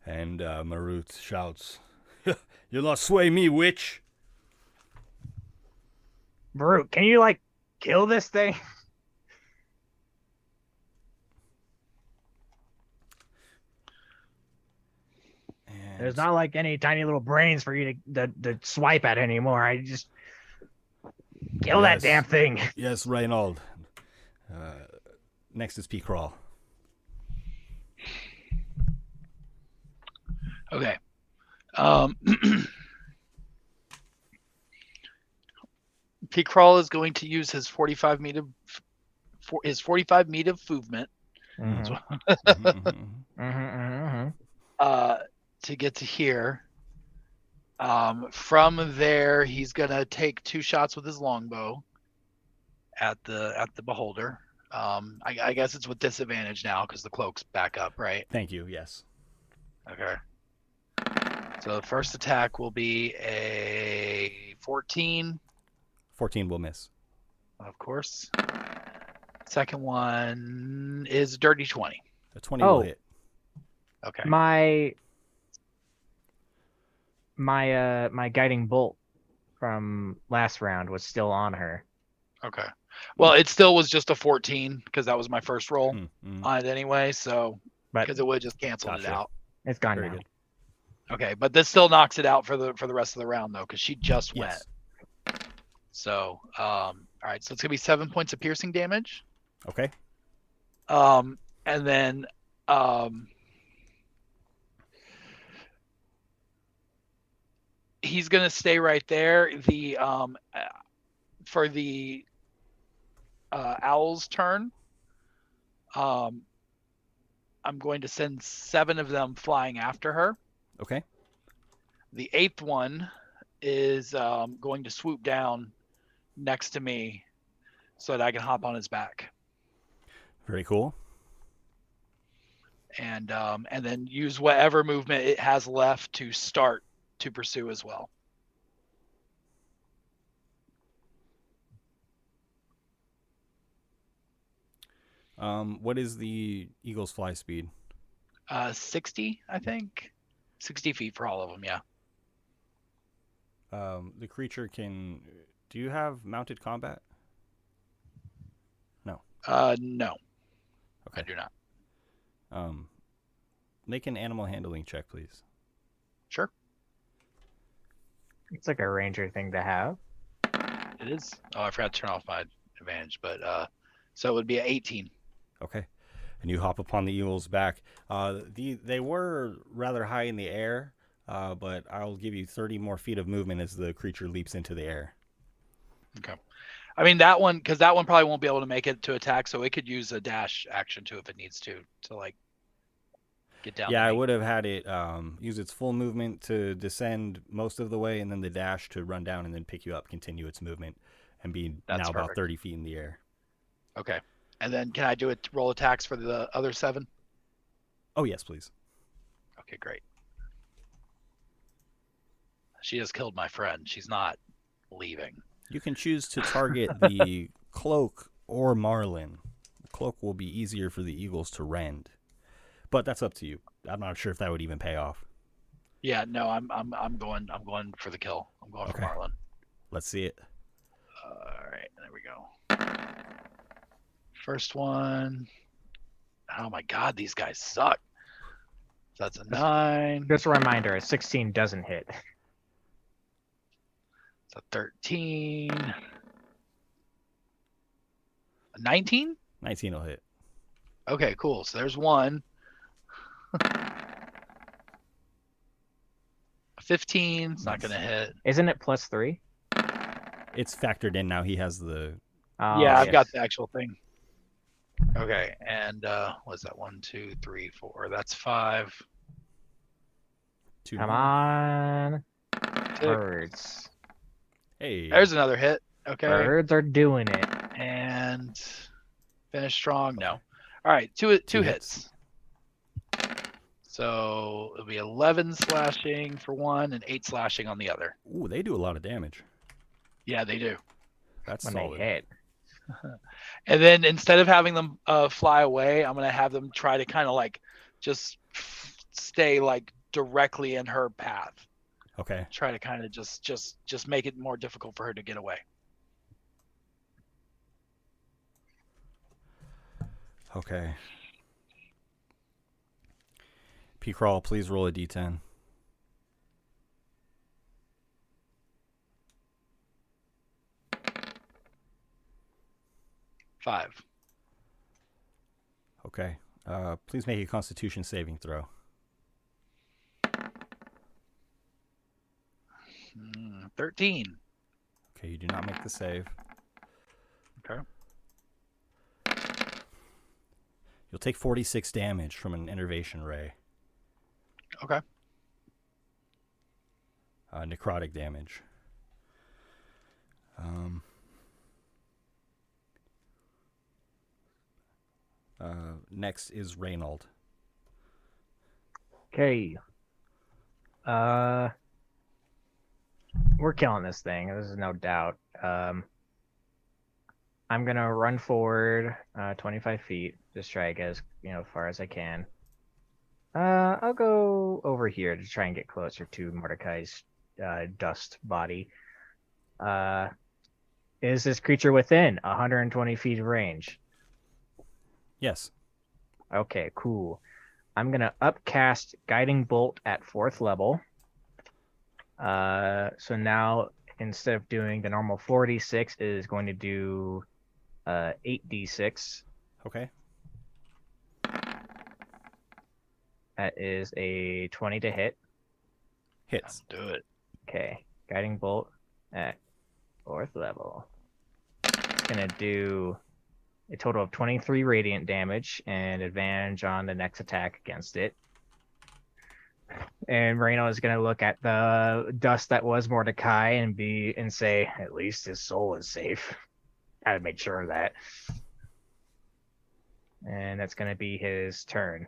[SPEAKER 4] And Marut shouts, "You'll not sway me, witch!"
[SPEAKER 1] Brute, can you kill this thing?
[SPEAKER 4] And
[SPEAKER 1] There's not any tiny little brains for you to swipe at anymore. I just kill that
[SPEAKER 4] Yes.
[SPEAKER 1] damn thing.
[SPEAKER 4] Yes, Reynold. Next is P-Crawl.
[SPEAKER 3] Okay. P-Crawl is going to use his 45 feet of movement to get to here. From there, he's gonna take 2 shots with his longbow at the beholder. I guess it's with disadvantage now because the cloak's back up, right?
[SPEAKER 4] Thank you, yes.
[SPEAKER 3] Okay. So the first attack will be a 14.
[SPEAKER 4] 14 will miss.
[SPEAKER 3] Of course. Second one is a dirty 20.
[SPEAKER 4] A 20 will hit.
[SPEAKER 3] Okay.
[SPEAKER 1] My guiding bolt from last round was still on her.
[SPEAKER 3] Okay. Well, it still was just a 14 because that was my first roll
[SPEAKER 4] Mm-hmm.
[SPEAKER 3] on it anyway. So
[SPEAKER 1] But
[SPEAKER 3] because it would have just canceled it
[SPEAKER 4] Gotcha.
[SPEAKER 3] out.
[SPEAKER 1] it's gone
[SPEAKER 4] Very
[SPEAKER 1] now.
[SPEAKER 4] good.
[SPEAKER 3] Okay, but this still knocks it out for the rest of the round though, because she just went.
[SPEAKER 4] Yes.
[SPEAKER 3] So all right, so it's gonna be 7 points of piercing damage.
[SPEAKER 4] Okay.
[SPEAKER 3] And then he's gonna stay right there. The for the owl's turn, I'm going to send 7 of them flying after her.
[SPEAKER 4] Okay.
[SPEAKER 3] The 8th one is going to swoop down next to me so that I can hop on his back.
[SPEAKER 4] Very cool.
[SPEAKER 3] And then use whatever movement it has left to start to pursue as well.
[SPEAKER 4] What is the eagle's fly speed?
[SPEAKER 3] 60, I think. 60 feet for all of them, yeah.
[SPEAKER 4] The creature can... Do you have mounted combat? No.
[SPEAKER 3] No.
[SPEAKER 4] Okay.
[SPEAKER 3] I do not.
[SPEAKER 4] Make an animal handling check, please.
[SPEAKER 3] Sure.
[SPEAKER 1] It's like a ranger thing to have.
[SPEAKER 3] It is. Oh, I forgot to turn off my advantage, but so it would be an 18.
[SPEAKER 4] Okay. And you hop upon the eagle's back. They were rather high in the air, but I'll give you 30 more feet of movement as the creature leaps into the air.
[SPEAKER 3] Okay. I mean, that one probably won't be able to make it to attack, so it could use a dash action too if it needs to get down.
[SPEAKER 4] Yeah,
[SPEAKER 3] to
[SPEAKER 4] I
[SPEAKER 3] me.
[SPEAKER 4] would have had it use its full movement to descend most of the way, and then the dash to run down and then pick you up, continue its movement, and be
[SPEAKER 3] That's
[SPEAKER 4] now about
[SPEAKER 3] perfect.
[SPEAKER 4] 30 feet in the air.
[SPEAKER 3] Okay. And then can I do it roll attacks for the other 7?
[SPEAKER 4] Oh, yes, please.
[SPEAKER 3] Okay, great. She just killed my friend. She's not leaving.
[SPEAKER 4] You can choose to target the cloak or marlin. The cloak will be easier for the eagles to rend, but that's up to you. I'm not sure if that would even pay off.
[SPEAKER 3] Yeah, no, I'm going for the kill. I'm going for
[SPEAKER 4] Okay.
[SPEAKER 3] Marlin.
[SPEAKER 4] Let's see it.
[SPEAKER 3] All right, there we go. First one. Oh my God, these guys suck. So that's a 9.
[SPEAKER 1] Just a reminder, a 16 doesn't hit.
[SPEAKER 3] It's a 13. A 19?
[SPEAKER 4] 19 will hit.
[SPEAKER 3] Okay, cool. So there's one. A 15. It's not going to hit.
[SPEAKER 1] Isn't it +3?
[SPEAKER 4] It's factored in now. He has the...
[SPEAKER 1] Oh,
[SPEAKER 3] Yeah, I've
[SPEAKER 1] yes.
[SPEAKER 3] got the actual thing. Okay, and what's that? 1, 2, 3, 4. That's 5.
[SPEAKER 4] 2.
[SPEAKER 1] Come on.
[SPEAKER 3] 6.
[SPEAKER 1] Birds.
[SPEAKER 4] Hey.
[SPEAKER 3] There's another hit. Okay.
[SPEAKER 1] Birds are doing it.
[SPEAKER 3] And finish strong. No. All right, two hits. So it'll be 11 slashing for one and 8 slashing on the other.
[SPEAKER 4] Ooh, they do a lot of damage.
[SPEAKER 3] Yeah, they do.
[SPEAKER 4] That's
[SPEAKER 1] When
[SPEAKER 4] solid.
[SPEAKER 1] they hit.
[SPEAKER 3] And then instead of having them fly away, I'm gonna have them try to kind of like just stay like directly in her path.
[SPEAKER 4] Okay.
[SPEAKER 3] Try to kind of just make it more difficult for her to get away.
[SPEAKER 4] Okay. P-Crawl, please roll a d10.
[SPEAKER 3] Five.
[SPEAKER 4] Okay. Please make a Constitution saving throw.
[SPEAKER 3] 13.
[SPEAKER 4] Okay, you do not make the save.
[SPEAKER 3] Okay.
[SPEAKER 4] You'll take 46 damage from an enervation ray.
[SPEAKER 3] Okay.
[SPEAKER 4] Necrotic damage. Next is Reynold.
[SPEAKER 1] Okay. We're killing this thing. This is no doubt. I'm gonna run forward 25 feet, just try to get as far as I can. I'll go over here to try and get closer to Mordecai's dust body. Is this creature within 120 feet of range?
[SPEAKER 4] Yes.
[SPEAKER 1] Okay, cool. I'm gonna upcast Guiding Bolt at 4th level. So now instead of doing the normal 4d6, it is going to do 8d6.
[SPEAKER 4] Okay.
[SPEAKER 1] That is a 20 to hit.
[SPEAKER 4] Hits.
[SPEAKER 3] Do it.
[SPEAKER 1] Okay, Guiding Bolt at 4th level. It's gonna do a total of 23 radiant damage and advantage on the next attack against it. And Reno is gonna look at the dust that was Mordecai and say, at least his soul is safe. Gotta make sure of that. And that's gonna be his turn.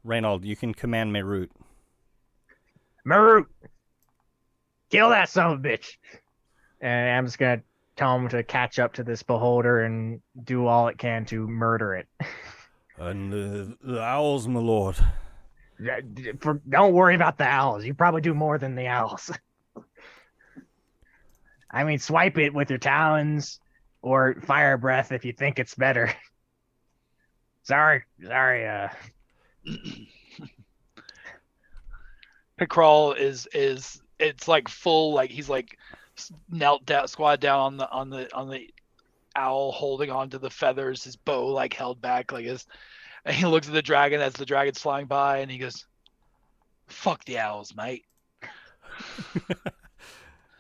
[SPEAKER 4] Reynold, you can command Merut.
[SPEAKER 1] Marut! Kill that son of a bitch! And I'm just gonna tell him to catch up to this beholder and do all it can to murder it.
[SPEAKER 4] And the owls, my lord.
[SPEAKER 1] Don't worry about the owls. You probably do more than the owls. I mean, swipe it with your talons or fire breath if you think it's better. Sorry.
[SPEAKER 3] Pickrell is it's like full, like he's like knelt down, squat down on the owl, holding onto the feathers, his bow like held back like his, and he looks at the dragon as the dragon's flying by and he goes, "Fuck the owls, mate."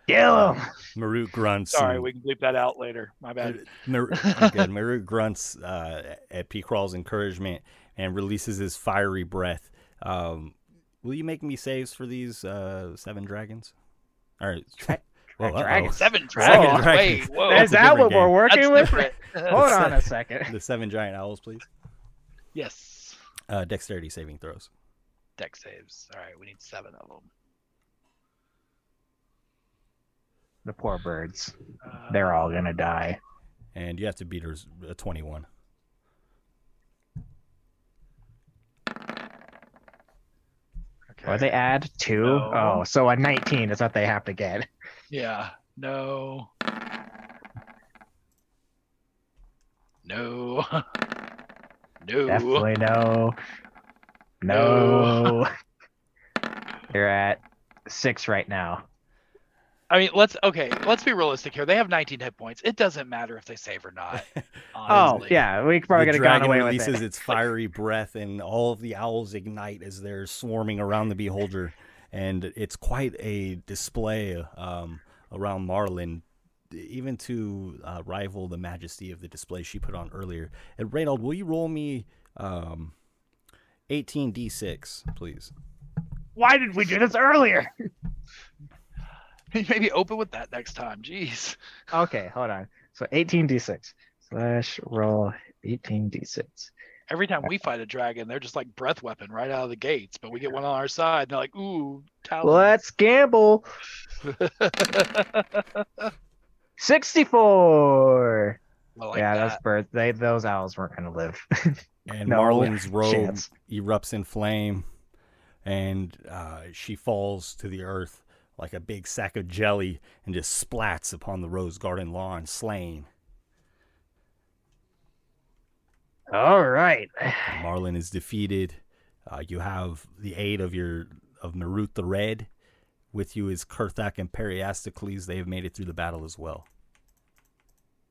[SPEAKER 1] Kill him.
[SPEAKER 4] Merut grunts.
[SPEAKER 3] Sorry,
[SPEAKER 4] and-
[SPEAKER 3] we can bleep that out later. My bad.
[SPEAKER 4] Merut grunts at P-Crawl's encouragement and releases his fiery breath. Will you make me saves for these 7 dragons? All right. Whoa,
[SPEAKER 1] Dragons.
[SPEAKER 3] 7 dragons.
[SPEAKER 4] Dragons.
[SPEAKER 3] Wait, whoa.
[SPEAKER 1] Is that what we're working
[SPEAKER 3] That's
[SPEAKER 1] with?
[SPEAKER 3] different.
[SPEAKER 1] Hold on a second.
[SPEAKER 4] The 7 giant owls, please.
[SPEAKER 3] Yes.
[SPEAKER 4] Dexterity saving throws.
[SPEAKER 3] Dex saves. All right, we need 7 of them.
[SPEAKER 1] The poor birds. They're all gonna die.
[SPEAKER 4] And you have to beat her a 21.
[SPEAKER 3] Okay.
[SPEAKER 1] What they add? 2?
[SPEAKER 3] No.
[SPEAKER 1] Oh, so a 19 is what they have to get.
[SPEAKER 3] Yeah. No. No. No.
[SPEAKER 1] Definitely no.
[SPEAKER 3] No.
[SPEAKER 1] No. You're at 6 right now.
[SPEAKER 3] I mean, let's be realistic here. They have 19 hit points. It doesn't matter if they save or not.
[SPEAKER 1] Oh,
[SPEAKER 3] Honestly.
[SPEAKER 1] yeah, we probably
[SPEAKER 4] The
[SPEAKER 1] could have gone
[SPEAKER 4] dragon
[SPEAKER 1] away with
[SPEAKER 4] releases
[SPEAKER 1] it.
[SPEAKER 4] its fiery breath, and all of the owls ignite as they're swarming around the beholder. And it's quite a display around Marlin, even to rival the majesty of the display she put on earlier. And Reynold, will you roll me 18d6, please?
[SPEAKER 1] Why did we do this earlier?
[SPEAKER 3] Maybe open with that next time. Jeez.
[SPEAKER 1] Okay, hold on. So 18d6 / roll 18d6.
[SPEAKER 3] Every time we fight a dragon, they're just like breath weapon right out of the gates. But we get one on our side, and they're like, ooh, talons.
[SPEAKER 1] Let's gamble. 64.
[SPEAKER 3] I like
[SPEAKER 1] Yeah,
[SPEAKER 3] that.
[SPEAKER 1] those birds. Those owls weren't gonna live.
[SPEAKER 4] And
[SPEAKER 1] No
[SPEAKER 4] Marlin's robe
[SPEAKER 1] chance.
[SPEAKER 4] erupts in flame, and she falls to the earth like a big sack of jelly and just splats upon the rose garden lawn, slain.
[SPEAKER 1] All right.
[SPEAKER 4] And Marlin is defeated. You have the aid of Marut the Red. With you is Kurthak and Periastocles. They have made it through the battle as well.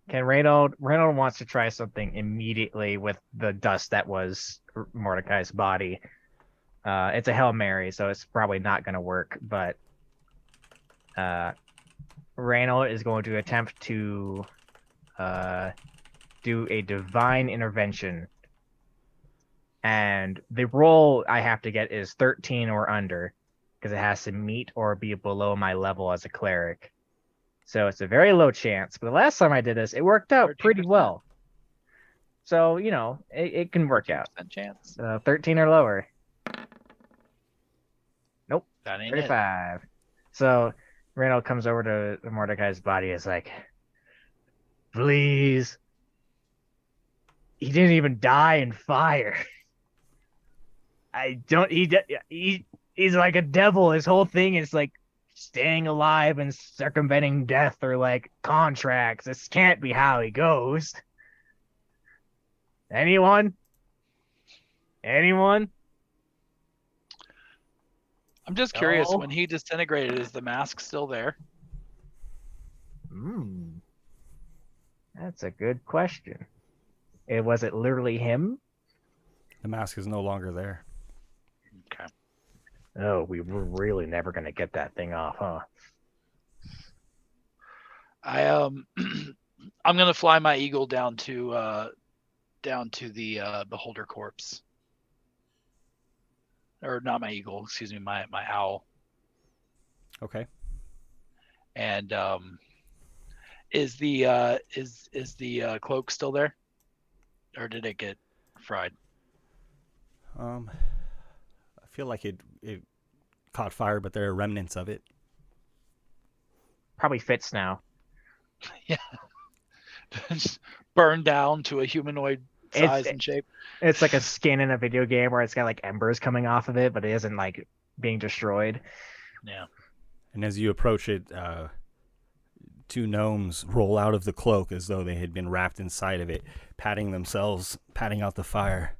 [SPEAKER 1] Can Reynold wants to try something immediately with the dust that was Mordecai's body. It's a Hail Mary, so it's probably not going to work, but Reynold is going to attempt to do a divine intervention. And the roll I have to get is 13 or under, because it has to meet or be below my level as a cleric. So it's a very low chance. But the last time I did this, it worked out pretty
[SPEAKER 3] 13%.
[SPEAKER 1] well. So, it can work out.
[SPEAKER 3] Chance.
[SPEAKER 1] 13 or lower. Nope.
[SPEAKER 3] That ain't it.
[SPEAKER 1] 35. So Randall comes over to Mordecai's body. Is like, please. He didn't even die in fire. He's like a devil. His whole thing is like staying alive and circumventing death or like contracts. This can't be how he goes. Anyone?
[SPEAKER 3] I'm just curious,
[SPEAKER 1] No.
[SPEAKER 3] when he disintegrated, is the mask still there?
[SPEAKER 1] That's a good question. Was it literally him?
[SPEAKER 4] The mask is no longer there.
[SPEAKER 3] Okay.
[SPEAKER 1] Oh, we were really never gonna get that thing off, huh?
[SPEAKER 3] I'm gonna fly my eagle down to the beholder corpse. Or not my eagle, excuse me, my owl.
[SPEAKER 4] Okay.
[SPEAKER 3] And is the cloak still there, or did it get fried?
[SPEAKER 4] I feel like it caught fire, but there are remnants of it.
[SPEAKER 1] Probably fits now.
[SPEAKER 3] Yeah. Just burned down to a humanoid size and shape.
[SPEAKER 1] It's like a skin in a video game where it's got like embers coming off of it, but it isn't like being destroyed.
[SPEAKER 3] Yeah.
[SPEAKER 4] And as you approach it, two gnomes roll out of the cloak as though they had been wrapped inside of it, patting out the fire.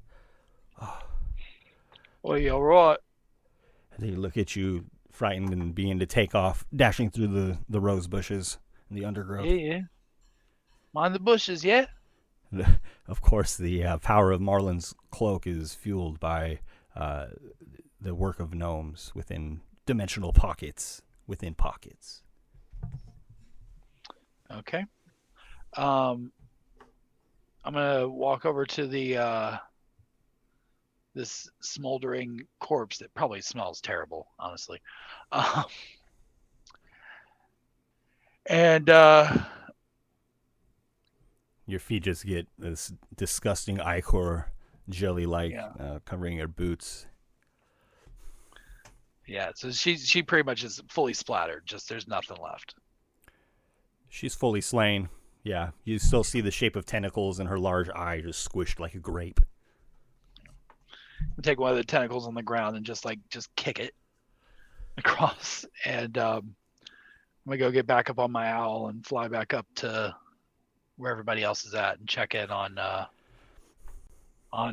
[SPEAKER 3] Oh, you all right?
[SPEAKER 4] They look at you, frightened and beginning to take off, dashing through the rose bushes and the undergrowth.
[SPEAKER 3] Yeah. Mind the bushes, yeah?
[SPEAKER 4] Of course, the power of Marlin's cloak is fueled by the work of gnomes within dimensional pockets within pockets.
[SPEAKER 3] Okay. I'm gonna walk over to the this smoldering corpse that probably smells terrible, honestly. And
[SPEAKER 4] your feet just get this disgusting ichor jelly-like covering your boots.
[SPEAKER 3] yeah, so she pretty much is fully splattered. Just there's nothing left.
[SPEAKER 4] She's fully slain. Yeah, you still see the shape of tentacles and her large eye just squished like a grape.
[SPEAKER 3] We'll take one of the tentacles on the ground and just kick it. across, and I'm gonna go get back up on my owl and fly back up to where everybody else is at and check in on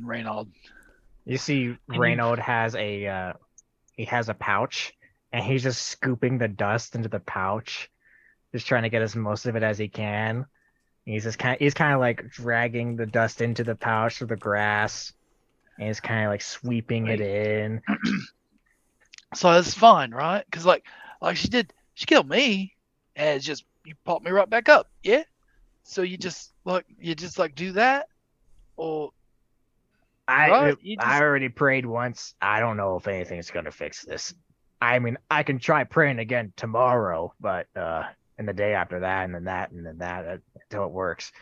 [SPEAKER 3] Reynold.
[SPEAKER 1] You see, Reynold has a he has a pouch, and he's just scooping the dust into the pouch, just trying to get as most of it as he can. He's kind of like dragging the dust into the pouch through the grass, and he's kind of like sweeping it in.
[SPEAKER 3] So it's fun, right? Because like she killed me, and it's just you popped me right back up, yeah. So you just do that, or right?
[SPEAKER 1] I already prayed once. I don't know if anything's gonna fix this. I mean, I can try praying again tomorrow, but and the day after that, and then that, and then that until it works.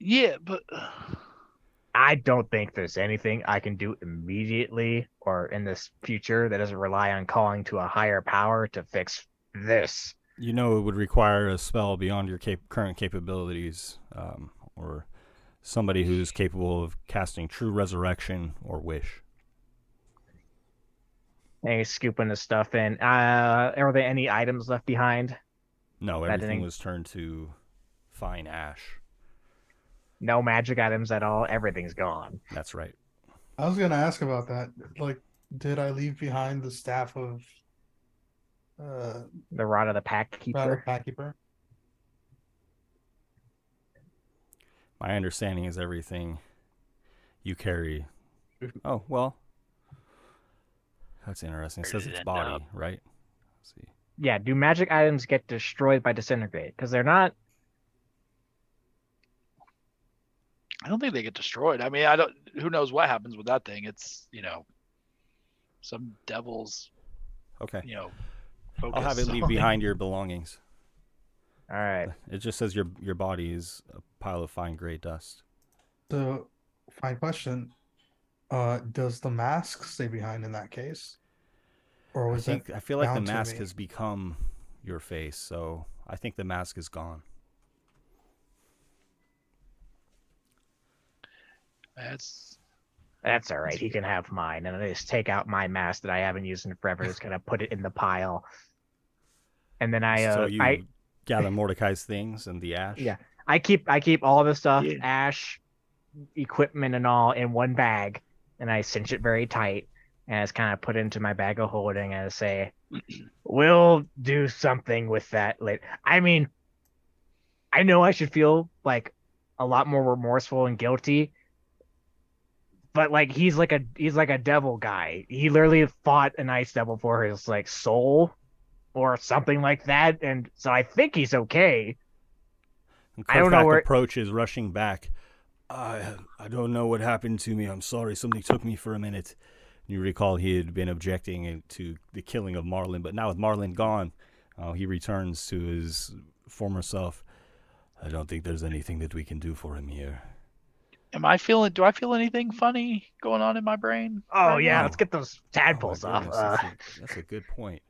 [SPEAKER 3] Yeah, but
[SPEAKER 1] I don't think there's anything I can do immediately or in this future that doesn't rely on calling to a higher power to fix this.
[SPEAKER 4] You know, it would require a spell beyond your current capabilities, or somebody who's capable of casting True Resurrection or Wish.
[SPEAKER 1] And he's scooping the stuff in. Are there any items left behind?
[SPEAKER 4] No, everything was turned to fine ash.
[SPEAKER 1] No magic items at all. Everything's gone.
[SPEAKER 4] That's right.
[SPEAKER 2] I was gonna ask about that. Like, did I leave behind the staff of
[SPEAKER 1] the rod of the pack keeper?
[SPEAKER 4] My understanding is everything you carry. Oh, well. That's interesting. It says it's body, right? Let's see.
[SPEAKER 1] Yeah, do magic items get destroyed by disintegrate? Because they're not.
[SPEAKER 3] I don't think they get destroyed. I mean, who knows what happens with that thing? It's, some devil's.
[SPEAKER 4] Okay.
[SPEAKER 3] Focus.
[SPEAKER 4] I'll have it leave behind your belongings.
[SPEAKER 1] All right.
[SPEAKER 4] It just says your body is a pile of fine gray dust.
[SPEAKER 2] So, fine question. Does the mask stay behind in that case? Or
[SPEAKER 4] I feel like the mask has become your face, so I think the mask is gone.
[SPEAKER 1] That's all right. He can have mine, and I just take out my mask that I haven't used in forever. Just gonna put it in the pile, and then I
[SPEAKER 4] gather Mordecai's things and the ash.
[SPEAKER 1] Yeah, I keep all the stuff, ash, equipment, and all in one bag, and I cinch it very tight, and it's kind of put into my bag of holding, and I say, "We'll do something with that later." I mean, I know I should feel like a lot more remorseful and guilty. But like he's like a devil guy. He literally fought an ice devil for his like soul or something like that, and so I think he's okay.
[SPEAKER 4] And I don't know where approaches rushing back. I don't know what happened to me. I'm sorry. Something took me for a minute. You recall he had been objecting to the killing of Marlin, but now with Marlin gone, he returns to his former self. I don't think there's anything that we can do for him here.
[SPEAKER 3] Do I feel anything funny going on in my brain?
[SPEAKER 1] Oh, yeah, let's get those tadpoles off.
[SPEAKER 4] That's a good point.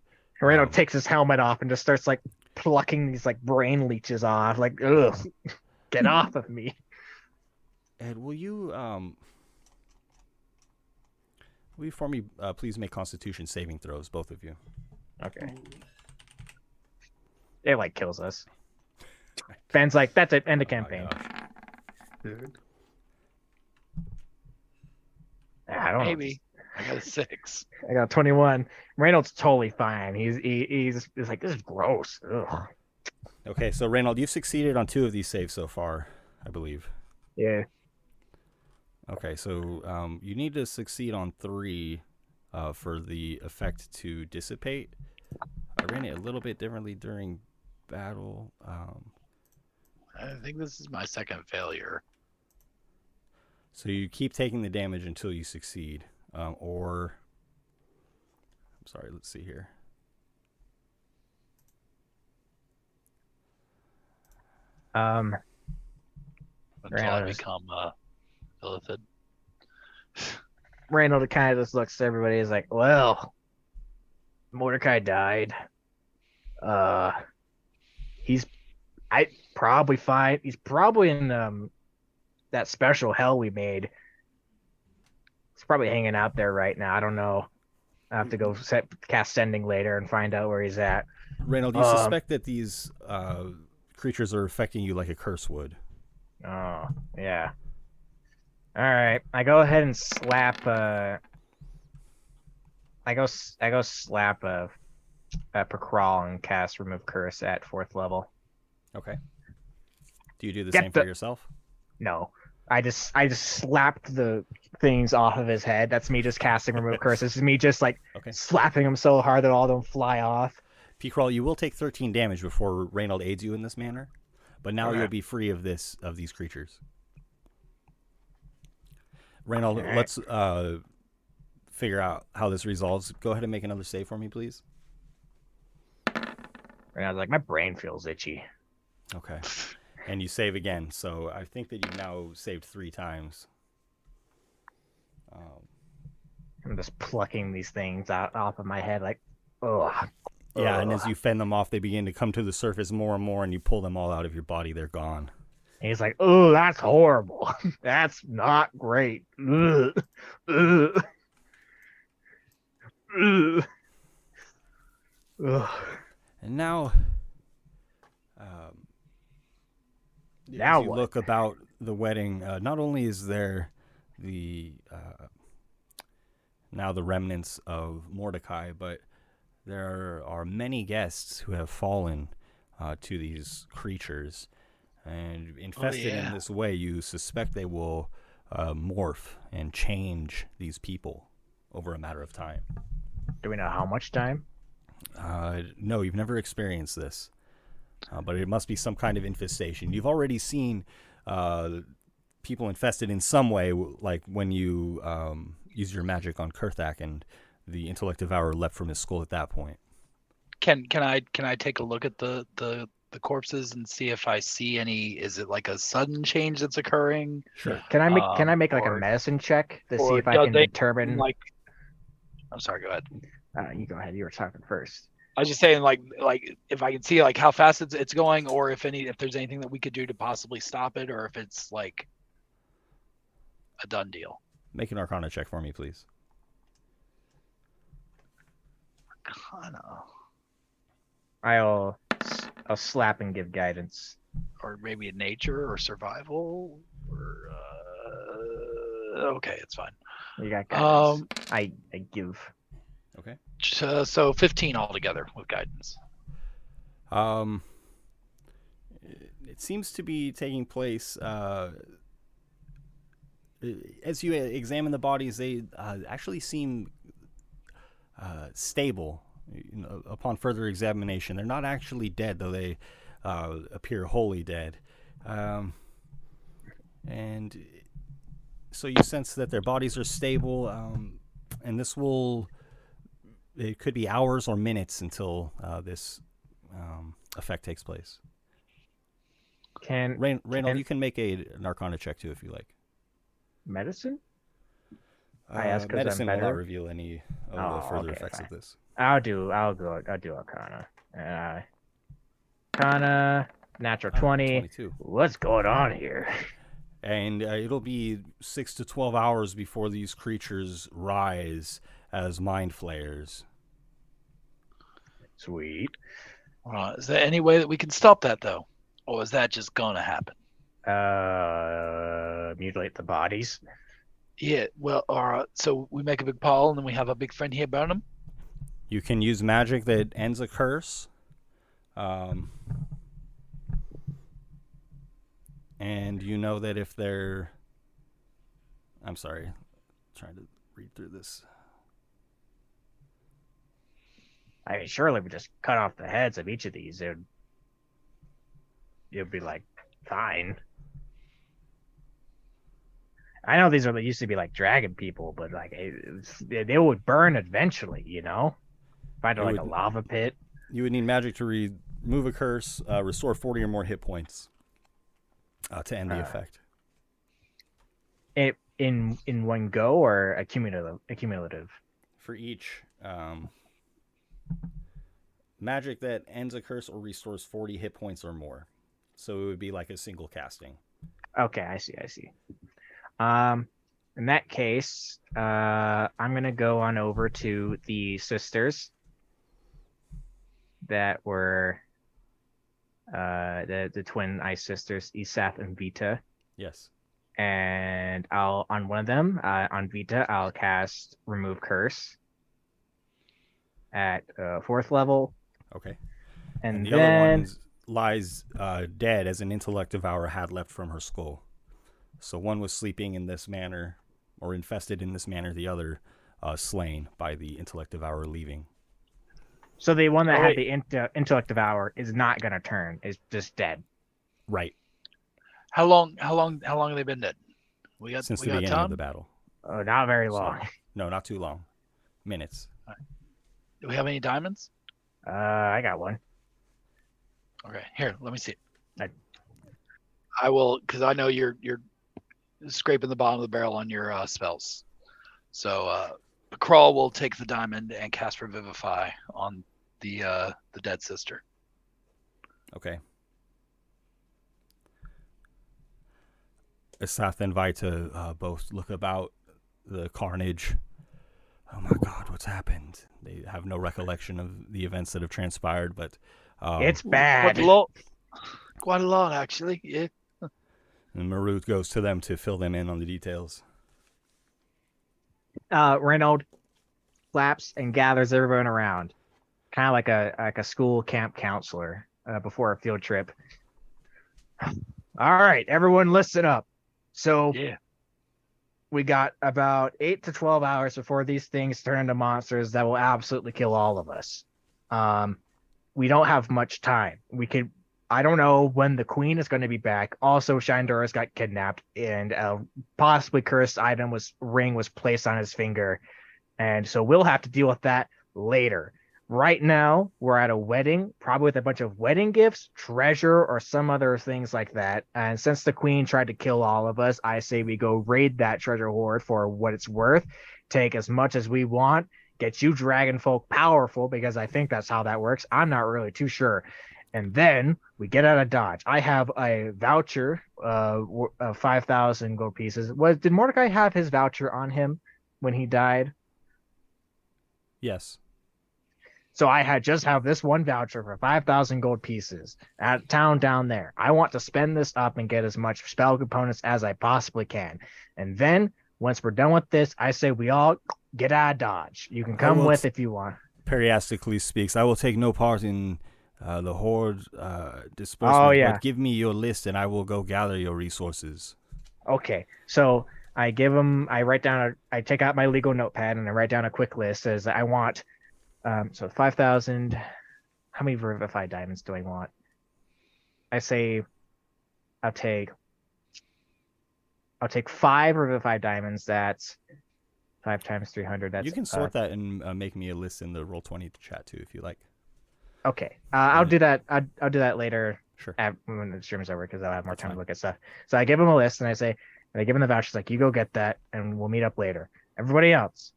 [SPEAKER 1] Moreno takes his helmet off and just starts like plucking these like brain leeches off. Like, ugh, get off of me.
[SPEAKER 4] Ed, will you for me please make Constitution saving throws, both of you?
[SPEAKER 1] Okay. It like kills us. Ben's like, that's it, end of campaign.
[SPEAKER 2] Dude.
[SPEAKER 1] I don't
[SPEAKER 3] Maybe. I got a 6.
[SPEAKER 1] I got a 21. Reynolds totally fine. He's like, this is gross. Ugh.
[SPEAKER 4] Okay, so Reynolds, you've succeeded on 2 of these saves so far, I believe.
[SPEAKER 1] Yeah.
[SPEAKER 4] Okay, so you need to succeed on 3 for the effect to dissipate. I ran it a little bit differently during battle.
[SPEAKER 3] I think this is my second failure.
[SPEAKER 4] So you keep taking the damage until you succeed, or I'm sorry. Let's see here.
[SPEAKER 3] Until I become illithid.
[SPEAKER 1] Randall kind of just looks at everybody. He's like, well, Mordecai died. He's probably fine. He's probably in that special hell we made. He's probably hanging out there right now. I don't know. I have to go cast sending later and find out where he's at.
[SPEAKER 4] Reynold, you suspect that these creatures are affecting you like a curse would.
[SPEAKER 1] Oh, yeah. All right, I go ahead and slap. I go slap a Procrawl and cast remove curse at 4th level.
[SPEAKER 4] Okay. Do you do the
[SPEAKER 1] Get
[SPEAKER 4] same for yourself?
[SPEAKER 1] No, I just slapped the things off of his head. That's me just casting remove curse. This is me just like slapping him so hard that all of them fly off.
[SPEAKER 4] P-Crawl, you will take 13 damage before Reynold aids you in this manner, but now you'll be free of these creatures. Reynold, let's figure out how this resolves. Go ahead and make another save for me, please.
[SPEAKER 1] Reynold's like, my brain feels itchy.
[SPEAKER 4] Okay. And you save again, so I think that you've now saved 3 times.
[SPEAKER 1] I'm just plucking these things out off of my head, like, ugh.
[SPEAKER 4] Yeah, and as you fend them off, they begin to come to the surface more and more, and you pull them all out of your body. They're gone.
[SPEAKER 1] And he's like, oh, that's horrible. That's not great. Ugh. Ugh. Ugh. Ugh.
[SPEAKER 4] And now,
[SPEAKER 1] now
[SPEAKER 4] as you look about the wedding, not only is there now the remnants of Mordecai, but there are many guests who have fallen to these creatures. And infested in this way, you suspect they will morph and change these people over a matter of time.
[SPEAKER 1] Do we know how much time?
[SPEAKER 4] No, you've never experienced this. But it must be some kind of infestation. You've already seen people infested in some way, like when you use your magic on Kurthak and the intellect devourer leapt from his skull at that point.
[SPEAKER 3] Can I take a look at the corpses and see if I see any? Is it like a sudden change that's occurring?
[SPEAKER 4] Sure.
[SPEAKER 1] Can I make like a medicine check to see if I can determine?
[SPEAKER 3] Like, I'm sorry. Go ahead.
[SPEAKER 1] You go ahead. You were talking first.
[SPEAKER 3] I was just saying, like if I can see like how fast it's going, or if there's anything that we could do to possibly stop it, or if it's like a done deal.
[SPEAKER 4] Make an Arcana check for me, please.
[SPEAKER 3] Arcana.
[SPEAKER 1] I'll slap and give guidance,
[SPEAKER 3] or maybe in nature or survival, or okay, it's fine.
[SPEAKER 1] You got guidance. I give.
[SPEAKER 4] Okay.
[SPEAKER 3] So 15 altogether with guidance.
[SPEAKER 4] It seems to be taking place as you examine the bodies. They actually seem stable. Upon further examination, they're not actually dead, though they appear wholly dead. And so you sense that their bodies are stable, and it could be hours or minutes until this effect takes place. Reynold, you can make an Arcana check too if you like.
[SPEAKER 1] Medicine? I ask because
[SPEAKER 4] medicine
[SPEAKER 1] I'm
[SPEAKER 4] will
[SPEAKER 1] better.
[SPEAKER 4] not reveal any of the further effects of this.
[SPEAKER 1] I'll do Arcana. Arcana, natural 20.
[SPEAKER 4] 22.
[SPEAKER 1] What's going on here?
[SPEAKER 4] And it'll be 6 to 12 hours before these creatures rise as mind flayers.
[SPEAKER 1] Sweet.
[SPEAKER 3] Is there any way that we can stop that, though? Or is that just going to happen?
[SPEAKER 1] Mutilate the bodies.
[SPEAKER 3] Yeah, well, so we make a big pile and then we have a big friend here burn them?
[SPEAKER 4] You can use magic that ends a curse. And you know that if they're... I'm sorry. I'm trying to read through this.
[SPEAKER 1] I mean, surely we just cut off the heads of each of these. It would be like fine. I know these used to be like dragon people, but like they would burn eventually, you know? Find like a lava pit.
[SPEAKER 4] You would need magic to remove a curse, restore 40 or more hit points to end the effect.
[SPEAKER 1] In one go or accumulative?
[SPEAKER 4] For each magic that ends a curse or restores 40 hit points or more. So it would be like a single casting.
[SPEAKER 1] Okay, I see. In that case, I'm gonna go on over to the sisters that were the twin ice sisters, Isath and Vita.
[SPEAKER 4] Yes.
[SPEAKER 1] And I'll on one of them, on Vita, I'll cast Remove Curse at 4th level.
[SPEAKER 4] Okay.
[SPEAKER 1] And
[SPEAKER 4] the
[SPEAKER 1] then
[SPEAKER 4] other one lies dead as an intellect devourer had left from her skull. So one was sleeping in this manner, or infested in this manner. The other slain by the intellect devourer leaving.
[SPEAKER 1] So the one that had the intellect devour is not gonna turn; is just dead.
[SPEAKER 4] Right.
[SPEAKER 3] How long have they been dead?
[SPEAKER 4] Since the beginning of the battle.
[SPEAKER 1] Oh, not very long.
[SPEAKER 4] No, not too long. Minutes.
[SPEAKER 3] Do we have any diamonds?
[SPEAKER 1] I got one.
[SPEAKER 3] Okay, here, let me see.
[SPEAKER 1] I-
[SPEAKER 3] I will, because I know you're scraping the bottom of the barrel on your spells. So Crawl will take the diamond and cast Revivify on the dead sister.
[SPEAKER 4] Okay. Isath and Vita both look about the carnage. Oh my God, what's happened? They have no recollection of the events that have transpired, but
[SPEAKER 1] It's bad.
[SPEAKER 3] Quite a lot, actually. Yeah.
[SPEAKER 4] And Marut goes to them to fill them in on the details.
[SPEAKER 1] Reynold claps and gathers everyone around, kind of like a school camp counselor before a field trip. All right, everyone, listen up. So we got about 8 to 12 hours before these things turn into monsters that will absolutely kill all of us. We don't have much time. I don't know when the queen is going to be back. Also, Shindora's got kidnapped, and a possibly cursed ring was placed on his finger, and so we'll have to deal with that later. Right now, we're at a wedding, probably with a bunch of wedding gifts, treasure, or some other things like that. And since the queen tried to kill all of us, I say we go raid that treasure hoard for what it's worth, take as much as we want, get you dragon folk powerful, because I think that's how that works. I'm not really too sure. And then we get out of Dodge. I have a voucher of 5,000 gold pieces. Did Mordecai have his voucher on him when he died?
[SPEAKER 4] Yes.
[SPEAKER 1] So I just have this one voucher for 5,000 gold pieces at town down there. I want to spend this up and get as much spell components as I possibly can. And then once we're done with this, I say we all get out of Dodge. You can come with if you want.
[SPEAKER 4] Periastically speaks. I will take no part in the horde disbursement.
[SPEAKER 1] Oh, yeah.
[SPEAKER 4] But give me your list and I will go gather your resources.
[SPEAKER 1] Okay. So I take out my legal notepad and I write down a quick list. Says I want, so 5,000. How many Revivify diamonds do I want? I say I'll take 5 Revivify diamonds. That's 5 times 300. That's
[SPEAKER 4] you can sort that and make me a list in the Roll20 chat too, if you like.
[SPEAKER 1] Okay, I'll do that. I'll do that later.
[SPEAKER 4] Sure.
[SPEAKER 1] When the stream's over, because I'll have more
[SPEAKER 4] That's
[SPEAKER 1] time
[SPEAKER 4] fine.
[SPEAKER 1] to look at stuff. So I give him a list, and I give him the vouchers. Like, you go get that, and we'll meet up later. Everybody else,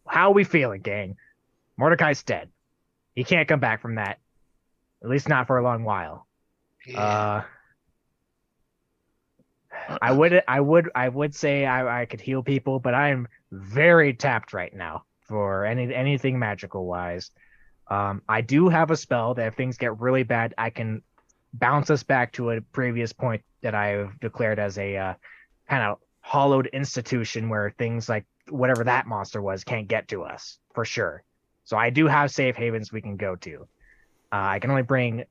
[SPEAKER 1] how are we feeling, gang? Mordecai's dead. He can't come back from that. At least not for a long while.
[SPEAKER 3] Yeah.
[SPEAKER 1] I would say I could heal people, but I'm very tapped right now for anything magical wise. I do have a spell that if things get really bad, I can bounce us back to a previous point that I've declared as a kind of hollowed institution where things like whatever that monster was can't get to us for sure. So I do have safe havens we can go to. I can only bring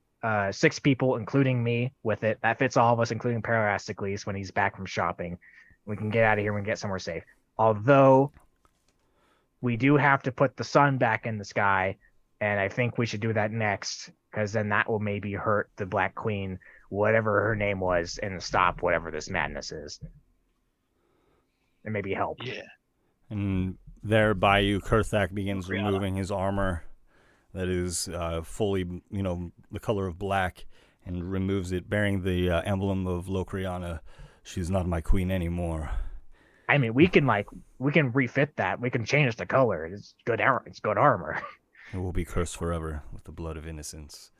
[SPEAKER 1] 6 people, including me, with it. That fits all of us, including Parasticles when he's back from shopping. We can get out of here and get somewhere safe. Although we do have to put the sun back in the sky, and I think we should do that next, because then that will maybe hurt the Black Queen, whatever her name was, and stop whatever this madness is. And maybe help.
[SPEAKER 3] Yeah.
[SPEAKER 4] And there by you, Kurthak begins removing his armor that is fully, the color of black, and removes it, bearing the emblem of Locriana. She's not my queen anymore.
[SPEAKER 1] I mean, we can refit that. We can change the color. It's good armor.
[SPEAKER 4] It will be cursed forever with the blood of innocence.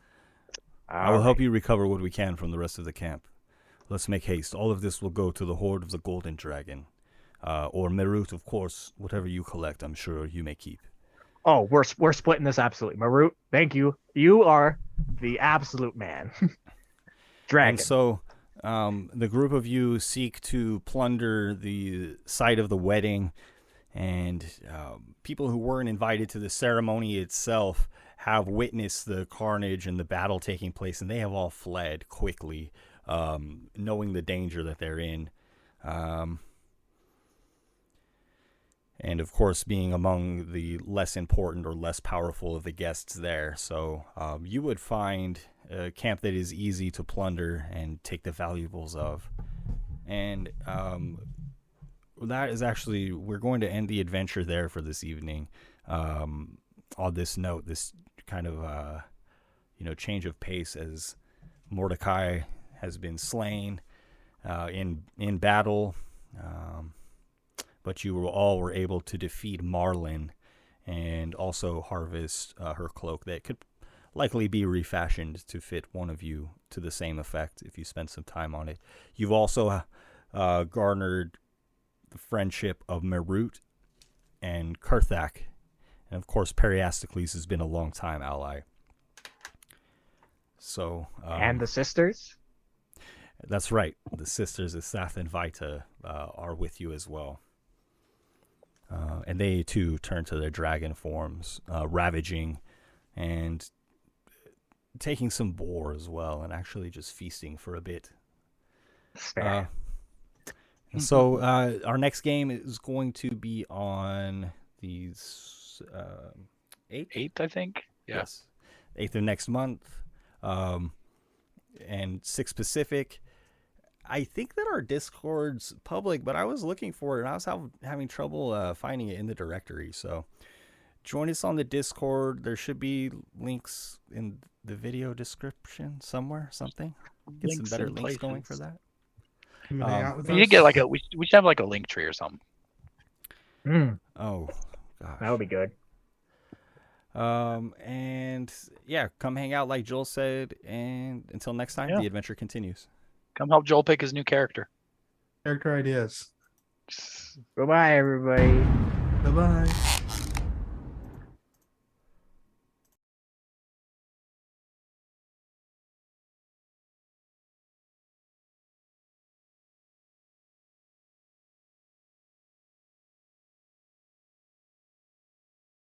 [SPEAKER 4] I will help you recover what we can from the rest of the camp. Let's make haste. All of this will go to the Horde of the Golden Dragon. Or Merut, of course. Whatever you collect, I'm sure you may keep.
[SPEAKER 1] Oh, we're splitting this absolutely. Marut, thank you. You are the absolute man. Dragon.
[SPEAKER 4] And so the group of you seek to plunder the site of the wedding, and people who weren't invited to the ceremony itself have witnessed the carnage and the battle taking place, and they have all fled quickly, knowing the danger that they're in. And of course, being among the less important or less powerful of the guests there. So you would find a camp that is easy to plunder and take the valuables of. And that is actually, we're going to end the adventure there for this evening. On this note, this kind of, change of pace as Mordecai has been slain in battle. But you all were able to defeat Marlin and also harvest her cloak that could likely be refashioned to fit one of you to the same effect if you spend some time on it. You've also garnered the friendship of Merut and Kurthak. And of course, Periastocles has been a long time ally. So
[SPEAKER 1] and the sisters?
[SPEAKER 4] That's right. The sisters Isath and Vita are with you as well. And they, too, turn to their dragon forms, ravaging and taking some boar as well, and actually just feasting for a bit. So our next game is going to be on the 8th?
[SPEAKER 3] 8th, I think. Yeah.
[SPEAKER 4] Yes. 8th of next month. And 6 Pacific. I think that our Discord's public, but I was looking for it and I was having trouble finding it in the directory. So join us on the Discord. There should be links in the video description somewhere, something. Get some better links going for that.
[SPEAKER 3] We should get we should have like a link tree or something.
[SPEAKER 4] Oh, gosh.
[SPEAKER 1] That would be good.
[SPEAKER 4] And yeah, come hang out like Joel said. And until next time, the adventure continues.
[SPEAKER 3] Come help Joel pick his new character.
[SPEAKER 2] Character ideas.
[SPEAKER 1] Bye-bye, everybody.
[SPEAKER 2] Bye-bye.